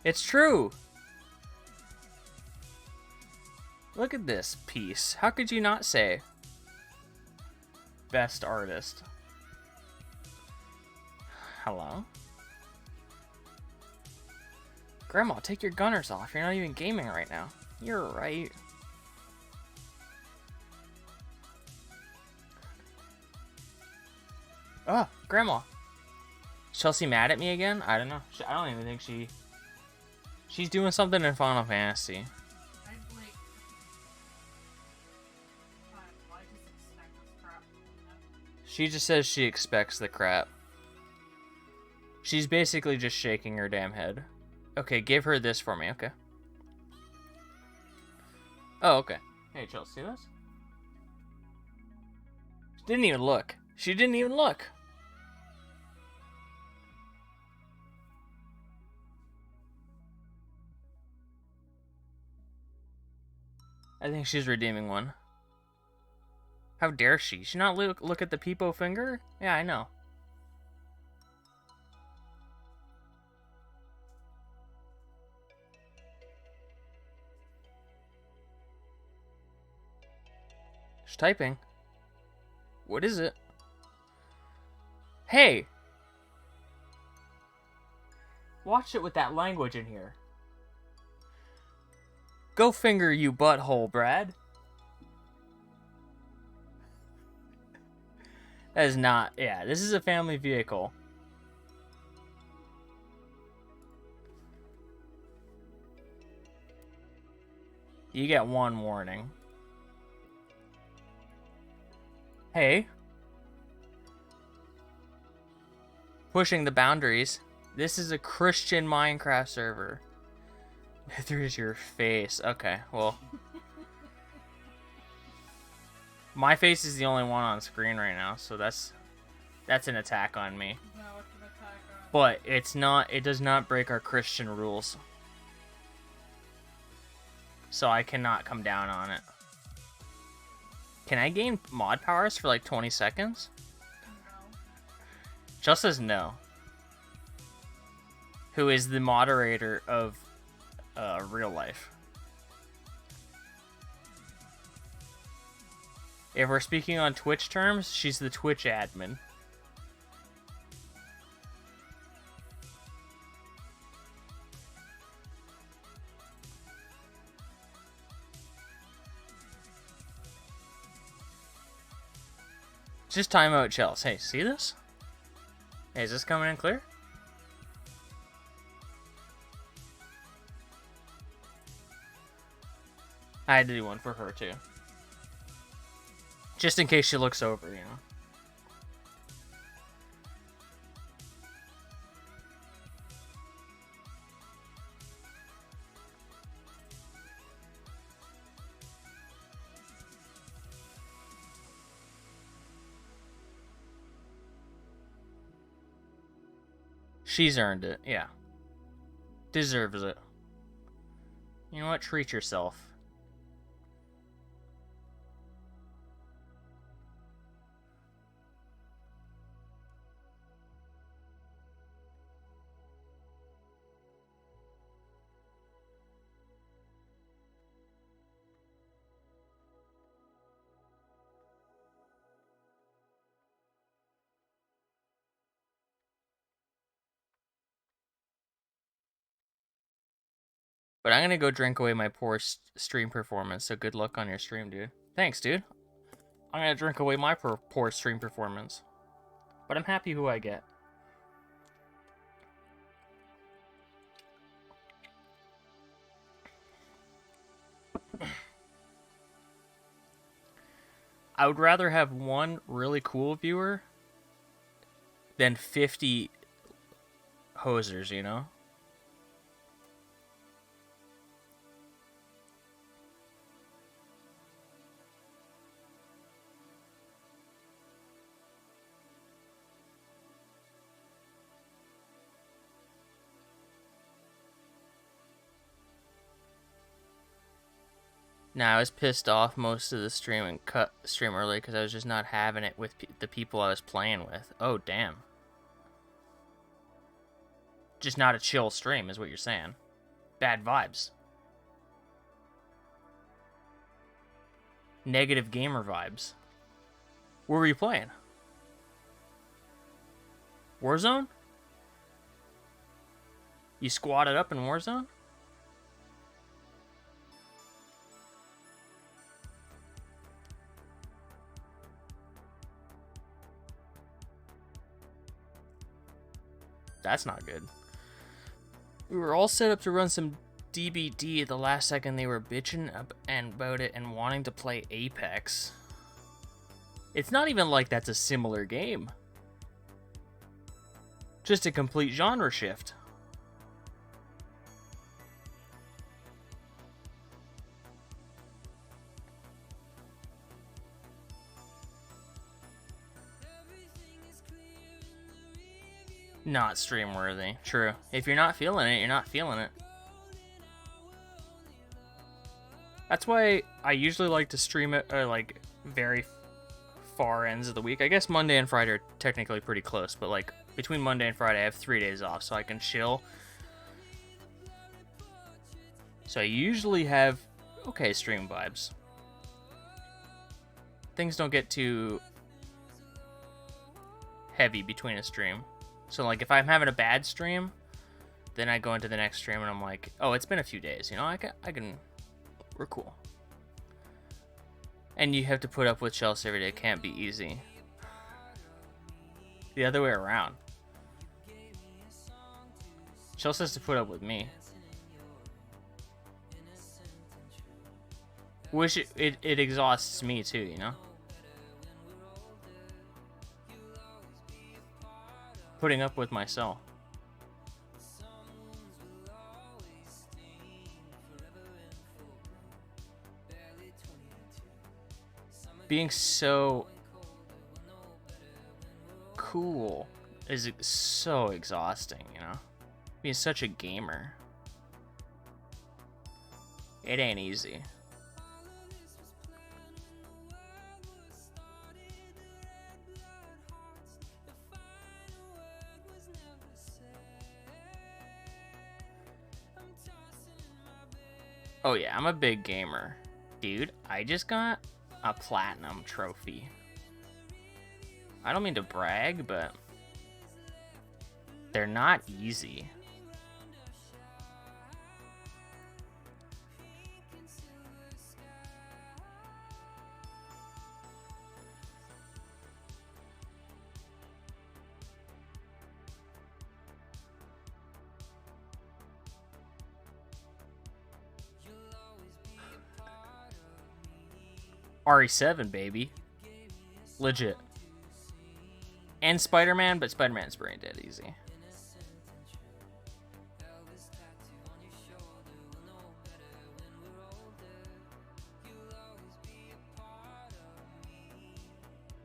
It's true. Look at this piece. How could you not say best artist? Hello? Grandma, take your gunners off. You're not even gaming right now. You're right. Oh, Grandma. Is Chelsea mad at me again? I don't know. I don't even think she's doing something in Final Fantasy. I'd like. I just expect this crap from them. She just says she expects the crap. She's basically just shaking her damn head. Okay, give her this for me, okay? Oh, okay. Hey, Chelsea, see this? She didn't even look. She didn't even look. I think she's redeeming one. How dare she? She not look at the peepo finger? Yeah, I know. She's typing. What is it? Hey! Watch it with that language in here. Go finger you butthole, Brad. That is not... Yeah, this is a family vehicle. You get one warning. Hey. Pushing the boundaries. This is a Christian Minecraft server. There's your face. Okay, well. My face is the only one on screen right now, so that's an attack on me. No, it's an attack on. But it's not, it does not break our Christian rules. So I cannot come down on it. Can I gain mod powers for like 20 seconds? No. Just says no. Who is the moderator of real life. If we're speaking on Twitch terms, she's the Twitch admin. Just timeout Chels. Hey, see this? Hey, is this coming in clear? I had to do one for her too. Just in case she looks over, you know. She's earned it, yeah. Deserves it. You know what? Treat yourself. But I'm gonna go drink away my poor stream performance, so good luck on your stream, dude. Thanks, dude. I'm gonna drink away my poor stream performance. But I'm happy who I get. I would rather have one really cool viewer than 50 hosers, you know? Nah, I was pissed off most of the stream and cut the stream early because I was just not having it with the people I was playing with. Oh, damn. Just not a chill stream is what you're saying. Bad vibes. Negative gamer vibes. What were you playing? Warzone? You squatted up in Warzone? That's not good. We were all set up to run some DBD at the last second. They were bitching about it and wanting to play Apex. It's not even like that's a similar game. Just a complete genre shift. Not stream worthy. True. If you're not feeling it, you're not feeling it. That's why I usually like to stream it like very far ends of the week. I guess Monday and Friday are technically pretty close, but like between Monday and Friday I have 3 days off so I can chill. So I usually have okay stream vibes. Things don't get too heavy between a stream. So like if I'm having a bad stream, then I go into the next stream and I'm like, oh, it's been a few days, you know, we're cool. And you have to put up with Chelsea every day. It can't be easy. The other way around. Chelsea has to put up with me. Which it exhausts me too, you know? Putting up with myself. Being so cool is so exhausting, you know? Being such a gamer. It ain't easy. Oh yeah, I'm a big gamer. Dude, I just got a platinum trophy. I don't mean to brag, but they're not easy. RE7, baby. Legit. And Spider-Man, but Spider-Man's brain dead easy.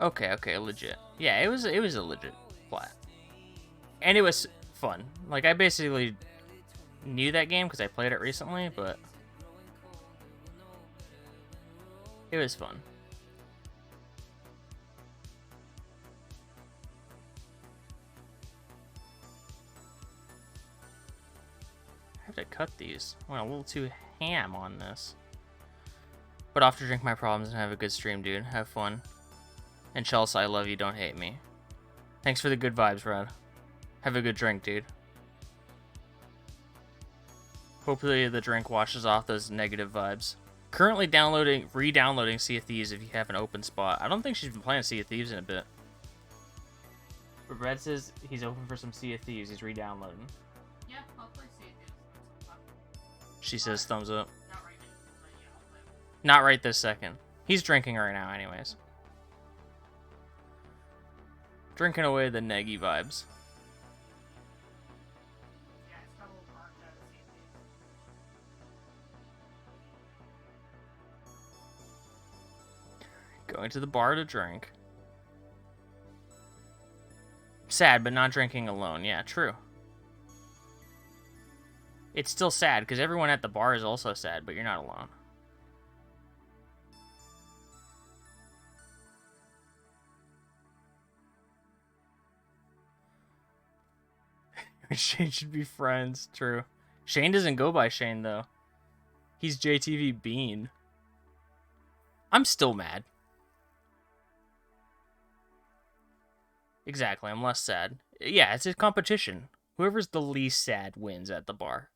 Okay, legit. Yeah, it was a legit plat. And it was fun. Like, I basically knew that game because I played it recently, but it was fun. I have to cut these. I went a little too ham on this. But off to drink my problems and have a good stream, dude. Have fun. And Chelsea, I love you. Don't hate me. Thanks for the good vibes, Brad. Have a good drink, dude. Hopefully the drink washes off those negative vibes. Currently re-downloading Sea of Thieves if you have an open spot. I don't think she's been playing Sea of Thieves in a bit. But Brad says he's open for some Sea of Thieves. He's re-downloading. Yeah, I'll play Sea of Thieves. She says thumbs up. Not right now, but yeah, I'll play. Not right this second. He's drinking right now anyways. Drinking away the neggy vibes. Yeah, it's got a little burnt out of Sea of Thieves. Going to the bar to drink. Sad, but not drinking alone. Yeah, true. It's still sad, because everyone at the bar is also sad, but you're not alone. Shane should be friends. True. Shane doesn't go by Shane, though. He's JTV Bean. I'm still mad. Exactly, I'm less sad. Yeah, it's a competition. Whoever's the least sad wins at the bar.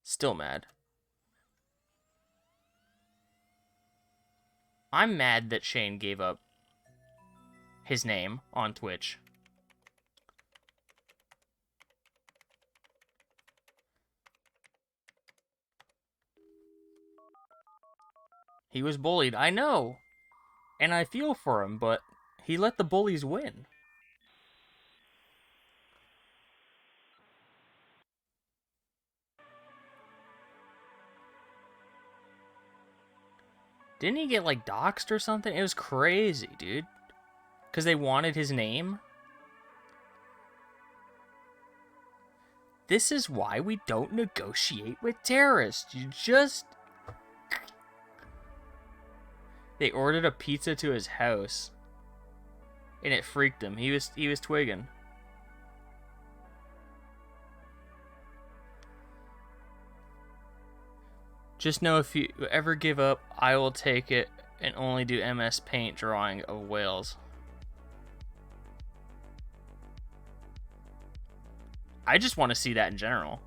Still mad. I'm mad that Shane gave up his name on Twitch. He was bullied, I know. And I feel for him, but he let the bullies win. Didn't he get, like, doxxed or something? It was crazy, dude. Because they wanted his name. This is why we don't negotiate with terrorists. You just... They ordered a pizza to his house. And it freaked him. He was twigging. Just know if you ever give up, I will take it and only do MS Paint drawing of whales. I just want to see that in general.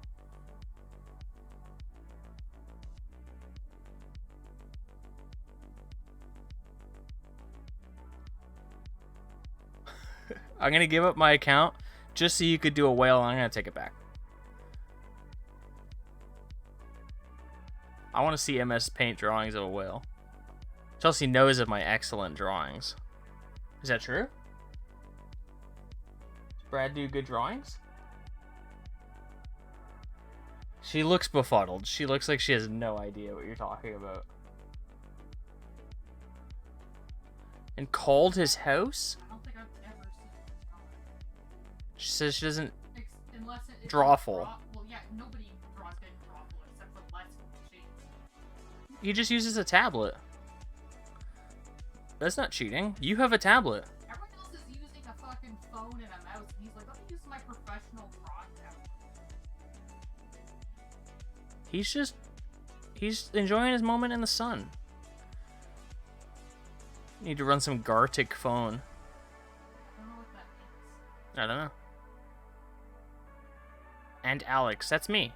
I'm going to give up my account just so you could do a whale, and I'm going to take it back. I want to see MS Paint drawings of a whale. Chelsea knows of my excellent drawings. Is that true? Does Brad do good drawings? She looks befuddled. She looks like she has no idea what you're talking about. And called his house? I don't think I've ever seen this comment. She says she doesn't Unless it's drawful. Well, yeah, nobody draws good in drawful except for less shades. He just uses a tablet. That's not cheating. You have a tablet. Everyone else is using a fucking phone and a mouse, and he's like, let me use my professional drawing tablet. He's enjoying his moment in the sun. Need to run some Gartic phone. I don't know what that means. I don't know. And Alex, that's me.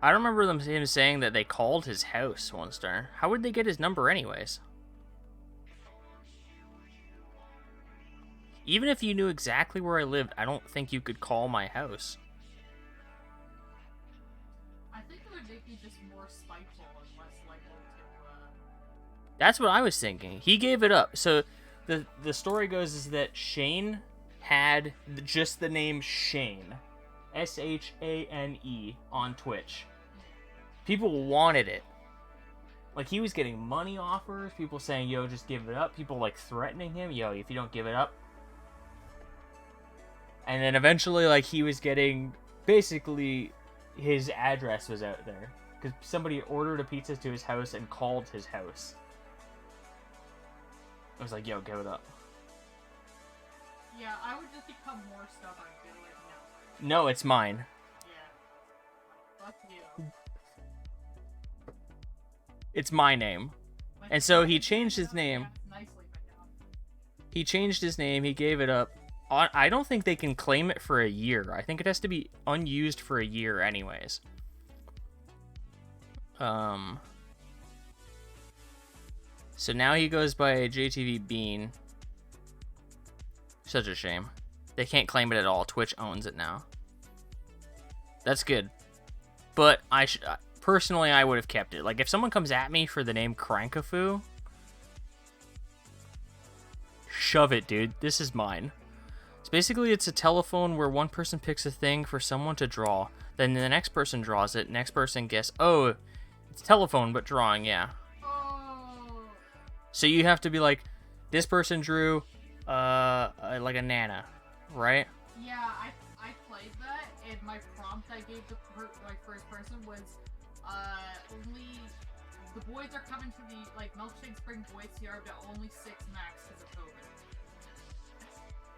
I don't remember him saying that they called his house one star. How would they get his number anyways? Even if you knew exactly where I lived, I don't think you could call my house. I think it would make me just more spiteful and less likely to, That's what I was thinking. He gave it up. So the story goes is that Shane had just the name Shane. Shane on Twitch. People wanted it. Like, he was getting money offers. People saying, yo, just give it up. People, like, threatening him. Yo, if you don't give it up. And then eventually, like, he was getting... Basically, his address was out there. Because somebody ordered a pizza to his house and called his house. I was like, yo, give it up. yeah, I would just become more stubborn and be like, no. No, it's mine. Yeah. Fuck you. It's my name. Like, And so he yeah, changed his yeah, name. nicely, but no. He changed his name. He gave it up. I don't think they can claim it for a year. I think it has to be unused for a year anyways. So now he goes by JTV Bean. Such a shame. They can't claim it at all. Twitch owns it now. That's good. But personally, I would have kept it. Like, if someone comes at me for the name Crankafoo, shove it, dude. This is mine. So basically, it's a telephone where one person picks a thing for someone to draw. Then the next person draws it. Next person guesses, oh, it's telephone, but drawing, yeah. Oh. So you have to be like, this person drew, like a Nana, right? Yeah, I played that, and my prompt I gave my first person was, only the boys are coming to the Milkshake Spring Boys yard, but only 6 max because of COVID.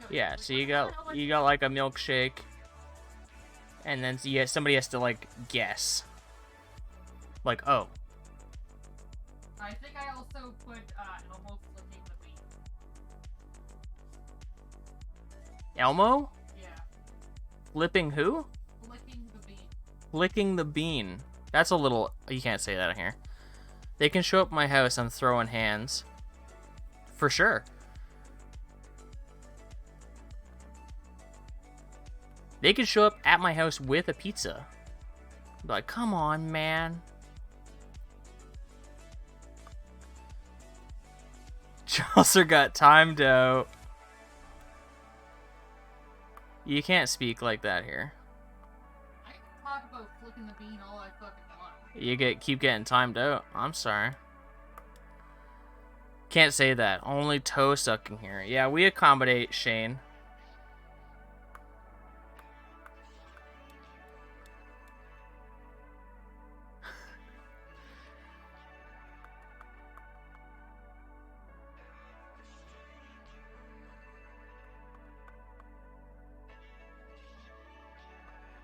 Yeah. So you got like a milkshake, and then somebody has to like guess. Like, oh. I think I also put Elmo flipping the bean. Elmo? Yeah, Flipping who? flicking the bean. Licking the bean. That's a little... You can't say that in here. They can show up at my house. I'm throwing hands. For sure. They can show up at my house with a pizza. Be like, come on, man. Chaucer got timed out. You can't speak like that here. I can talk about flicking the bean all I fucking want. You keep getting timed out. I'm sorry. Can't say that. Only toe sucking here. Yeah, we accommodate Shane.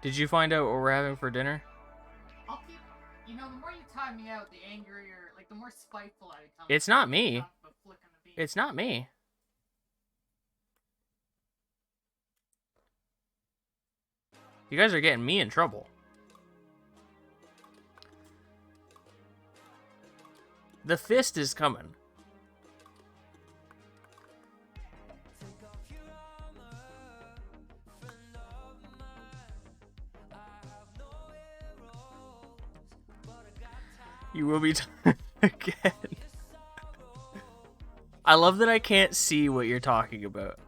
Did you find out what we're having for dinner? I'll keep. You know, the more you time me out, the angrier, like the more spiteful I become. It's not me. Flicking the bean. It's not me. You guys are getting me in trouble. The fist is coming. You will be again. I love that I can't see what you're talking about.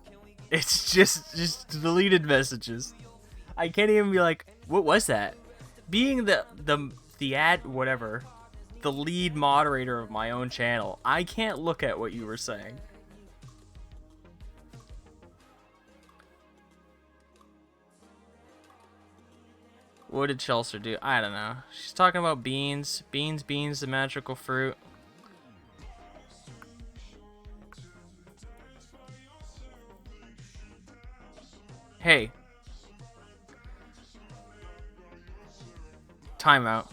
It's just deleted messages. I can't even be like, what was that? Being the ad whatever, the lead moderator of my own channel, I can't look at what you were saying. What did Chelsea do? I don't know. She's talking about beans. Beans, the magical fruit. Hey. Timeout.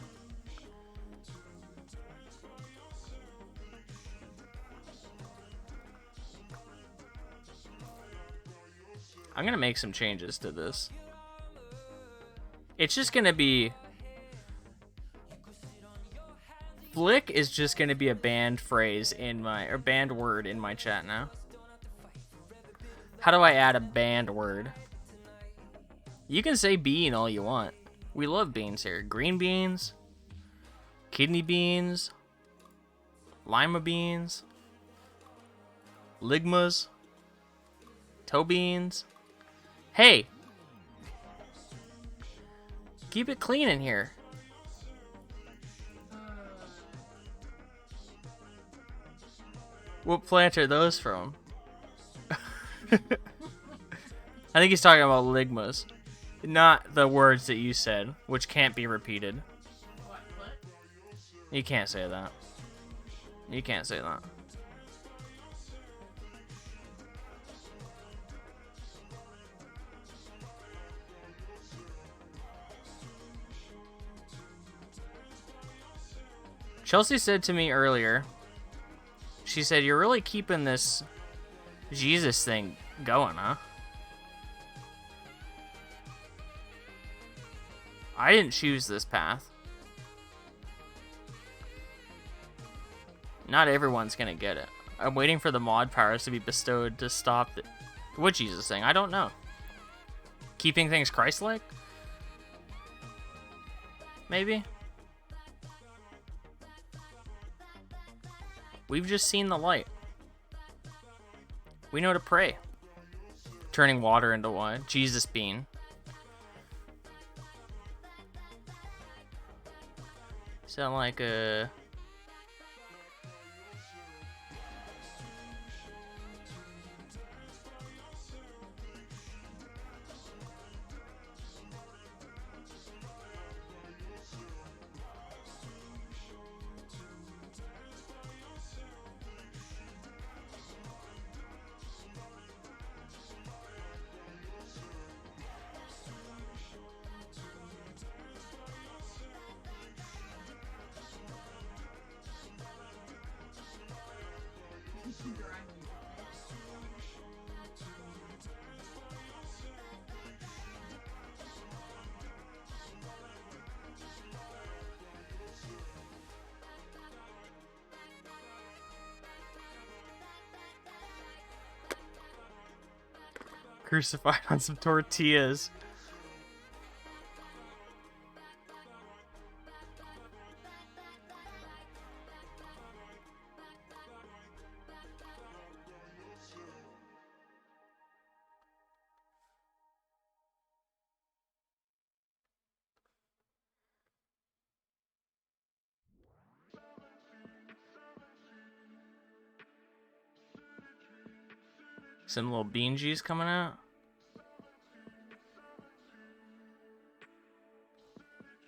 I'm gonna make some changes to this. It's just gonna be... Flick is just gonna be a banned phrase in my... or banned word in my chat now. How do I add a banned word? You can say bean all you want. We love beans here. Green beans, kidney beans, lima beans, ligmas, toe beans. Hey! Keep it clean in here. What plant are those from? I think he's talking about ligmas. Not the words that you said, which can't be repeated. What? You can't say that. You can't say that. Chelsea said to me earlier, she said, you're really keeping this Jesus thing going, huh? I didn't choose this path. Not everyone's gonna get it. I'm waiting for the mod powers to be bestowed to stop the... What Jesus thing? I don't know. Keeping things Christ-like? Maybe? We've just seen the light. We know to pray. Turning water into wine. Jesus bean. Sound like a... Crucified on some tortillas. Some little bean juice coming out.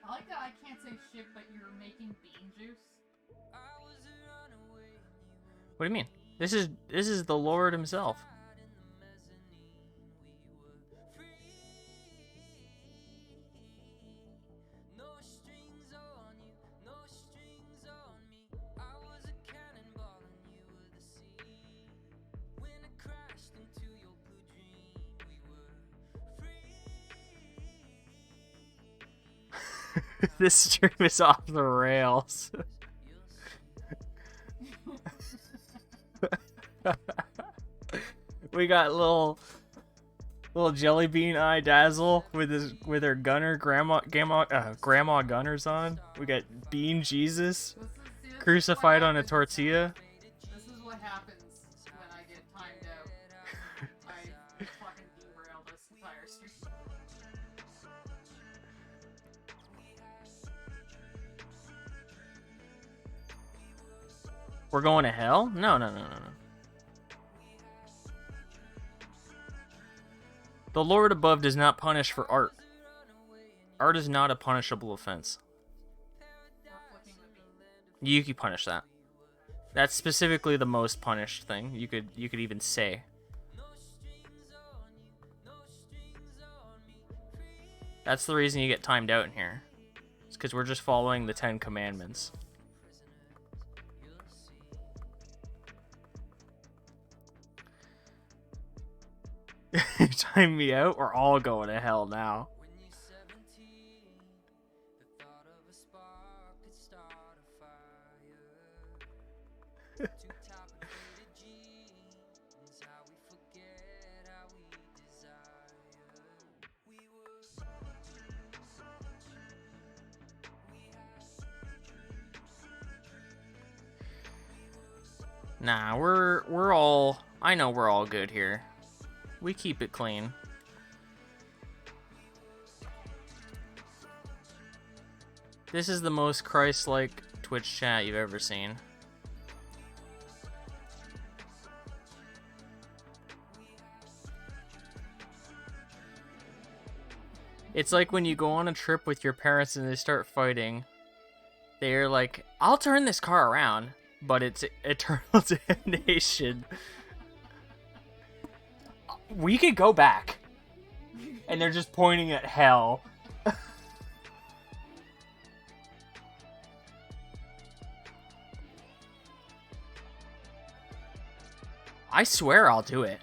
I like that I can't say shit, but you're making bean juice. What do you mean? This is the Lord himself. This stream is off the rails. We got little jelly bean eye Dazzle with her gunner grandma gunners on. We got Bean Jesus crucified on a tortilla. This is what happens when I get timed out. I fucking derail this entire stream. We're going to hell? No. The Lord above does not punish for art. Art is not a punishable offense. You can punish that. That's specifically the most punished thing you could even say. That's the reason you get timed out in here. It's because we're just following the 10 Commandments. Time me out, we're all going to hell now. Nah, we're all, I know we're all good here. We keep it clean. This is the most Christ-like Twitch chat you've ever seen. It's like when you go on a trip with your parents and they start fighting. They're like, I'll turn this car around, but it's eternal damnation. We could go back. And they're just pointing at hell. I swear I'll do it.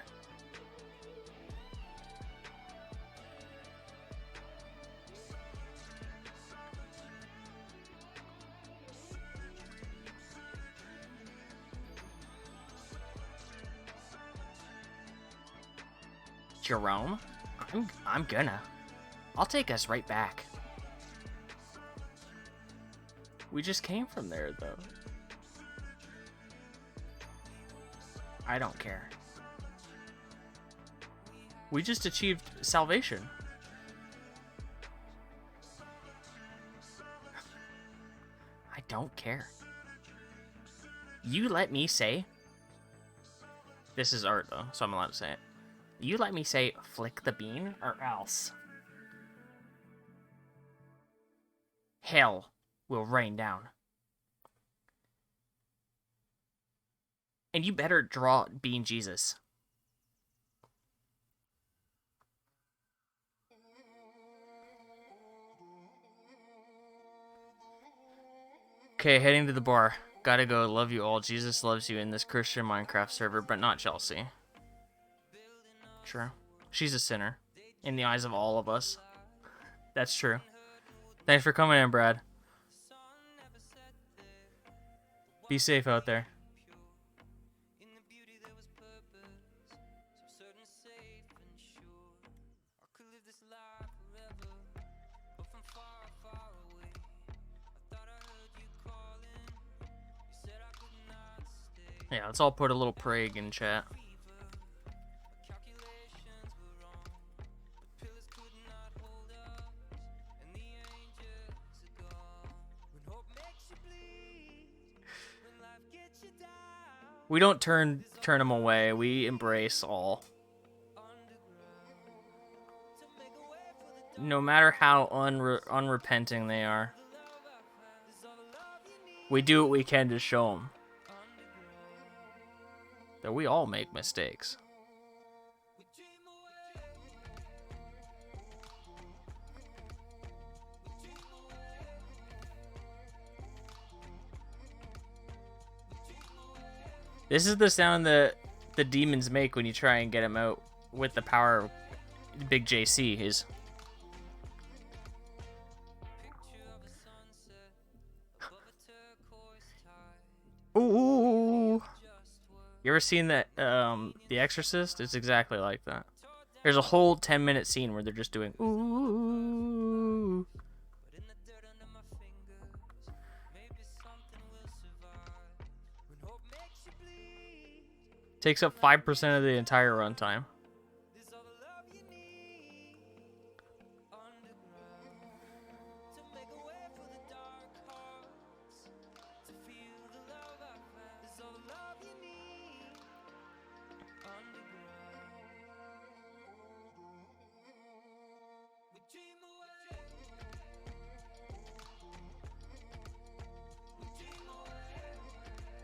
Jerome? I'm gonna. I'll take us right back. We just came from there, though. I don't care. We just achieved salvation. I don't care. You let me say... This is art, though, so I'm allowed to say it. You let me say, flick the bean, or else. Hell will rain down. And you better draw Bean Jesus. Okay, heading to the bar. Gotta go. Love you all. Jesus loves you in this Christian Minecraft server, but not Chelsea. True. She's a sinner. In the eyes of all of us. That's true. Thanks for coming in, Brad. Be safe out there. Yeah, let's all put a little Prague in chat. We don't turn them away. We embrace all. No matter how unrepenting they are. We do what we can to show them that we all make mistakes. This is the sound that the demons make when you try and get them out with the power Big JC is. Ooh. You ever seen that The Exorcist? It's exactly like that. There's a whole 10-minute scene where they're just doing ooh. Takes up 5% of the entire runtime.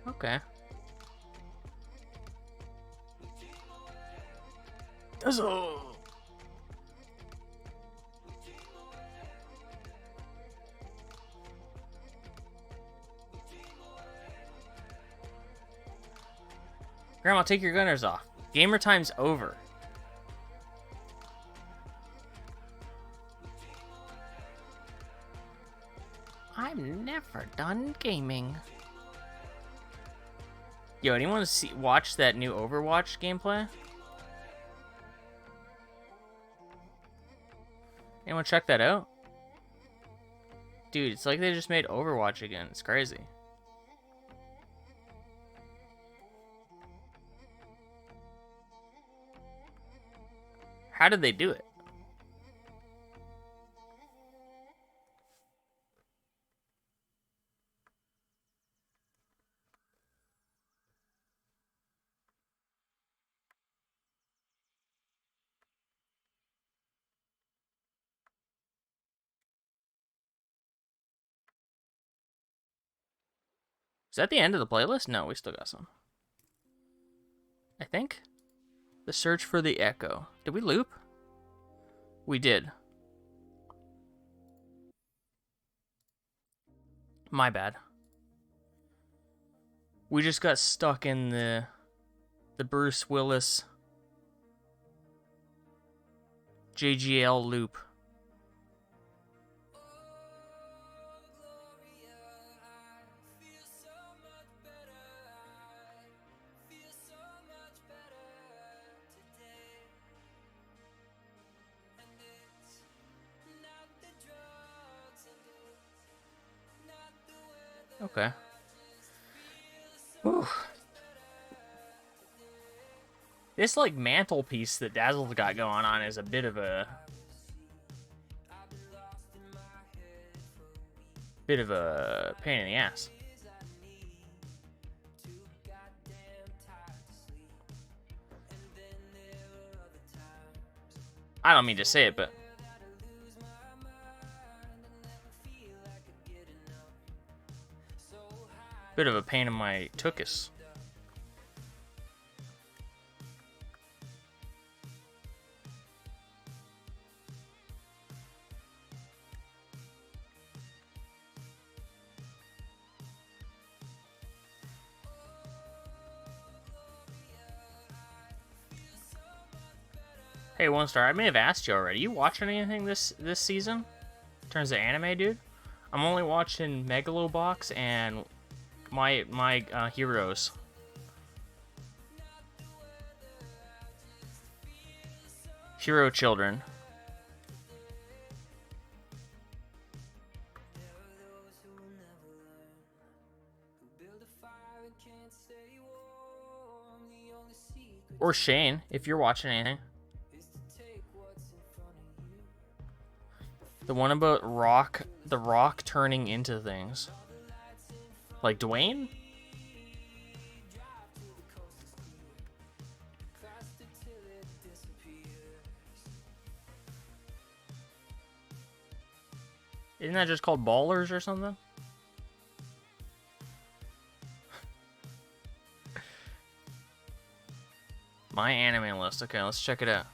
Okay. Dazzle. Grandma, take your gunners off. Gamer time's over. I'm never done gaming. Yo, anyone watch that new Overwatch gameplay? Anyone check that out? Dude, it's like they just made Overwatch again. It's crazy. How did they do it? Is that the end of the playlist? No, we still got some. I think. The Search for the Echo. Did we loop? We did. My bad. We just got stuck in the Bruce Willis JGL loop. Okay. Whew. This like mantelpiece that Dazzle's got going on is a bit of a pain in the ass. I don't mean to say it, but bit of a pain in my tuchus. Hey, One Star, I may have asked you already. You watching anything this season? In terms of anime, dude? I'm only watching Megalobox and my heroes. Hero Children. Or Shane, if you're watching anything. The one about the Rock turning into things. Like Dwayne? Isn't that just called Ballers or something? My anime list. Okay, let's check it out.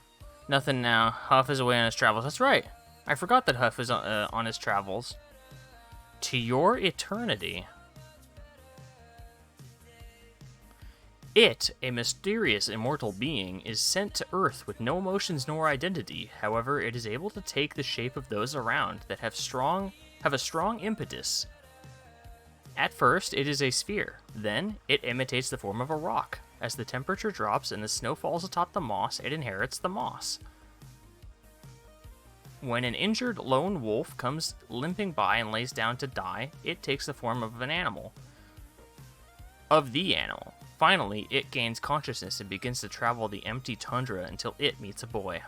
Nothing now. Huff is away on his travels. That's right. I forgot that Huff is on his travels. To your eternity. It, a mysterious immortal being, is sent to Earth with no emotions nor identity. However, it is able to take the shape of those around that have a strong impetus At first, it is a sphere. Then, it imitates the form of a rock. As the temperature drops and the snow falls atop the moss, it inherits the moss. When an injured lone wolf comes limping by and lays down to die, it takes the form of an animal. Of the animal. Finally, it gains consciousness and begins to travel the empty tundra until it meets a boy.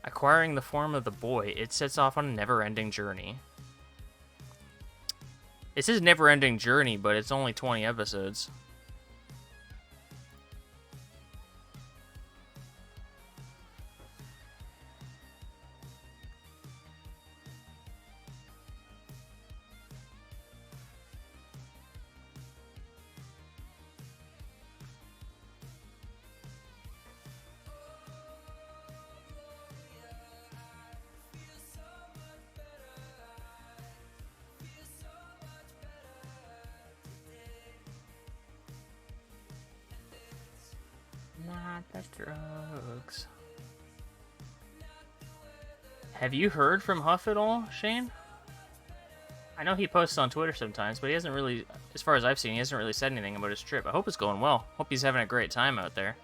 Acquiring the form of the boy, it sets off on a never-ending journey. It says never-ending journey, but it's only 20 episodes. Not the drugs. Have you heard from Huff at all, Shane? I know he posts on Twitter sometimes, but he hasn't really, as far as I've seen, he hasn't really said anything about his trip. I hope it's going well. Hope he's having a great time out there.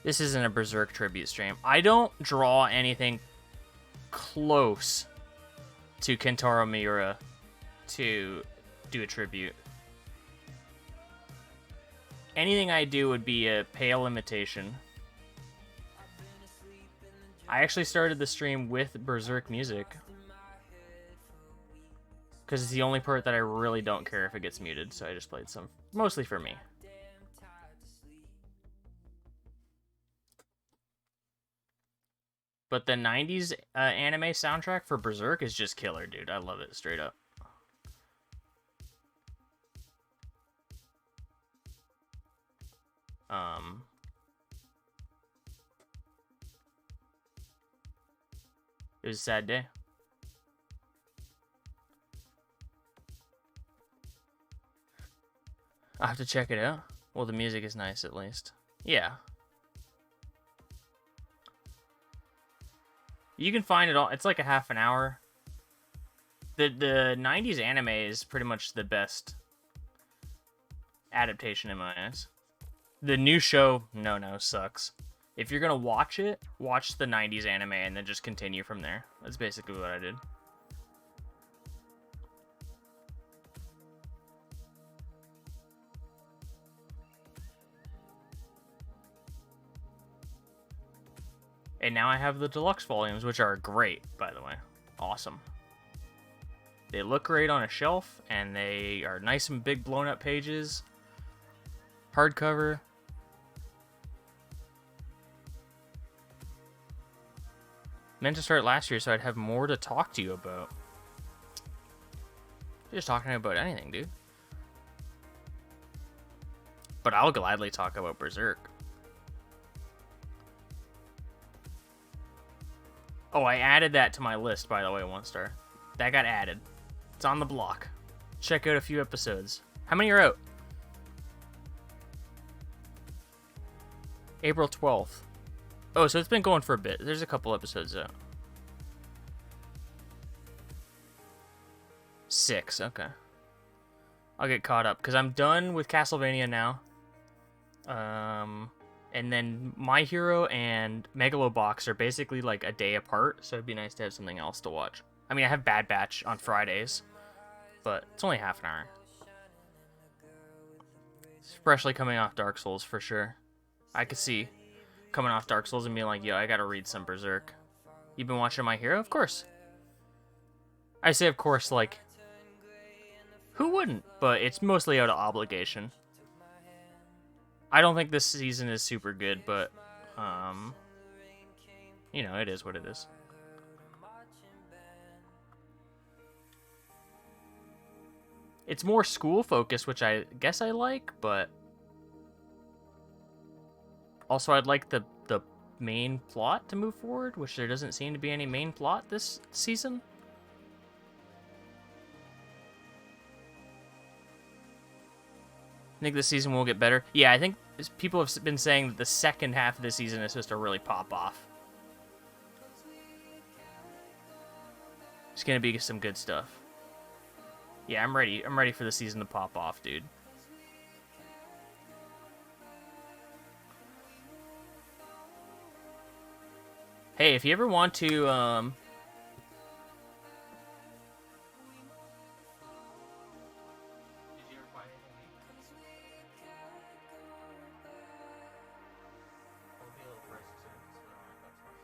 This isn't a Berserk tribute stream. I don't draw anything close to Kentaro Miura to do a tribute. Anything I do would be a pale imitation. I actually started the stream with Berserk music because it's the only part that I really don't care if it gets muted, so I just played some, mostly for me. But the 90s anime soundtrack for Berserk is just killer, dude. I love it, straight up. It was a sad day. I'll have to check it out. Well, the music is nice, at least. Yeah. You can find it all. It's like a half an hour. The 90s anime is pretty much the best adaptation in my eyes. The new show, no, sucks. If you're gonna watch it, watch the 90s anime and then just continue from there. That's basically what I did. And now I have the deluxe volumes, which are great, by the way. Awesome. They look great on a shelf, and they are nice and big blown up pages. Hardcover. Meant to start last year so I'd have more to talk to you about. Just talking about anything, dude. But I'll gladly talk about Berserk. Oh, I added that to my list, by the way, 1 star. That got added. It's on the block. Check out a few episodes. How many are out? April 12th. Oh, so it's been going for a bit. There's a couple episodes out. 6, okay. I'll get caught up, because I'm done with Castlevania now. And then My Hero and Megalobox are basically like a day apart, so it'd be nice to have something else to watch. I mean, I have Bad Batch on Fridays, but it's only half an hour. Especially coming off Dark Souls, for sure. I could see coming off Dark Souls and being like, yo, I gotta read some Berserk. You've been watching My Hero? Of course. I say of course, like, who wouldn't? But it's mostly out of obligation. I don't think this season is super good, but, you know, it is what it is. It's more school-focused, which I guess I like, but also I'd like the main plot to move forward, which there doesn't seem to be any main plot this season. I think this season will get better. Yeah, I think people have been saying that the second half of the season is supposed to really pop off. It's gonna be some good stuff. Yeah, I'm ready. I'm ready for the season to pop off, dude. Hey, if you ever want to, Did you ever find anything? It'll be a little pricey soon, so we don't want to cost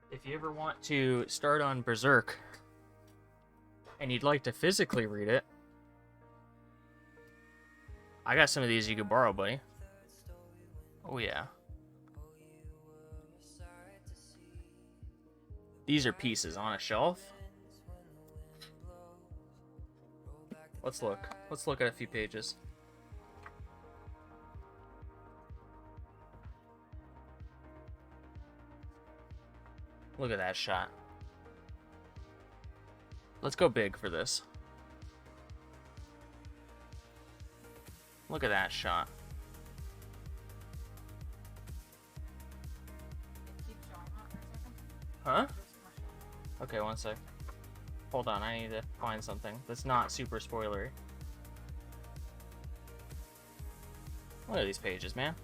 much. If you ever want to start on Berserk and you'd like to physically read it, I got some of these you could borrow, buddy. Oh, yeah. These are pieces on a shelf. Let's look. Let's look at a few pages. Look at that shot. Let's go big for this. Look at that shot. Keep showing that for a second. Huh? Just my shot. Okay, one sec. Hold on, I need to find something that's not super spoilery. Look at these pages, man.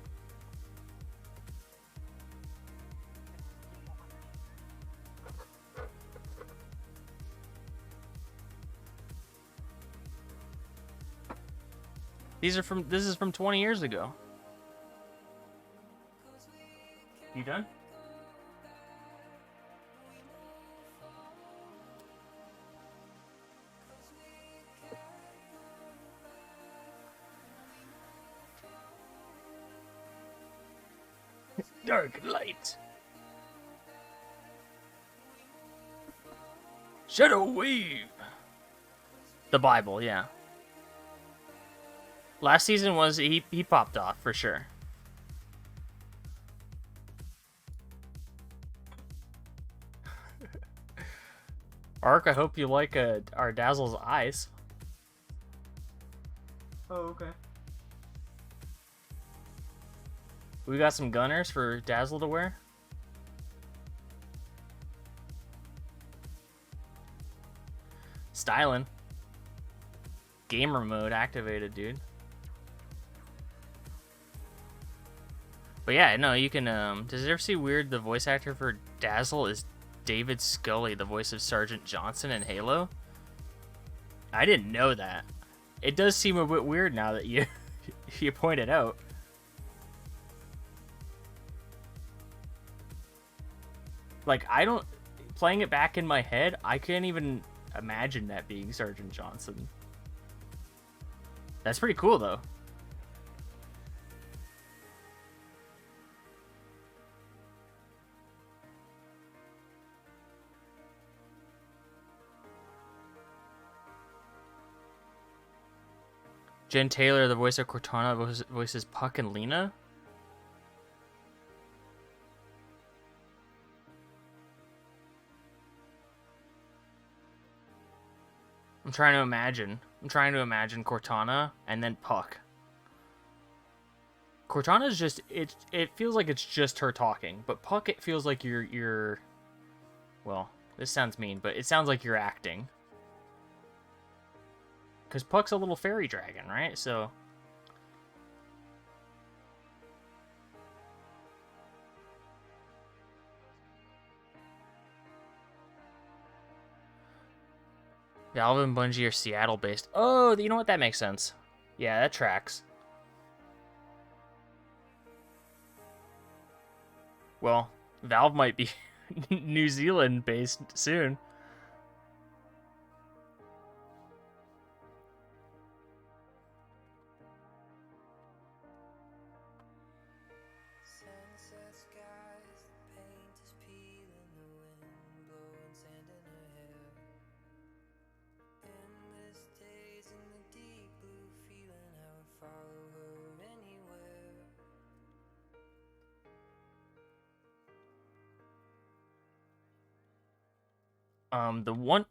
This is from 20 years ago. You done? Dark light. Shadow wave. The Bible, yeah. Last season was he popped off for sure. Ark, I hope you like our Dazzle's eyes. Oh, okay. We got some gunners for Dazzle to wear. Styling. Gamer mode activated, dude. But yeah, no, you can, does it ever see weird the voice actor for Dazzle is David Scully, the voice of Sergeant Johnson in Halo? I didn't know that. It does seem a bit weird now that you you pointed out. Like, playing it back in my head, I can't even imagine that being Sergeant Johnson. That's pretty cool, though. Jen Taylor, the voice of Cortana, voices Puck and Lena. I'm trying to imagine Cortana and then Puck. Cortana's just it feels like it's just her talking, but Puck it feels like you're well, this sounds mean, but it sounds like you're acting. Cuz Puck's a little fairy dragon, right? So Valve and Bungie are Seattle based. Oh, you know what? That makes sense. Yeah, that tracks. Well, Valve might be New Zealand based soon.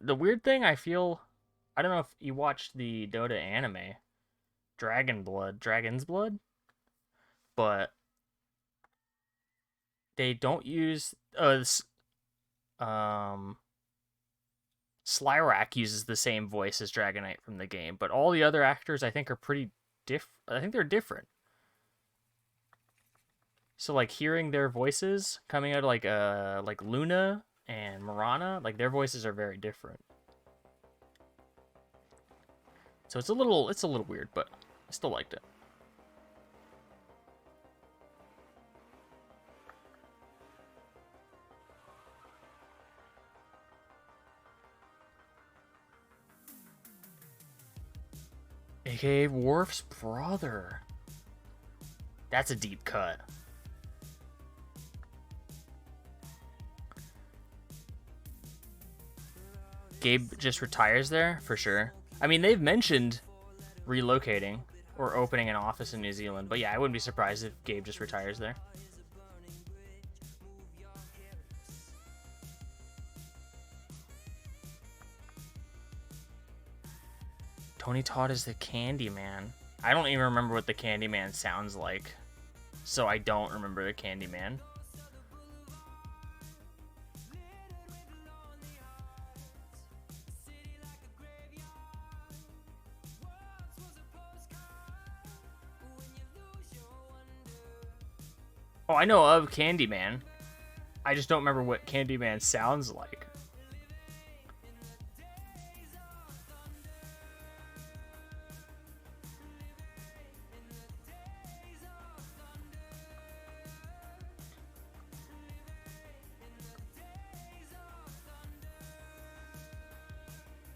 The weird thing I feel I don't know if you watched the Dota anime, Dragon's Blood, but they don't use um Slyrak uses the same voice as Dragonite from the game, but all the other actors I think are pretty I think they're different. So like hearing their voices coming out of like Luna and Mirana, like their voices are very different. So it's a little weird, but I still liked it. AKA Worf's brother. That's a deep cut. Gabe just retires there for sure. I mean, they've mentioned relocating or opening an office in New Zealand, but yeah, I wouldn't be surprised if Gabe just retires there. Tony Todd is the Candyman. I don't even remember what the Candyman sounds like, so I don't remember the Candyman. Oh, I know of Candyman. I just don't remember what Candyman sounds like.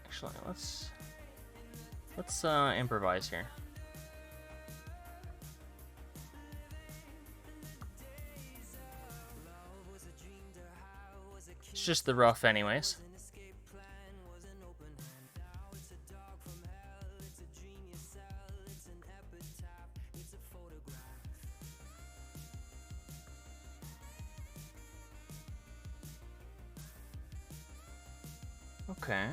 Actually, let's improvise here. It's just the rough anyways. Okay.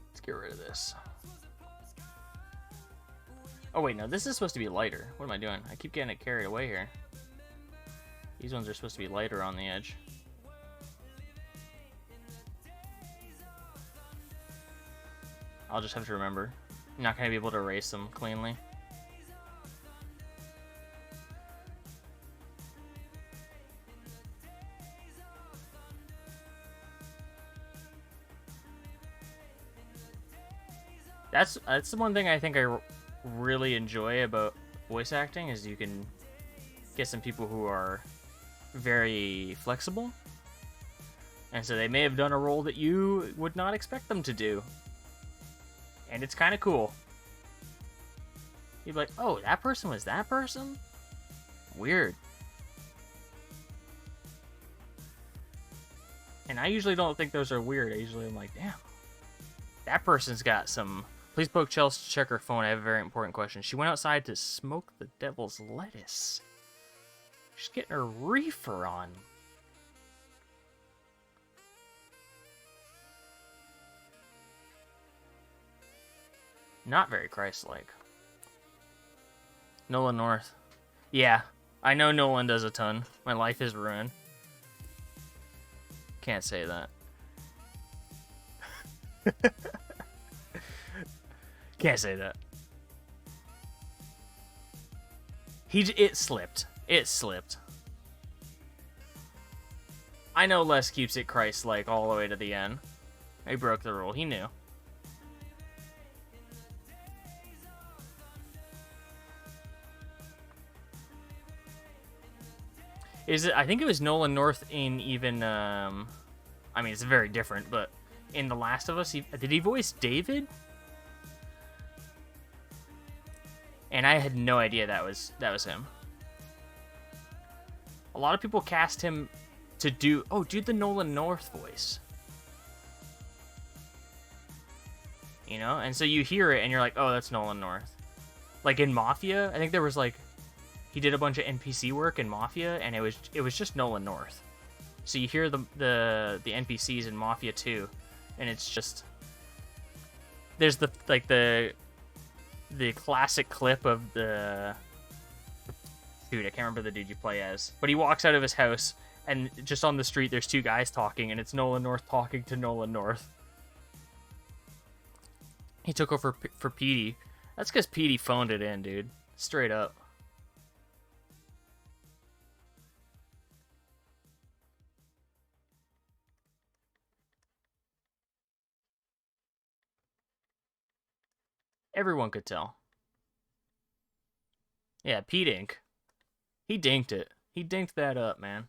Let's get rid of this. Oh wait, no, this is supposed to be lighter. What am I doing? I keep getting it carried away here. These ones are supposed to be lighter on the edge. I'll just have to remember. I'm not going to be able to erase them cleanly. That's the one thing I think I really enjoy about voice acting is you can get some people who are very flexible. And so they may have done a role that you would not expect them to do. And it's kind of cool. You'd be like, oh, that person was that person? Weird. And I usually don't think those are weird. I usually am like, damn. That person's got some... Please poke Chelsea to check her phone. I have a very important question. She went outside to smoke the devil's lettuce. She's getting her reefer on. Not very Christ-like. Nolan North. Yeah, I know Nolan does a ton. My life is ruined. Can't say that. Can't say that. It slipped. It slipped. I know Les keeps it Christ-like all the way to the end. He broke the rule. He knew. I think it was Nolan North in even, I mean, it's very different, but in The Last of Us, did he voice David? And I had no idea that was him. A lot of people cast him to do the Nolan North voice. You know? And so you hear it and you're like, oh, that's Nolan North. Like in Mafia, I think there was like he did a bunch of NPC work in Mafia, and it was just Nolan North. So you hear the NPCs in Mafia 2, and it's just there's the classic clip of the dude, I can't remember the dude you play as, but he walks out of his house, and just on the street there's two guys talking, and it's Nolan North talking to Nolan North. He took over for Petey. That's because Petey phoned it in, dude. Straight up. Everyone could tell. Yeah, Pete Inc. He dinked it. He dinked that up, man.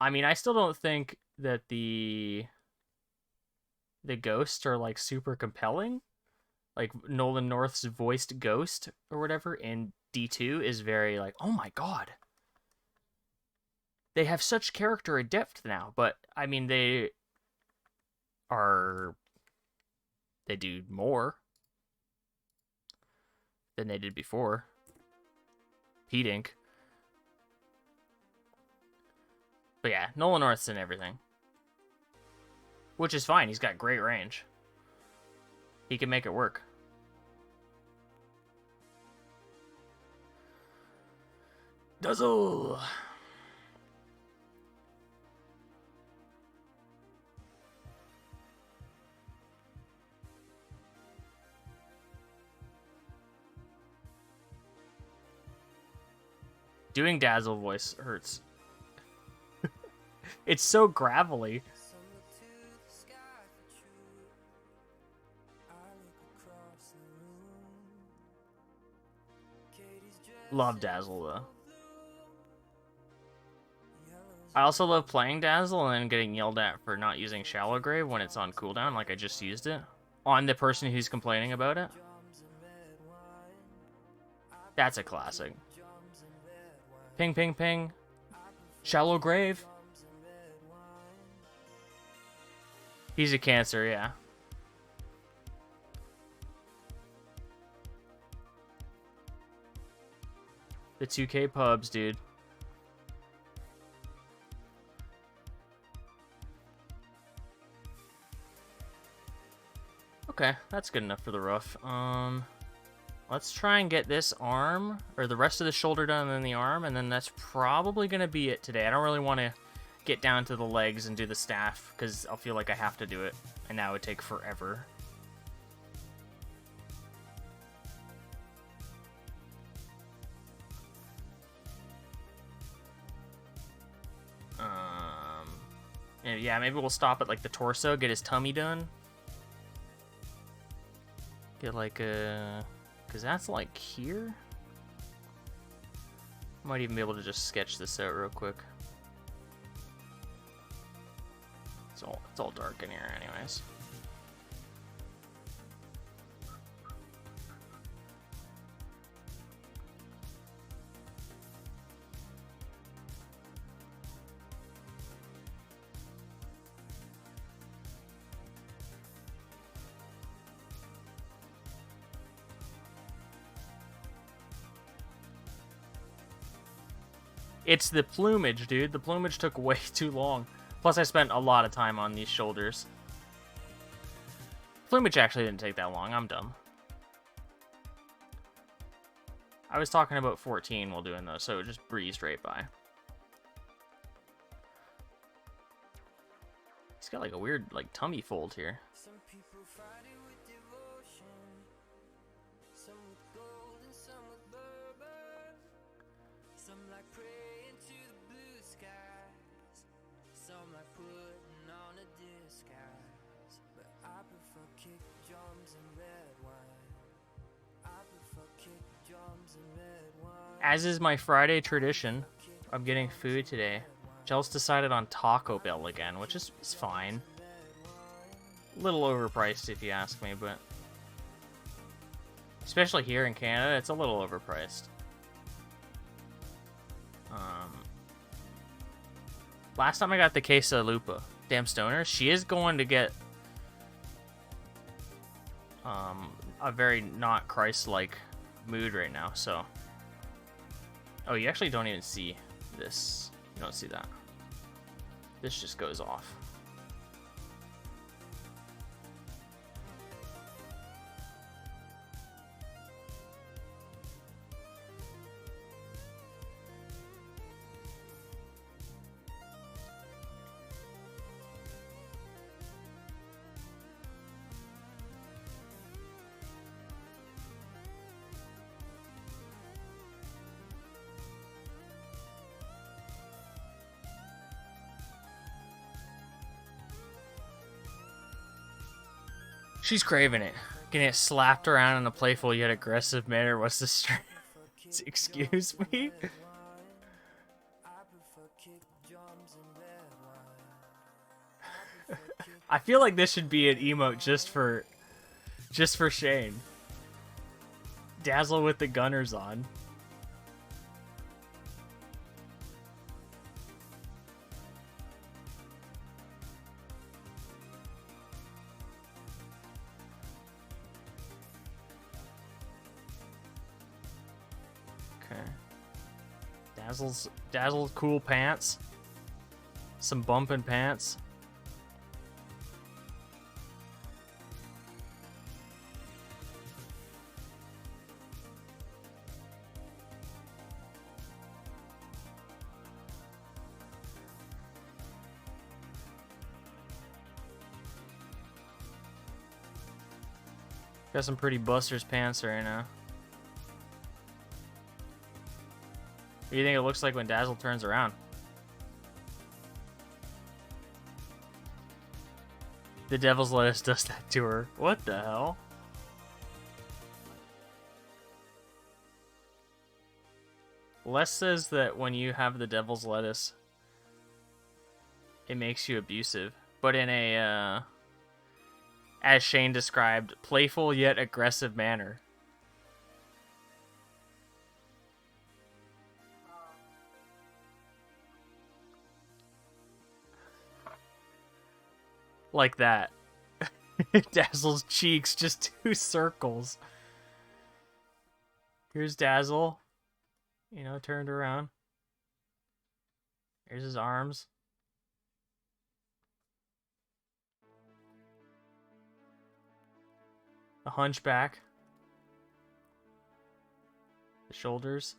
I mean, I still don't think that the ghosts are like super compelling. Like Nolan North's voiced ghost or whatever in D2 is very like, oh my god. They have such character and depth now, but I mean are they do more than they did before. Pete Inc. But yeah, Nolan North's in everything. Which is fine, he's got great range. He can make it work. Dazzle! Doing Dazzle voice hurts. It's so gravelly. Love Dazzle though. I also love playing Dazzle and then getting yelled at for not using Shallow Grave when it's on cooldown, like I just used it. On the person who's complaining about it. That's a classic. Ping, ping, ping. Shallow Grave. He's a Cancer, yeah. The 2K pubs, dude. Okay, that's good enough for the rough. Let's try and get this arm, or the rest of the shoulder done, and then the arm, and then that's probably going to be it today. I don't really want to get down to the legs and do the staff, because I'll feel like I have to do it, and that would take forever. Yeah, maybe we'll stop at like the torso, get his tummy done. Get like a... Because that's like here? Might even be able to just sketch this out real quick. It's all dark in here anyways. It's the plumage, dude. The plumage took way too long. Plus, I spent a lot of time on these shoulders. Plumage actually didn't take that long. I'm dumb. I was talking about 14 while doing those, so it just breezed right by. He's got like a weird like tummy fold here. Some people fight it with devotion. Some with gold and some with bourbon. Some like praying to the blue skies. Some like putting on a disguise. But I prefer kick drums and red wine. I prefer kick drums and red wine. As is my Friday tradition, I'm getting food today. Jel's decided on Taco Bell again, which is fine. A little overpriced if you ask me, but especially here in Canada, it's a little overpriced. Last time I got the Quesalupa, damn stoner, she is going to get a very not Christ-like mood right now. So, oh, you actually don't even see this. You don't see that. This just goes off. She's craving it. Getting it slapped around in a playful yet aggressive manner. What's the string? Excuse me? I feel like this should be an emote just for Shane. Dazzle with the gunners on. Dazzle's cool pants. Some bumping pants. Got some pretty busters pants right now. What do you think it looks like when Dazzle turns around? The Devil's Lettuce does that to her. What the hell? Les says that when you have the Devil's Lettuce, it makes you abusive. But in a, as Shane described, playful yet aggressive manner. Like that. Dazzle's cheeks, just 2 circles. Here's Dazzle. You know, turned around. Here's his arms. The hunchback. The shoulders.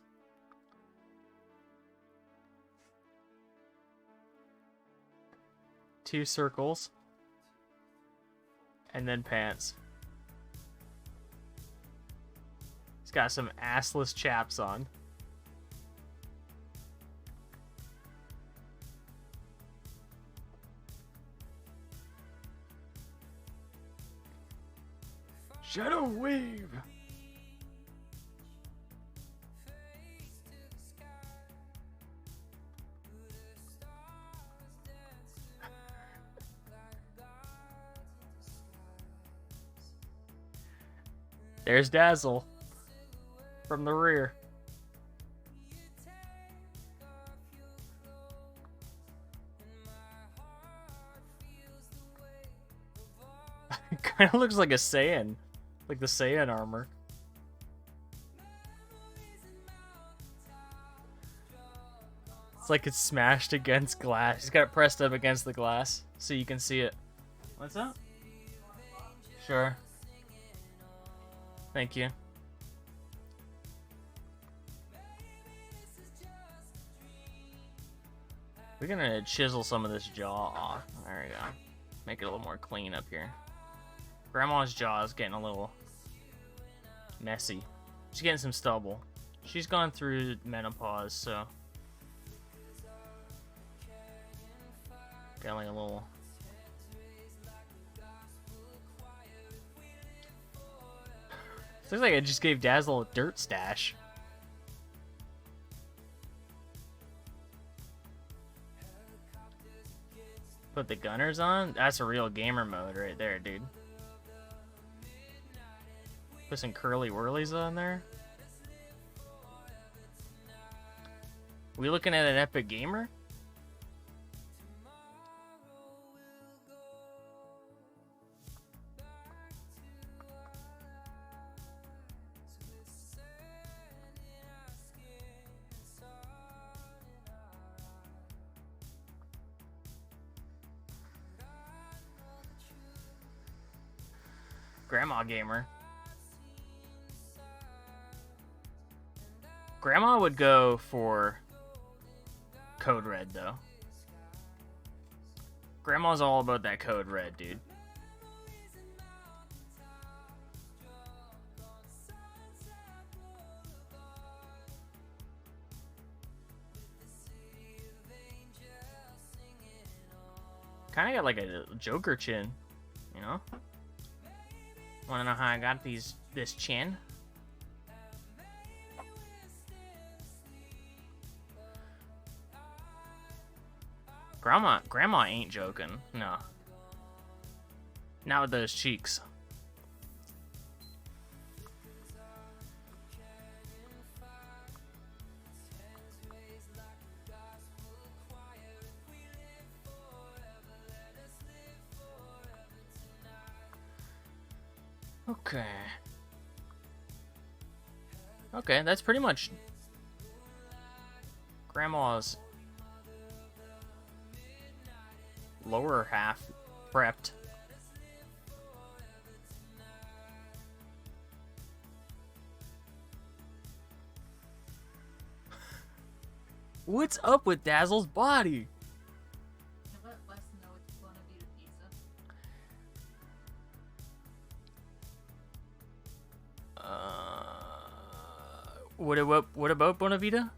Two circles. And then pants. He's got some assless chaps on. Shadow Wave! There's Dazzle from the rear. Kind of looks like a Saiyan. Like the Saiyan armor. It's like it's smashed against glass. He's got it pressed up against the glass so you can see it. What's up? Sure. Thank you. We're gonna chisel some of this jaw off. There we go. Make it a little more clean up here. Grandma's jaw is getting a little messy. She's getting some stubble. She's gone through menopause, so got like a little. Looks like I just gave Dazzle a dirt stash. Put the gunners on? That's a real gamer mode right there, dude. Put some curly whirlies on there. We looking at an epic gamer? Grandma gamer. Grandma would go for Code Red, though. Grandma's all about that Code Red, dude. Kind of got like a Joker chin, you know? Wanna know how I got this chin? Grandma ain't joking. No. Not with those cheeks. Okay. Okay, that's pretty much Grandma's lower half prepped. What's up with Dazzle's body? Let Wes know it's Buona Vita pizza. What about Bonavita?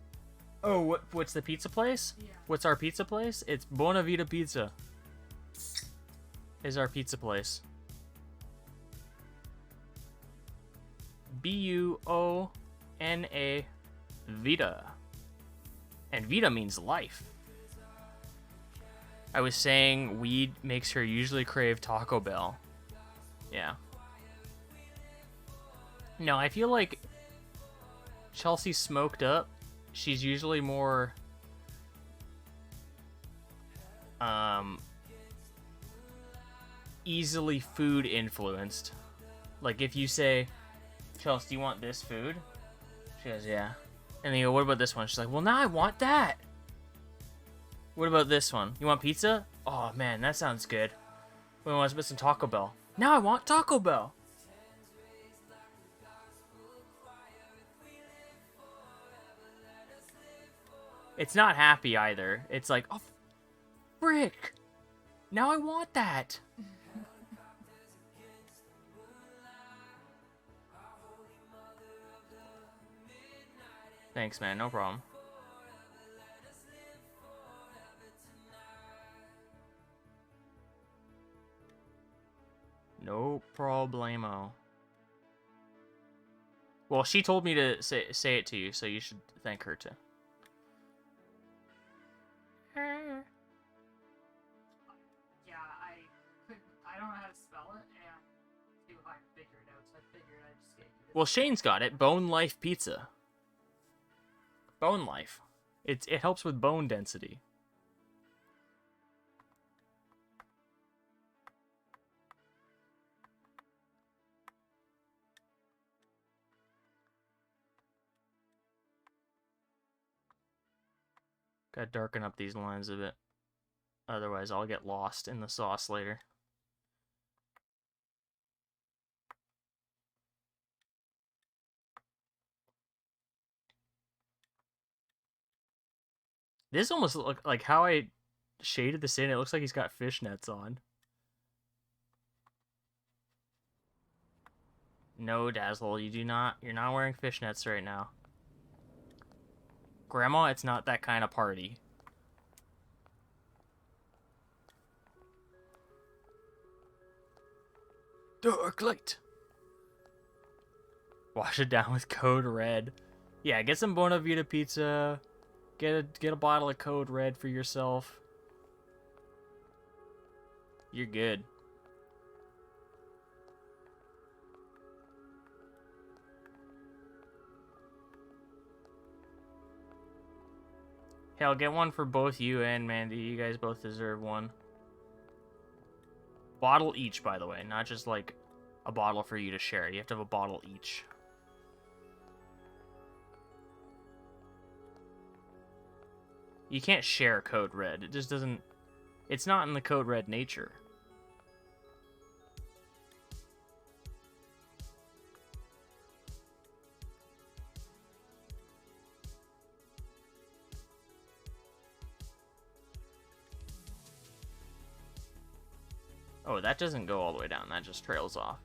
Oh, what's the pizza place? Yeah. What's our pizza place? It's Bonavita Pizza. Is our pizza place. Buona Vita. And Vita means life. I was saying weed makes her usually crave Taco Bell. Yeah. No, I feel like Chelsea smoked up. She's usually more easily food influenced. Like if you say, Chelsea, do you want this food? She goes, yeah. And then you go, what about this one? She's like, well, now I want that. What about this one? You want pizza? Oh man, that sounds good. We want to put some Taco Bell. Now I want Taco Bell. It's not happy either. It's like, oh, frick. Now I want that. Thanks, man. No problem. No problemo. Well, she told me to say it to you, so you should thank her too. Yeah, I don't know how to spell it, and see if I can figure it out, so I figured I'd just get you. Well, Shane's got it. Bone Life Pizza. Bone Life. It helps with bone density. Gotta darken up these lines a bit. Otherwise, I'll get lost in the sauce later. This almost look like how I shaded this in. It looks like he's got fishnets on. No, Dazzle, you do not. You're not wearing fishnets right now. Grandma, it's not that kind of party. Dark light. Wash it down with Code Red. Yeah, get some Buona Vita pizza. Get a bottle of Code Red for yourself. You're good. Hell, get one for both you and Mandy. You guys both deserve one. Bottle each, by the way. Not just like a bottle for you to share. You have to have a bottle each. You can't share Code Red. It just doesn't... It's not in the Code Red nature. Oh, that doesn't go all the way down. That just trails off.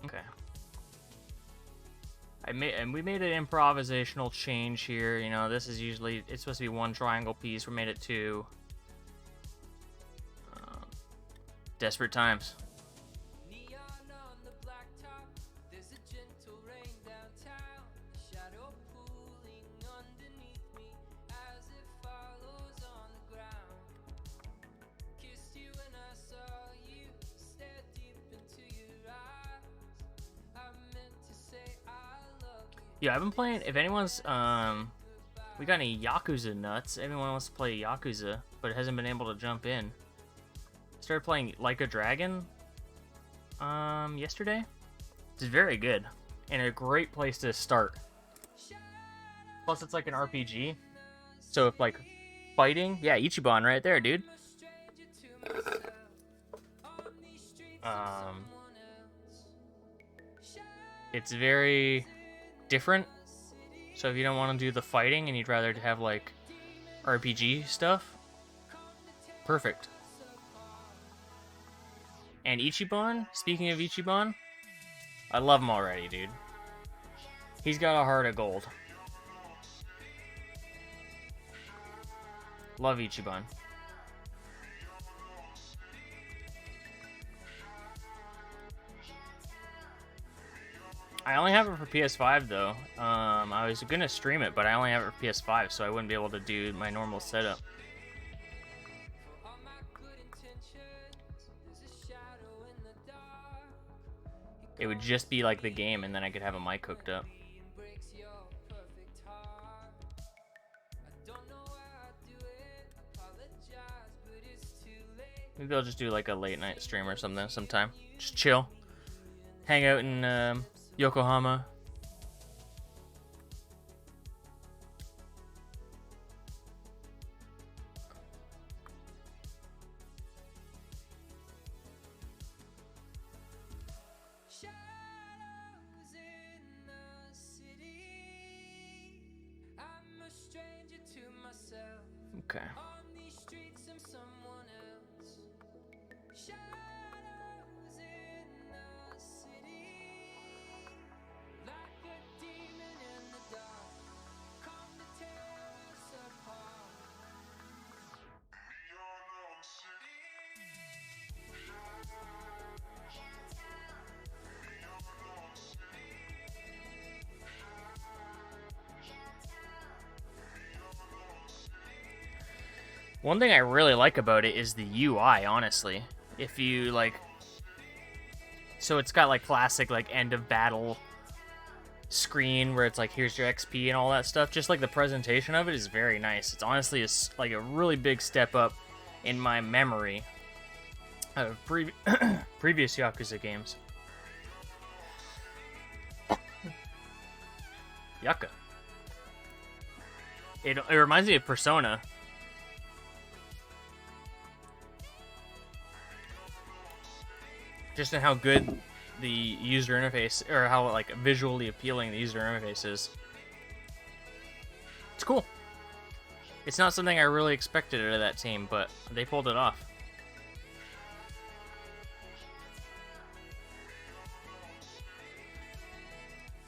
Okay. We made an improvisational change here. You know, this is usually, it's supposed to be one triangle piece. We made it two. Desperate times. Yeah, I've been playing. If anyone's we got any Yakuza nuts? Everyone wants to play Yakuza, but hasn't been able to jump in. Started playing Like a Dragon yesterday. It's very good and a great place to start. Plus, it's like an RPG. So if like fighting, yeah, Ichiban right there, dude. It's very different. So if you don't want to do the fighting and you'd rather have like RPG stuff, perfect. And Ichiban, speaking of Ichiban, I love him already, dude. He's got a heart of gold. Love Ichiban. I only have it for PS5 though. I was gonna stream it, but I only have it for PS5, so I wouldn't be able to do my normal setup. It would just be like the game, and then I could have a mic hooked up. Maybe I'll just do like a late night stream or something sometime. Just chill. Hang out in Yokohama. Okay. One thing I really like about it is the UI, honestly. If you, like... So it's got, like, classic, like, end of battle screen where it's like, here's your XP and all that stuff. Just, like, the presentation of it is very nice. It's honestly, like, a really big step up in my memory of previous Yakuza games. Yucca. It reminds me of Persona. Just in how good the user interface, or how like visually appealing the user interface is. It's cool. It's not something I really expected out of that team, but they pulled it off.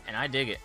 And I dig it.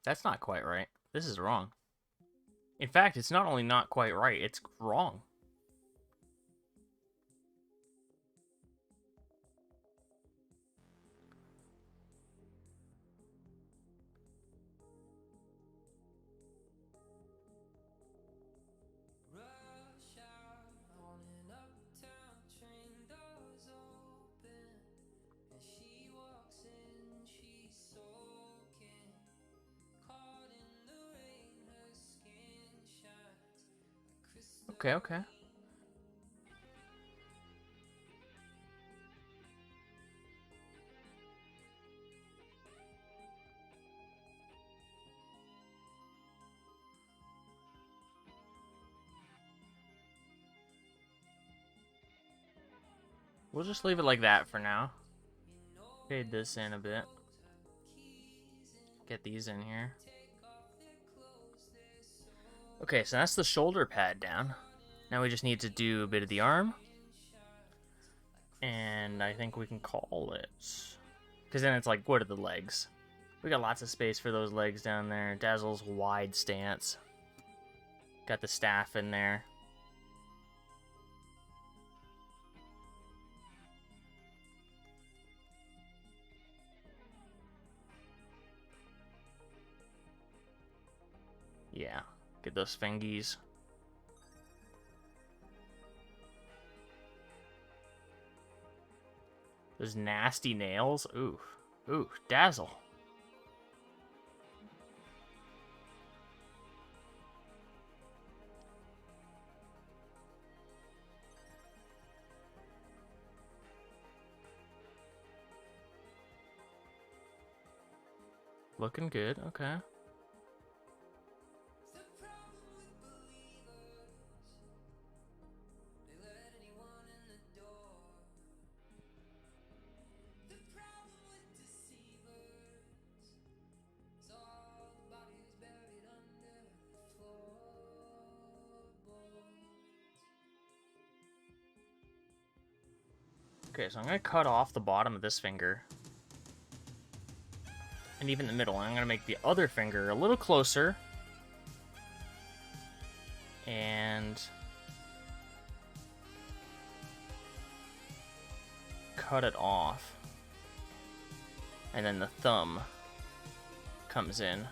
That's not quite right. This is wrong. In fact, it's not only not quite right, it's wrong. Okay, okay. We'll just leave it like that for now. Fade this in a bit. Get these in here. Okay, so that's the shoulder pad down. Now we just need to do a bit of the arm. And I think we can call it. Because then it's like, what are the legs? We got lots of space for those legs down there. Dazzle's wide stance. Got the staff in there. Yeah, get those fingies. Those nasty nails. Ooh, ooh, Dazzle. Looking good, okay. Okay, so I'm going to cut off the bottom of this finger. And even the middle. I'm going to make the other finger a little closer. And cut it off. And then the thumb comes in.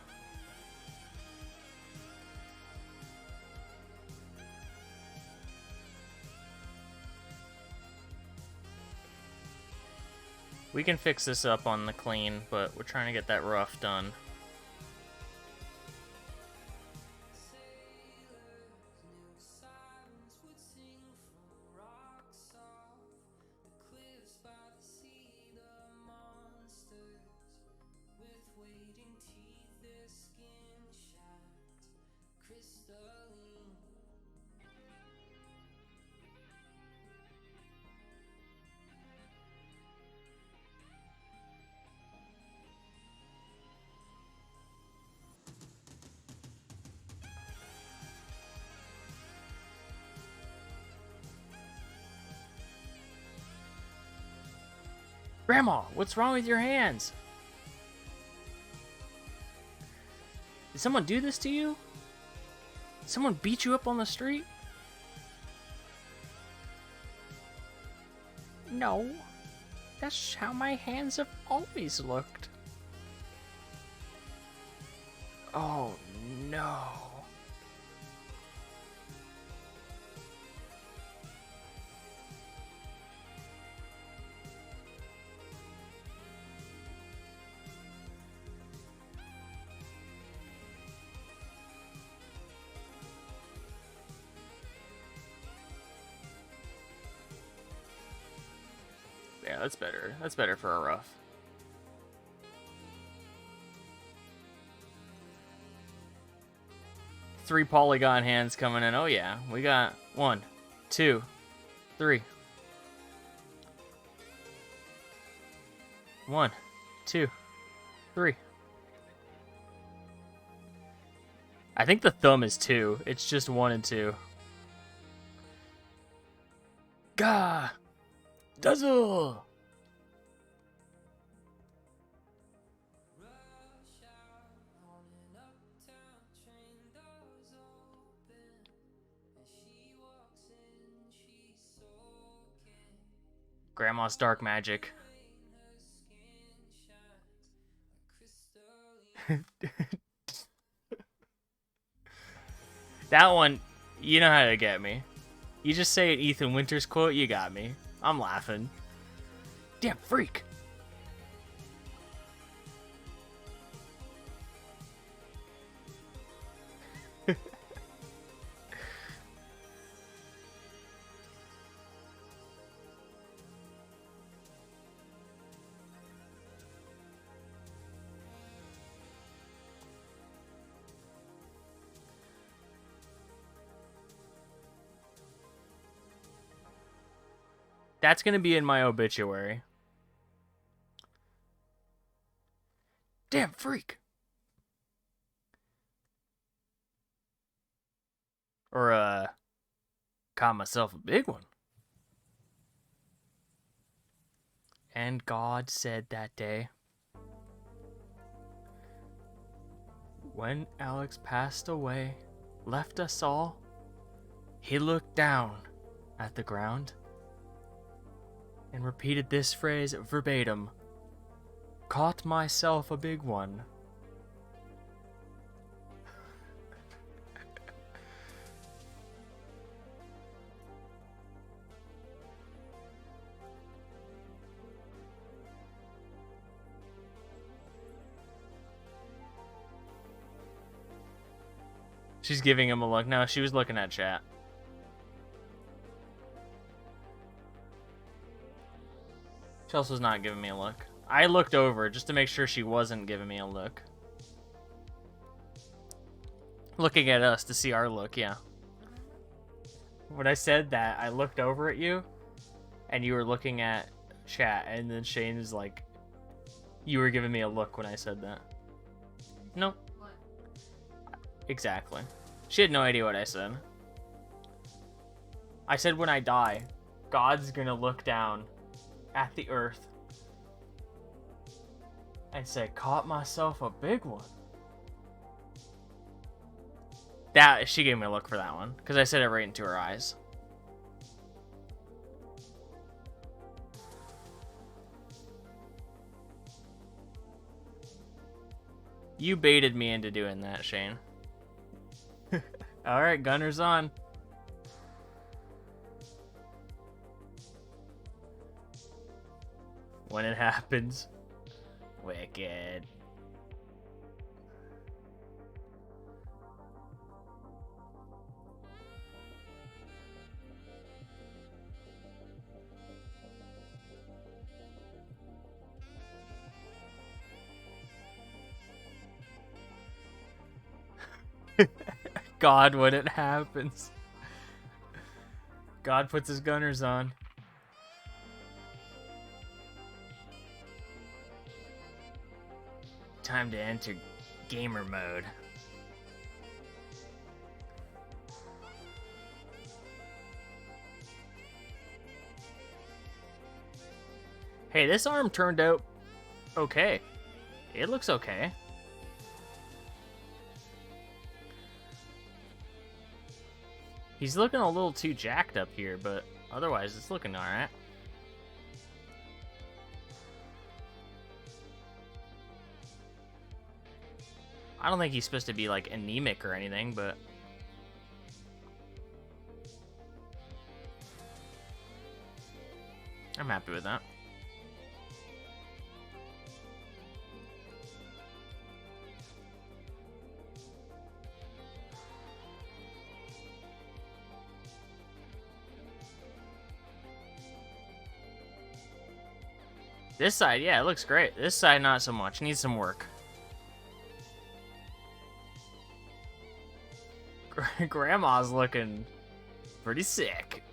We can fix this up on the clean, but we're trying to get that rough done. Grandma, what's wrong with your hands? Did someone do this to you? Did someone beat you up on the street? No. That's how my hands have always looked. Oh, no. Yeah, that's better. That's better for a rough. Three polygon hands coming in. Oh yeah, we got 1, 2, 3. 1, 2, 3. I think the thumb is 2. It's just 1 and 2. Gah! Dazzle! Grandma's dark magic. That one, you know how to get me. You just say an Ethan Winters quote, you got me. I'm laughing. Damn freak. That's gonna be in my obituary. Damn freak. Or, caught myself a big one. And God said that day, when Alex passed away, left us all, he looked down at the ground and repeated this phrase verbatim. Caught myself a big one. She's giving him a look. No, she was looking at chat. Chelsea's not giving me a look. I looked over just to make sure she wasn't giving me a look. Looking at us to see our look, yeah. When I said that, I looked over at you, and you were looking at chat, and then Shane was like, you were giving me a look when I said that. No. What? Exactly. She had no idea what I said. I said when I die, God's gonna look down at the earth and say, caught myself a big one. That, she gave me a look for that one, because I said it right into her eyes. You baited me into doing that, Shane. Alright, gunner's on. When it happens. Wicked. God, when it happens. God puts his gunners on. Time to enter gamer mode. Hey, this arm turned out okay. It looks okay. He's looking a little too jacked up here, but otherwise it's looking alright. I don't think he's supposed to be like anemic or anything, but I'm happy with that. This side, yeah, it looks great. This side, not so much. Needs some work. Grandma's looking pretty sick.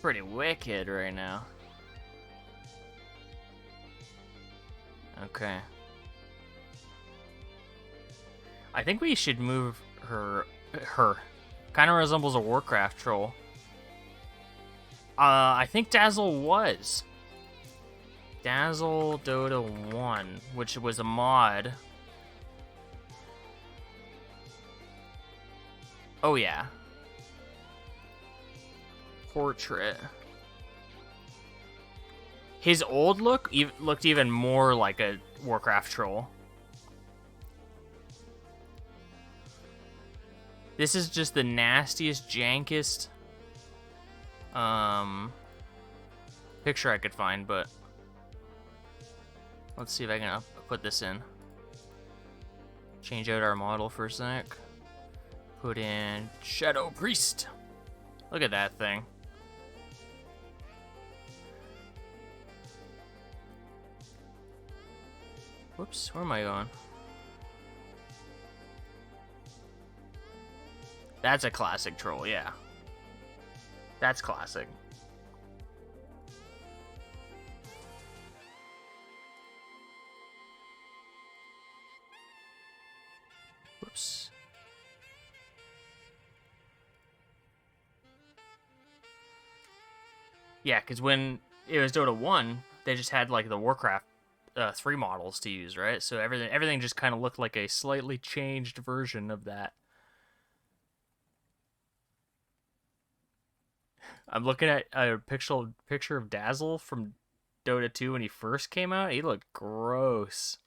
Pretty wicked right now. Okay. I think we should move her. Kind of resembles a Warcraft troll. I think Dazzle was. Dazzle Dota 1, which was a mod. Oh yeah. Portrait. His old look looked even more like a Warcraft troll. This is just the nastiest, jankest picture I could find, but let's see if I can put this in. Change out our model for a sec. Put in Shadow Priest. Look at that thing. Whoops, where am I going? That's a classic troll, yeah. That's classic. Whoops. Yeah, because when it was Dota 1, they just had like the Warcraft 3 models to use, right? So everything just kind of looked like a slightly changed version of that. I'm looking at a picture of Dazzle from Dota 2 when he first came out. He looked gross.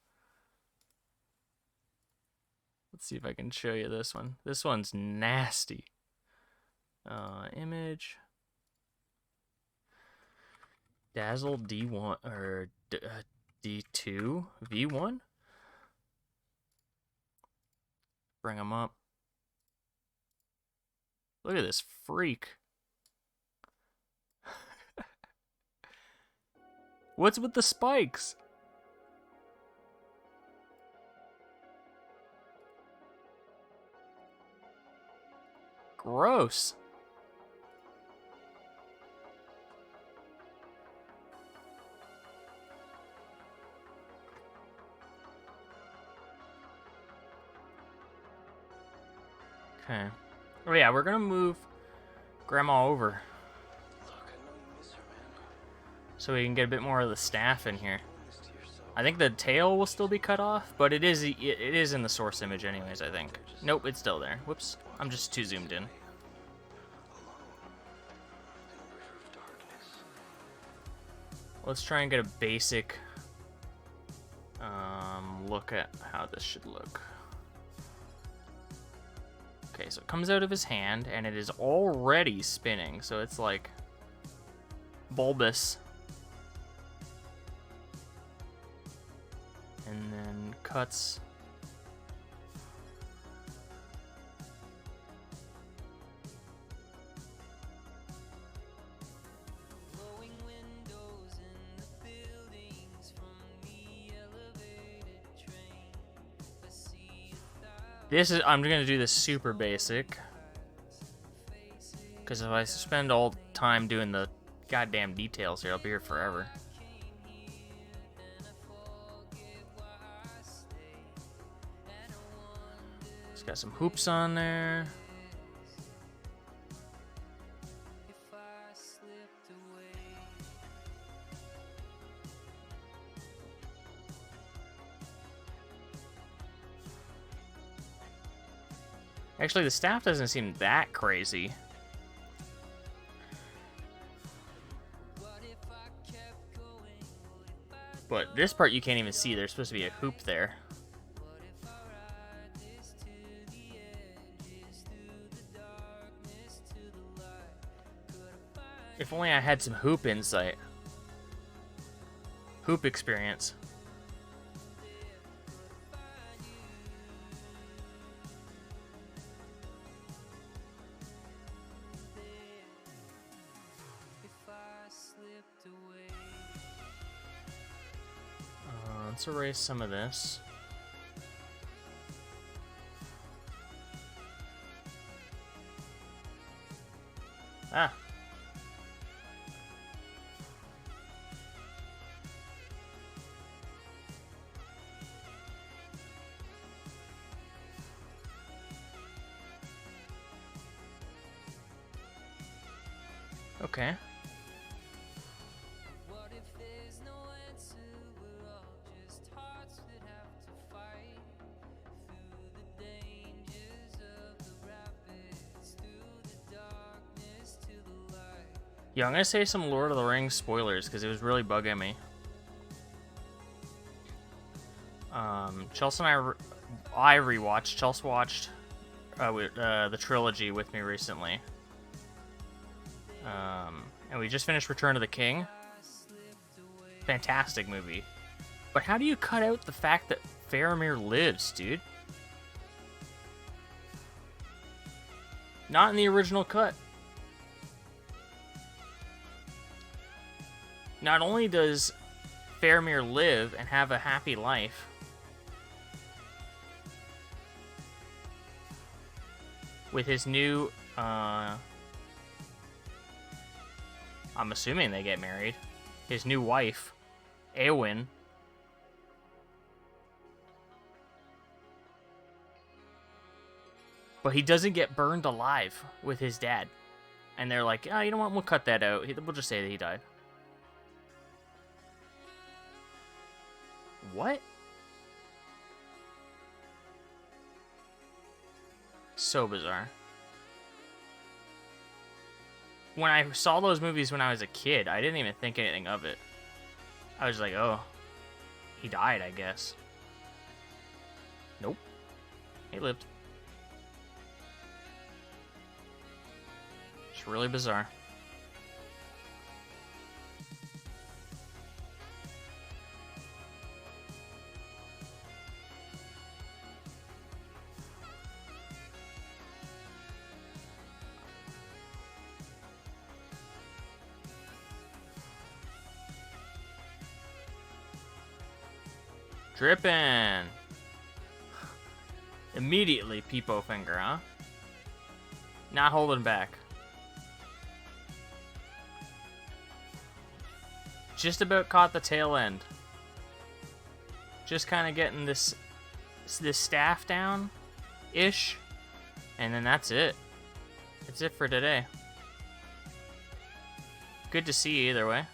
Let's see if I can show you this one. This one's nasty. Image. Dazzle D1 or D2 V1. Bring him up. Look at this freak. What's with the spikes? Gross. Okay. Oh yeah, we're gonna move Grandma over so we can get a bit more of the staff in here. I think the tail will still be cut off, but it is in the source image anyways, I think. Nope, it's still there. Whoops, I'm just too zoomed in. Let's try and get a basic look at how this should look. Okay, so it comes out of his hand, and it is already spinning, so it's like bulbous. And then cuts. I'm gonna do this super basic, because if I spend all time doing the goddamn details here, I'll be here forever. It's got some hoops on there. Actually, the staff doesn't seem that crazy. But this part you can't even see. There's supposed to be a hoop there. If only I had some hoop insight. Hoop experience. Let's erase some of this. Ah. Okay. Yeah, I'm gonna say some Lord of the Rings spoilers because it was really bugging me. Chelsea and I rewatched. Chelsea watched the trilogy with me recently. And we just finished Return of the King. Fantastic movie. But how do you cut out the fact that Faramir lives, dude? Not in the original cut. Not only does Faramir live and have a happy life, with his new, I'm assuming they get married, his new wife, Eowyn, but he doesn't get burned alive with his dad. And they're like, oh, you know what, we'll cut that out. We'll just say that he died. What? So bizarre. When I saw those movies when I was a kid, I didn't even think anything of it. I was like, oh, he died, I guess. Nope. He lived. It's really bizarre. Drippin'. Immediately, peepo finger, huh? Not holding back. Just about caught the tail end. Just kind of getting this staff down, ish, and then that's it. That's it for today. Good to see you either way.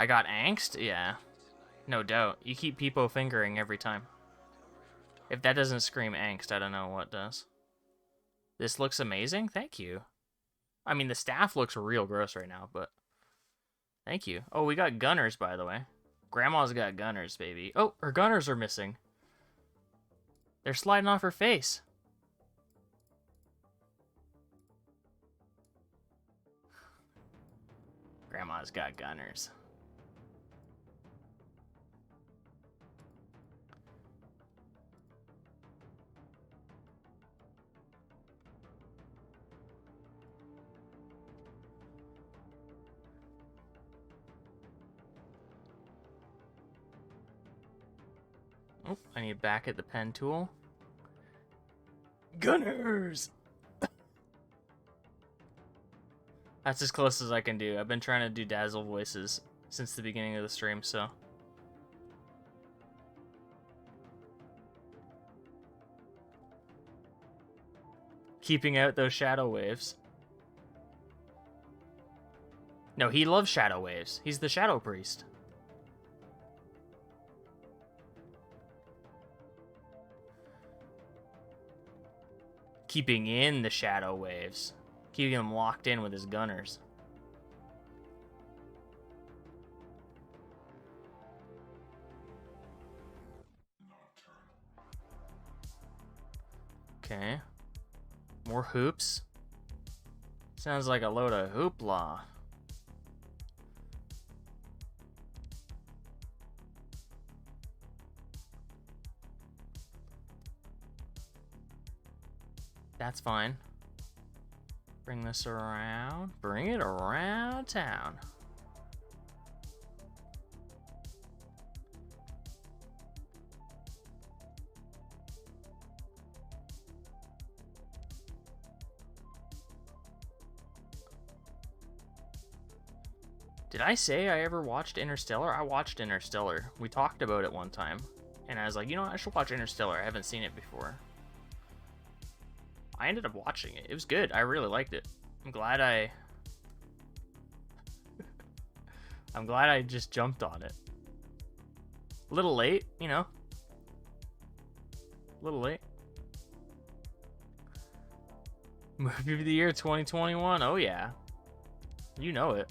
I got angst? Yeah. No doubt. You keep peepo fingering every time. If that doesn't scream angst, I don't know what does. This looks amazing? Thank you. I mean, the staff looks real gross right now, but... Thank you. Oh, we got gunners, by the way. Grandma's got gunners, baby. Oh, her gunners are missing. They're sliding off her face. Grandma's got gunners. Oh, I need back at the pen tool. Gunners! That's as close as I can do. I've been trying to do Dazzle voices since the beginning of the stream, so... Keeping out those shadow waves. No, he loves shadow waves. He's the shadow priest. Keeping in the shadow waves. Keeping them locked in with his gunners. Okay. More hoops. Sounds like a load of hoopla. That's fine. Bring this around. Bring it around town. Did I say I ever watched Interstellar? I watched Interstellar. We talked about it one time. And I was like, you know what? I should watch Interstellar. I haven't seen it before. I ended up watching it. It was good. I really liked it. I'm glad I just jumped on it. A little late, you know. A little late. Movie of the year 2021. Oh yeah. You know it.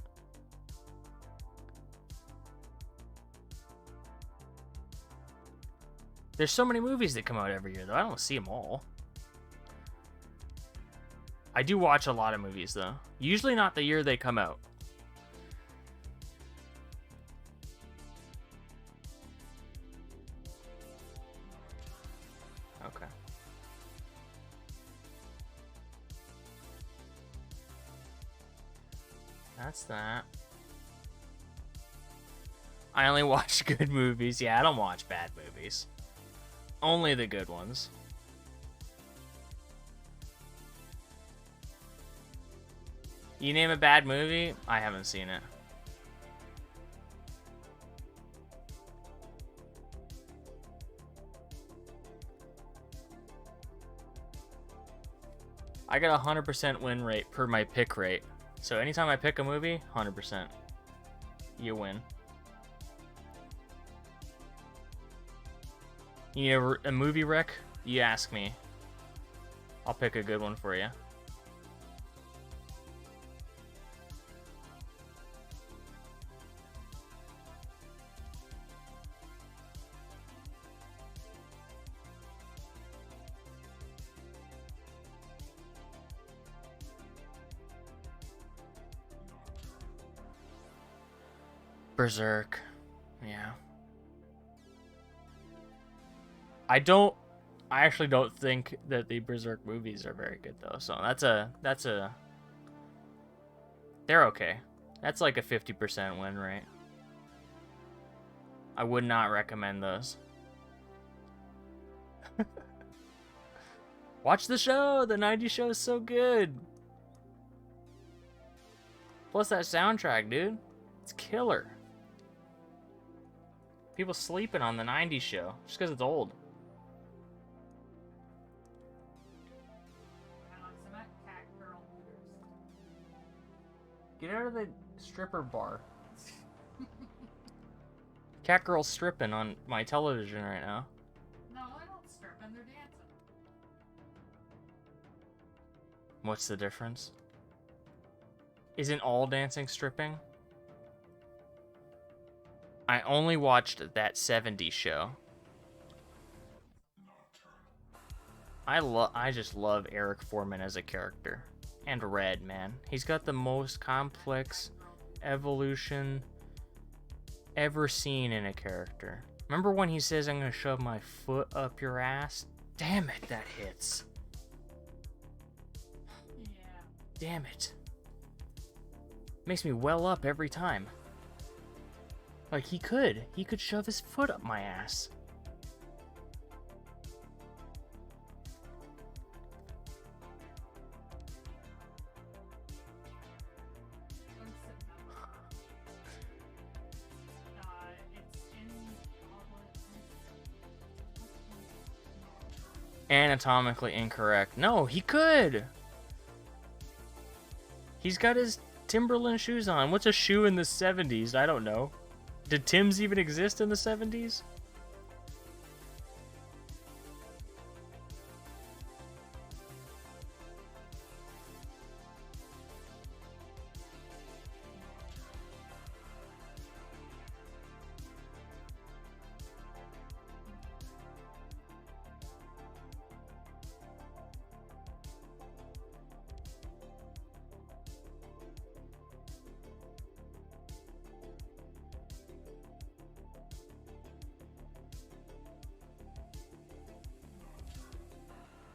There's so many movies that come out every year, though. I don't see them all. I do watch a lot of movies, though. Usually not the year they come out. Okay. That's that. I only watch good movies. Yeah, I don't watch bad movies. Only the good ones. You name a bad movie, I haven't seen it. I got a 100% win rate per my pick rate. So anytime I pick a movie, 100%. You win. You need a movie rec? You ask me. I'll pick a good one for you. Berserk. Yeah. I actually don't think that the Berserk movies are very good though. So they're okay. That's like a 50% win rate. I would not recommend those. Watch the show. The 90s show is so good. Plus that soundtrack, dude. It's killer. People sleeping on the 90s show just because it's old. Alex, I'm at Cat Girl Hooters. Get out of the stripper bar. Cat girl's stripping on my television right now. No, they're not stripping, they're dancing. What's the difference? Isn't all dancing stripping? I only watched that 70s show. I just love Eric Foreman as a character. And Red, man. He's got the most complex evolution ever seen in a character. Remember when he says, I'm gonna shove my foot up your ass? Damn it, that hits. Yeah. Damn it. Makes me well up every time. Like, he could shove his foot up my ass. I'm sitting up. It's in Anatomically incorrect. No, he could. He's got his Timberland shoes on. What's a shoe in the 70s? I don't know. Did Tims even exist in the 70s?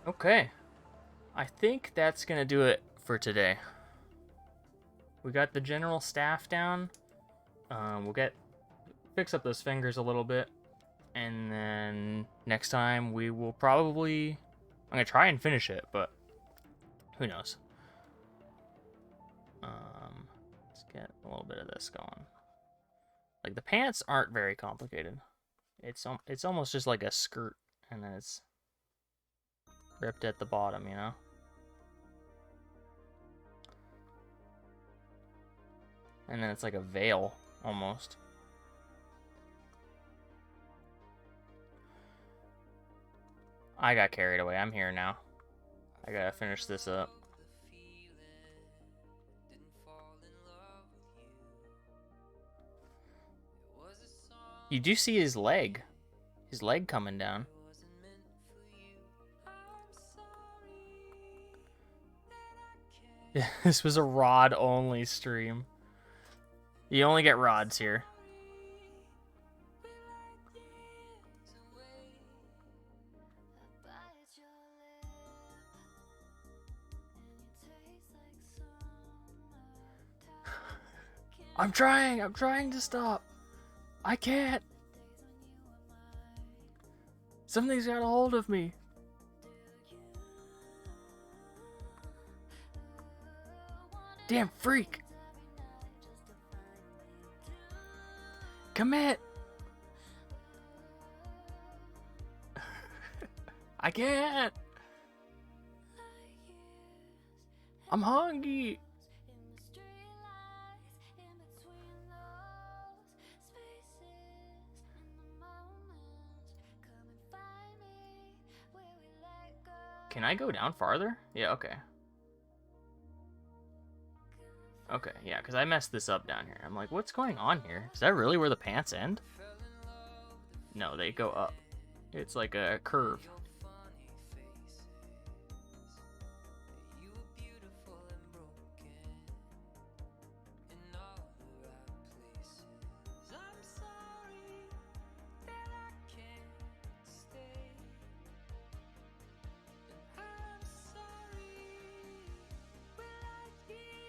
Okay. I think that's gonna do it for today. We got the general staff down. We'll fix up those fingers a little bit. And then next time we will probably... I'm gonna try and finish it, but who knows. Let's get a little bit of this going. Like, the pants aren't very complicated. It's almost just like a skirt, and then it's ripped at the bottom, you know? And then it's like a veil, almost. I got carried away. I'm here now. I gotta finish this up. You do see his leg. His leg coming down. This was a rod only stream. You only get rods here. I'm trying to stop. I can't. Something's got a hold of me. Damn freak. Commit. I can't. I'm hungry. Can I go down farther? Yeah, okay. Okay, yeah, because I messed this up down here. I'm like, what's going on here? Is that really where the pants end? No, they go up. It's like a curve.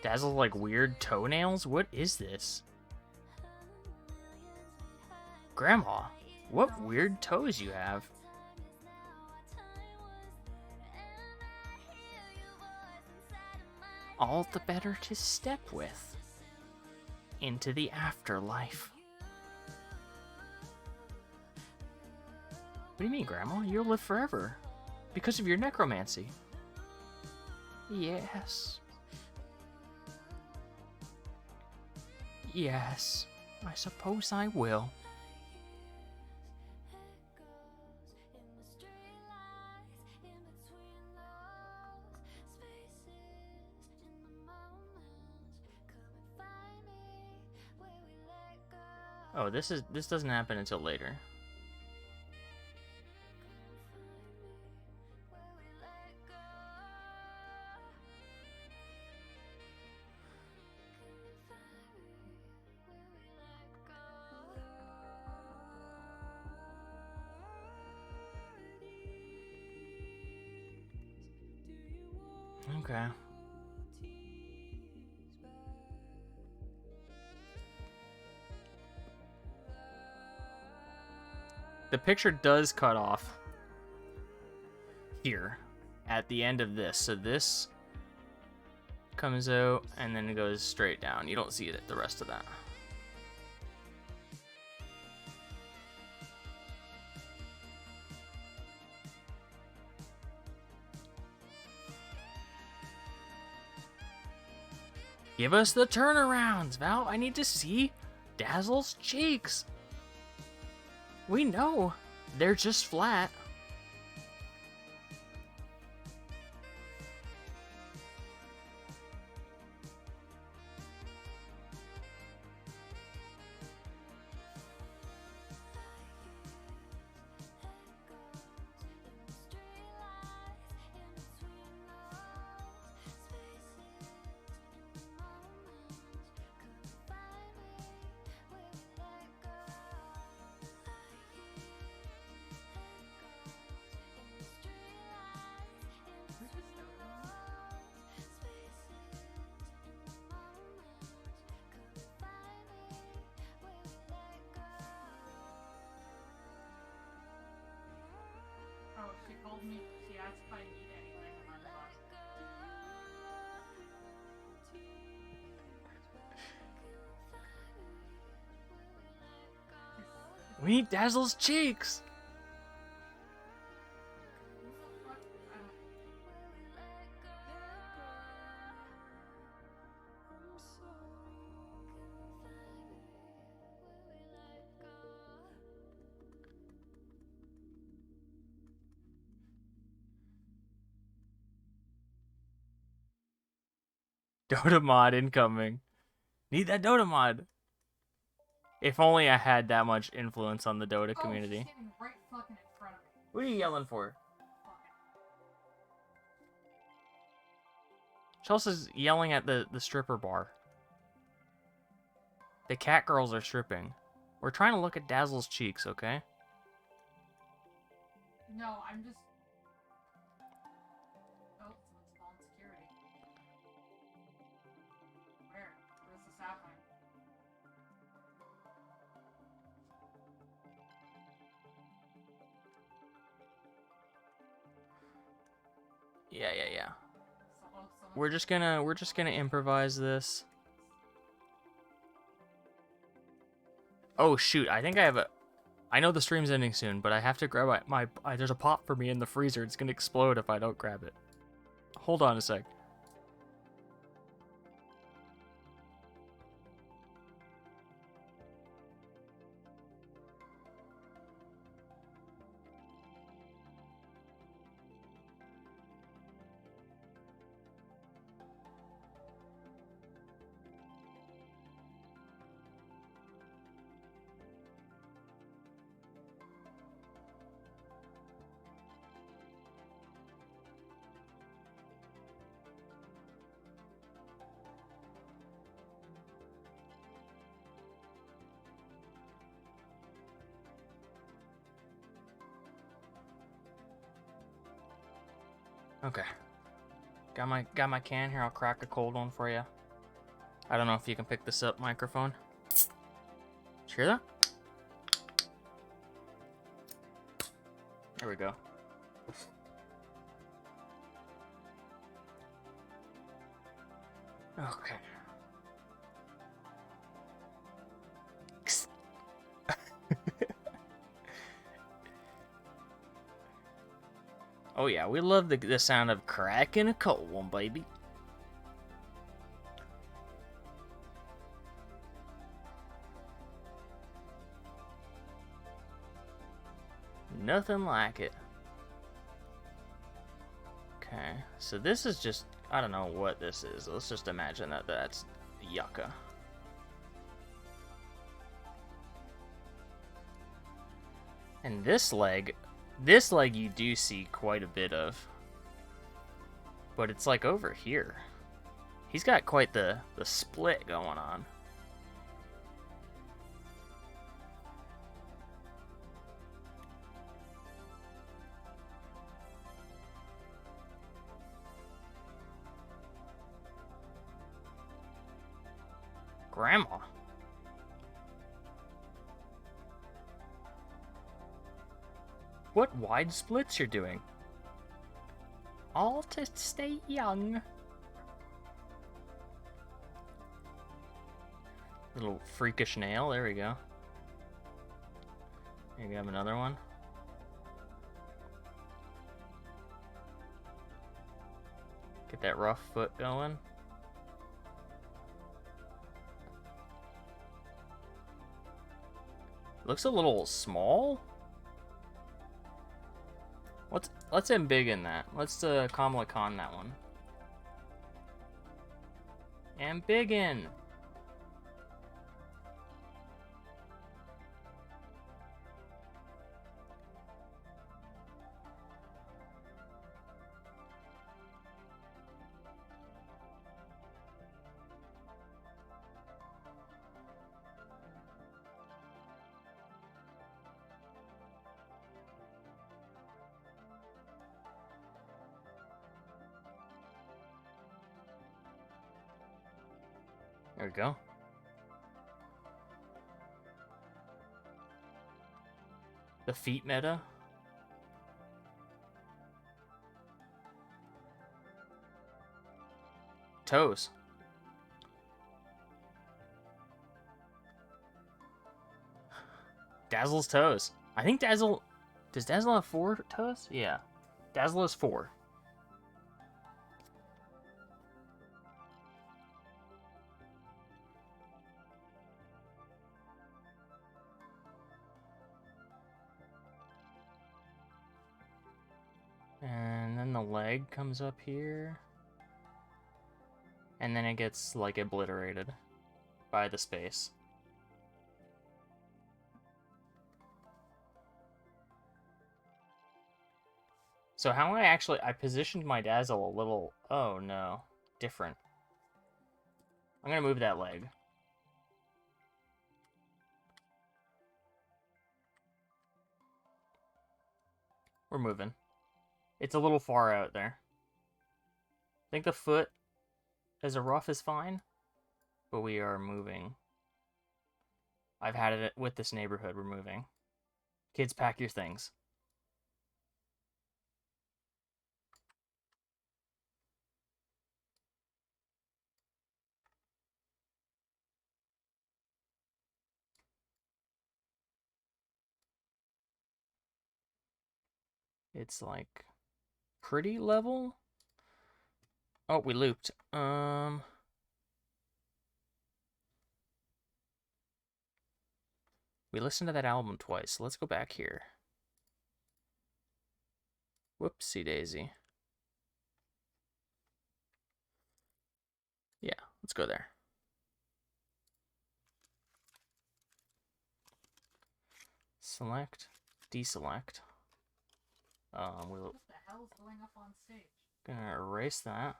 Dazzle like weird toenails? What is this? Grandma, what weird toes you have? All the better to step with. Into the afterlife. What do you mean, Grandma? You'll live forever. Because of your necromancy. Yes. Yes, I suppose I will. Oh, this doesn't happen until later. Okay. The picture does cut off here at the end of this. So this comes out and then it goes straight down. You don't see it at the rest of that. Give us the turnarounds, Val. I need to see Dazzle's cheeks. We know they're just flat. She called me. She asked if I need anything in my box. We need Dazzle's cheeks! Dota mod incoming. Need that Dota mod. If only I had that much influence on the Dota community. She's standing right fucking in front of me. What are you yelling for? Chelsea's yelling at the stripper bar. The cat girls are stripping. We're trying to look at Dazzle's cheeks, okay? No, I'm just... Oh, someone's calling security. Where? Where's this happening? Yeah. Oh, We're just gonna improvise this. Oh shoot, I think I have a... I know the stream's ending soon, but I have to grab my there's a pop for me in the freezer. It's gonna explode if I don't grab it. Hold on a sec. Okay. Got my can here. I'll crack a cold one for you. I don't know if you can pick this up, microphone. Did you hear that? There we go. Okay. Oh yeah, we love the sound of cracking a cold one, baby. Nothing like it. Okay, so this is just, I don't know what this is. Let's just imagine that that's yucca. And this leg you do see quite a bit of. But it's like over here. He's got quite the split going on. Grandma. What wide splits you're doing? All to stay young. Little freakish nail, there we go. Maybe have another one. Get that rough foot going. Looks a little small. Let's embiggen that. Let's Kamala Khan that one. Embiggen. There we go. The feet meta. Toes. Dazzle's toes. I think Dazzle... Does Dazzle have 4 toes? Yeah. Dazzle has 4. And then the leg comes up here. And then it gets, like, obliterated by the space. So how I positioned my Dazzle a little... Oh, no. Different. I'm going to move that leg. We're moving. It's a little far out there. I think the foot as a rough is fine, but we are moving. I've had it with this neighborhood. We're moving. Kids, pack your things. It's like pretty level. Oh, we looped. We listened to that album twice. So let's go back here. Whoopsie daisy. Yeah, let's go there. Select, deselect. We'll What the hell is going up on stage? gonna erase that.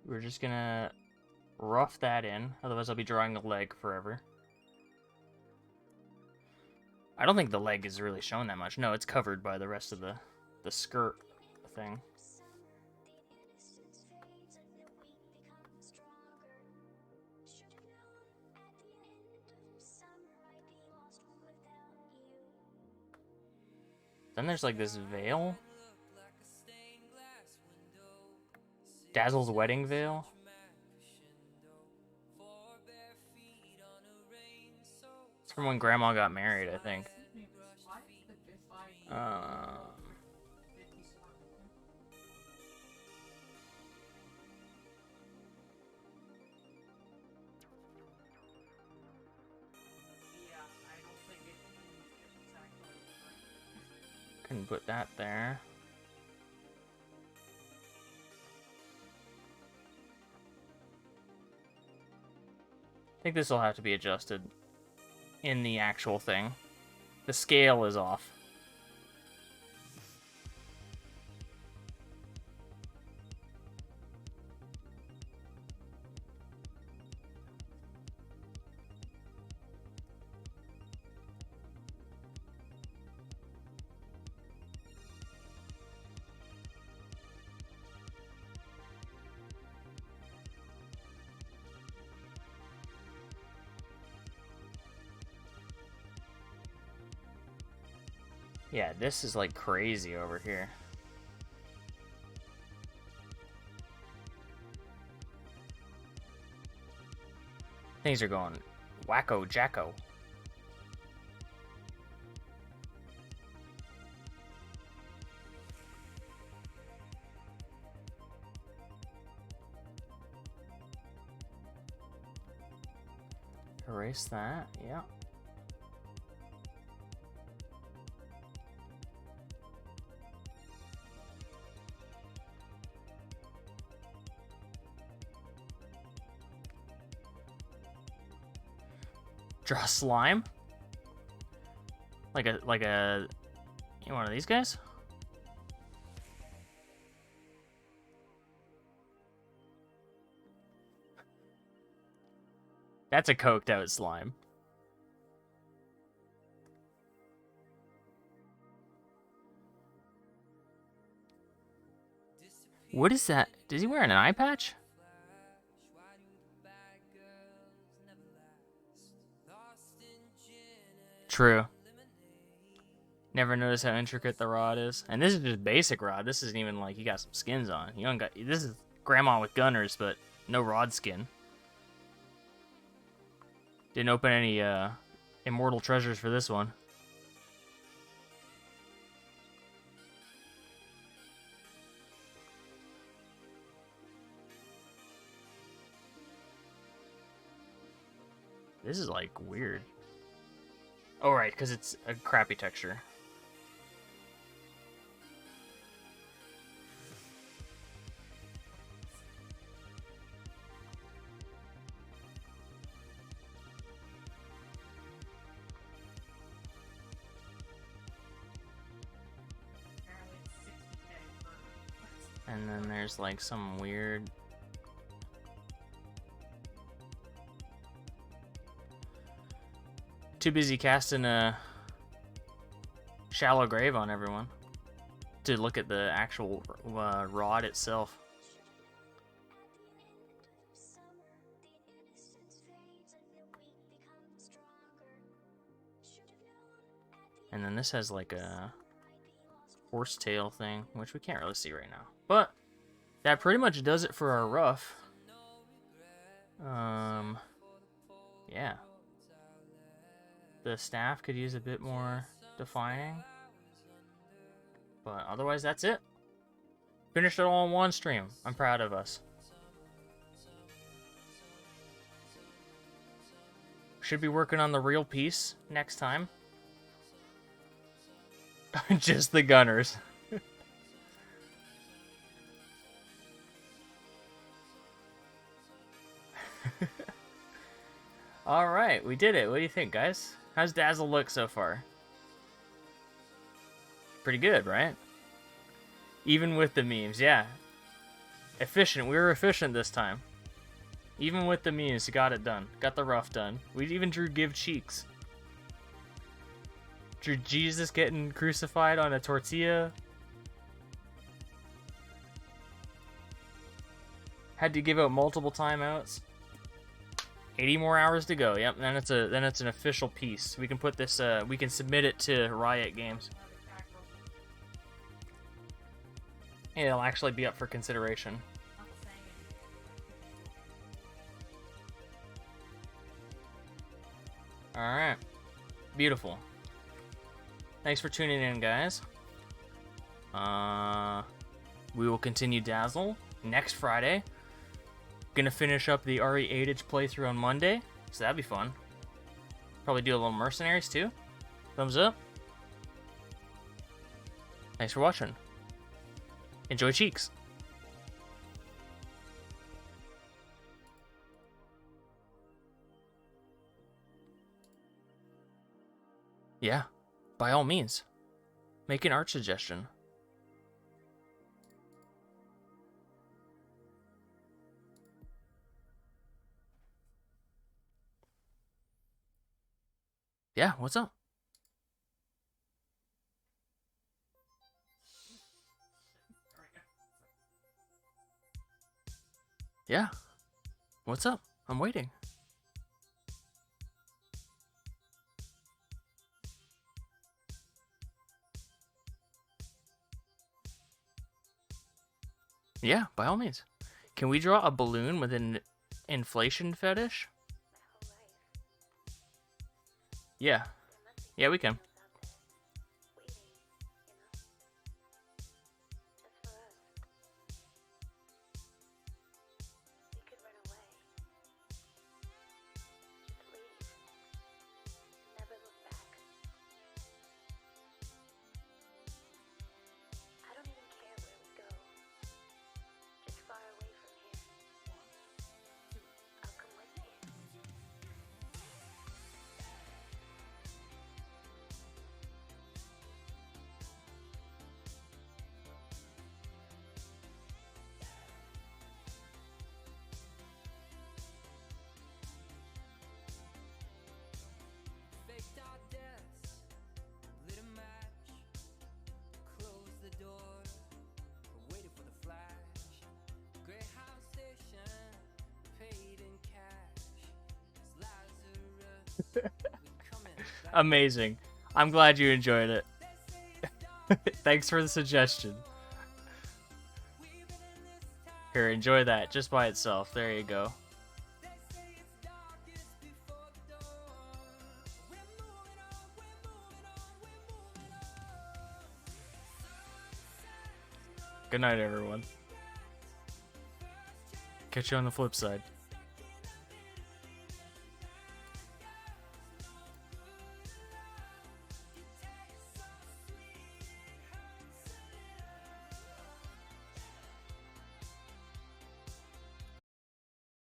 We're just gonna rough that in, otherwise I'll be drawing the leg forever. I don't think the leg is really shown that much. No, it's covered by the rest of the skirt thing. Then there's like this veil. Dazzle's wedding veil. It's from when Grandma got married, I think. Can put that there. I think this will have to be adjusted in the actual thing. The scale is off. Yeah, this is like crazy over here. Things are going wacko jacko. Erase that, yeah. Draw slime? Like a one of these guys? That's a coked out slime. What is that? Is he wearing an eye patch? True. Never noticed how intricate the rod is. And this is just basic rod. This isn't even like you got some skins on. You don't got. This is grandma with gunners, but no rod skin. Didn't open any immortal treasures for this one. This is like weird. Oh right, because it's a crappy texture. Apparently it's 60K for And then there's like some weird. Too busy casting a shallow grave on everyone to look at the actual rod itself. And then this has like a horsetail thing, which we can't really see right now. But that pretty much does it for our rough. Yeah. The staff could use a bit more defining. But otherwise, that's it. Finished it all in one stream. I'm proud of us. Should be working on the real piece next time. Just the gunners. Alright, we did it. What do you think, guys? How's Dazzle look so far? Pretty good, right? Even with the memes, yeah. Efficient. We were efficient this time. Even with the memes, got it done. Got the rough done. We even drew give cheeks. Drew Jesus getting crucified on a tortilla. Had to give out multiple timeouts. 80 more hours to go. Yep, then it's an official piece. We can put this we can submit it to Riot Games. And it'll actually be up for consideration. Alright. Beautiful. Thanks for tuning in, guys. We will continue Dazzle next Friday. Gonna finish up the RE8 playthrough on Monday, so that'd be fun. Probably do a little Mercenaries too. Thumbs up. Thanks for watching. Enjoy Cheeks. Yeah, by all means, make an art suggestion. Yeah, what's up? Yeah, what's up? I'm waiting. Yeah, by all means. Can we draw a balloon with an inflation fetish? Yeah. Yeah, we can. Amazing. I'm glad you enjoyed it. Thanks for the suggestion. Here, enjoy that just by itself. There you go. Good night, everyone. Catch you on the flip side.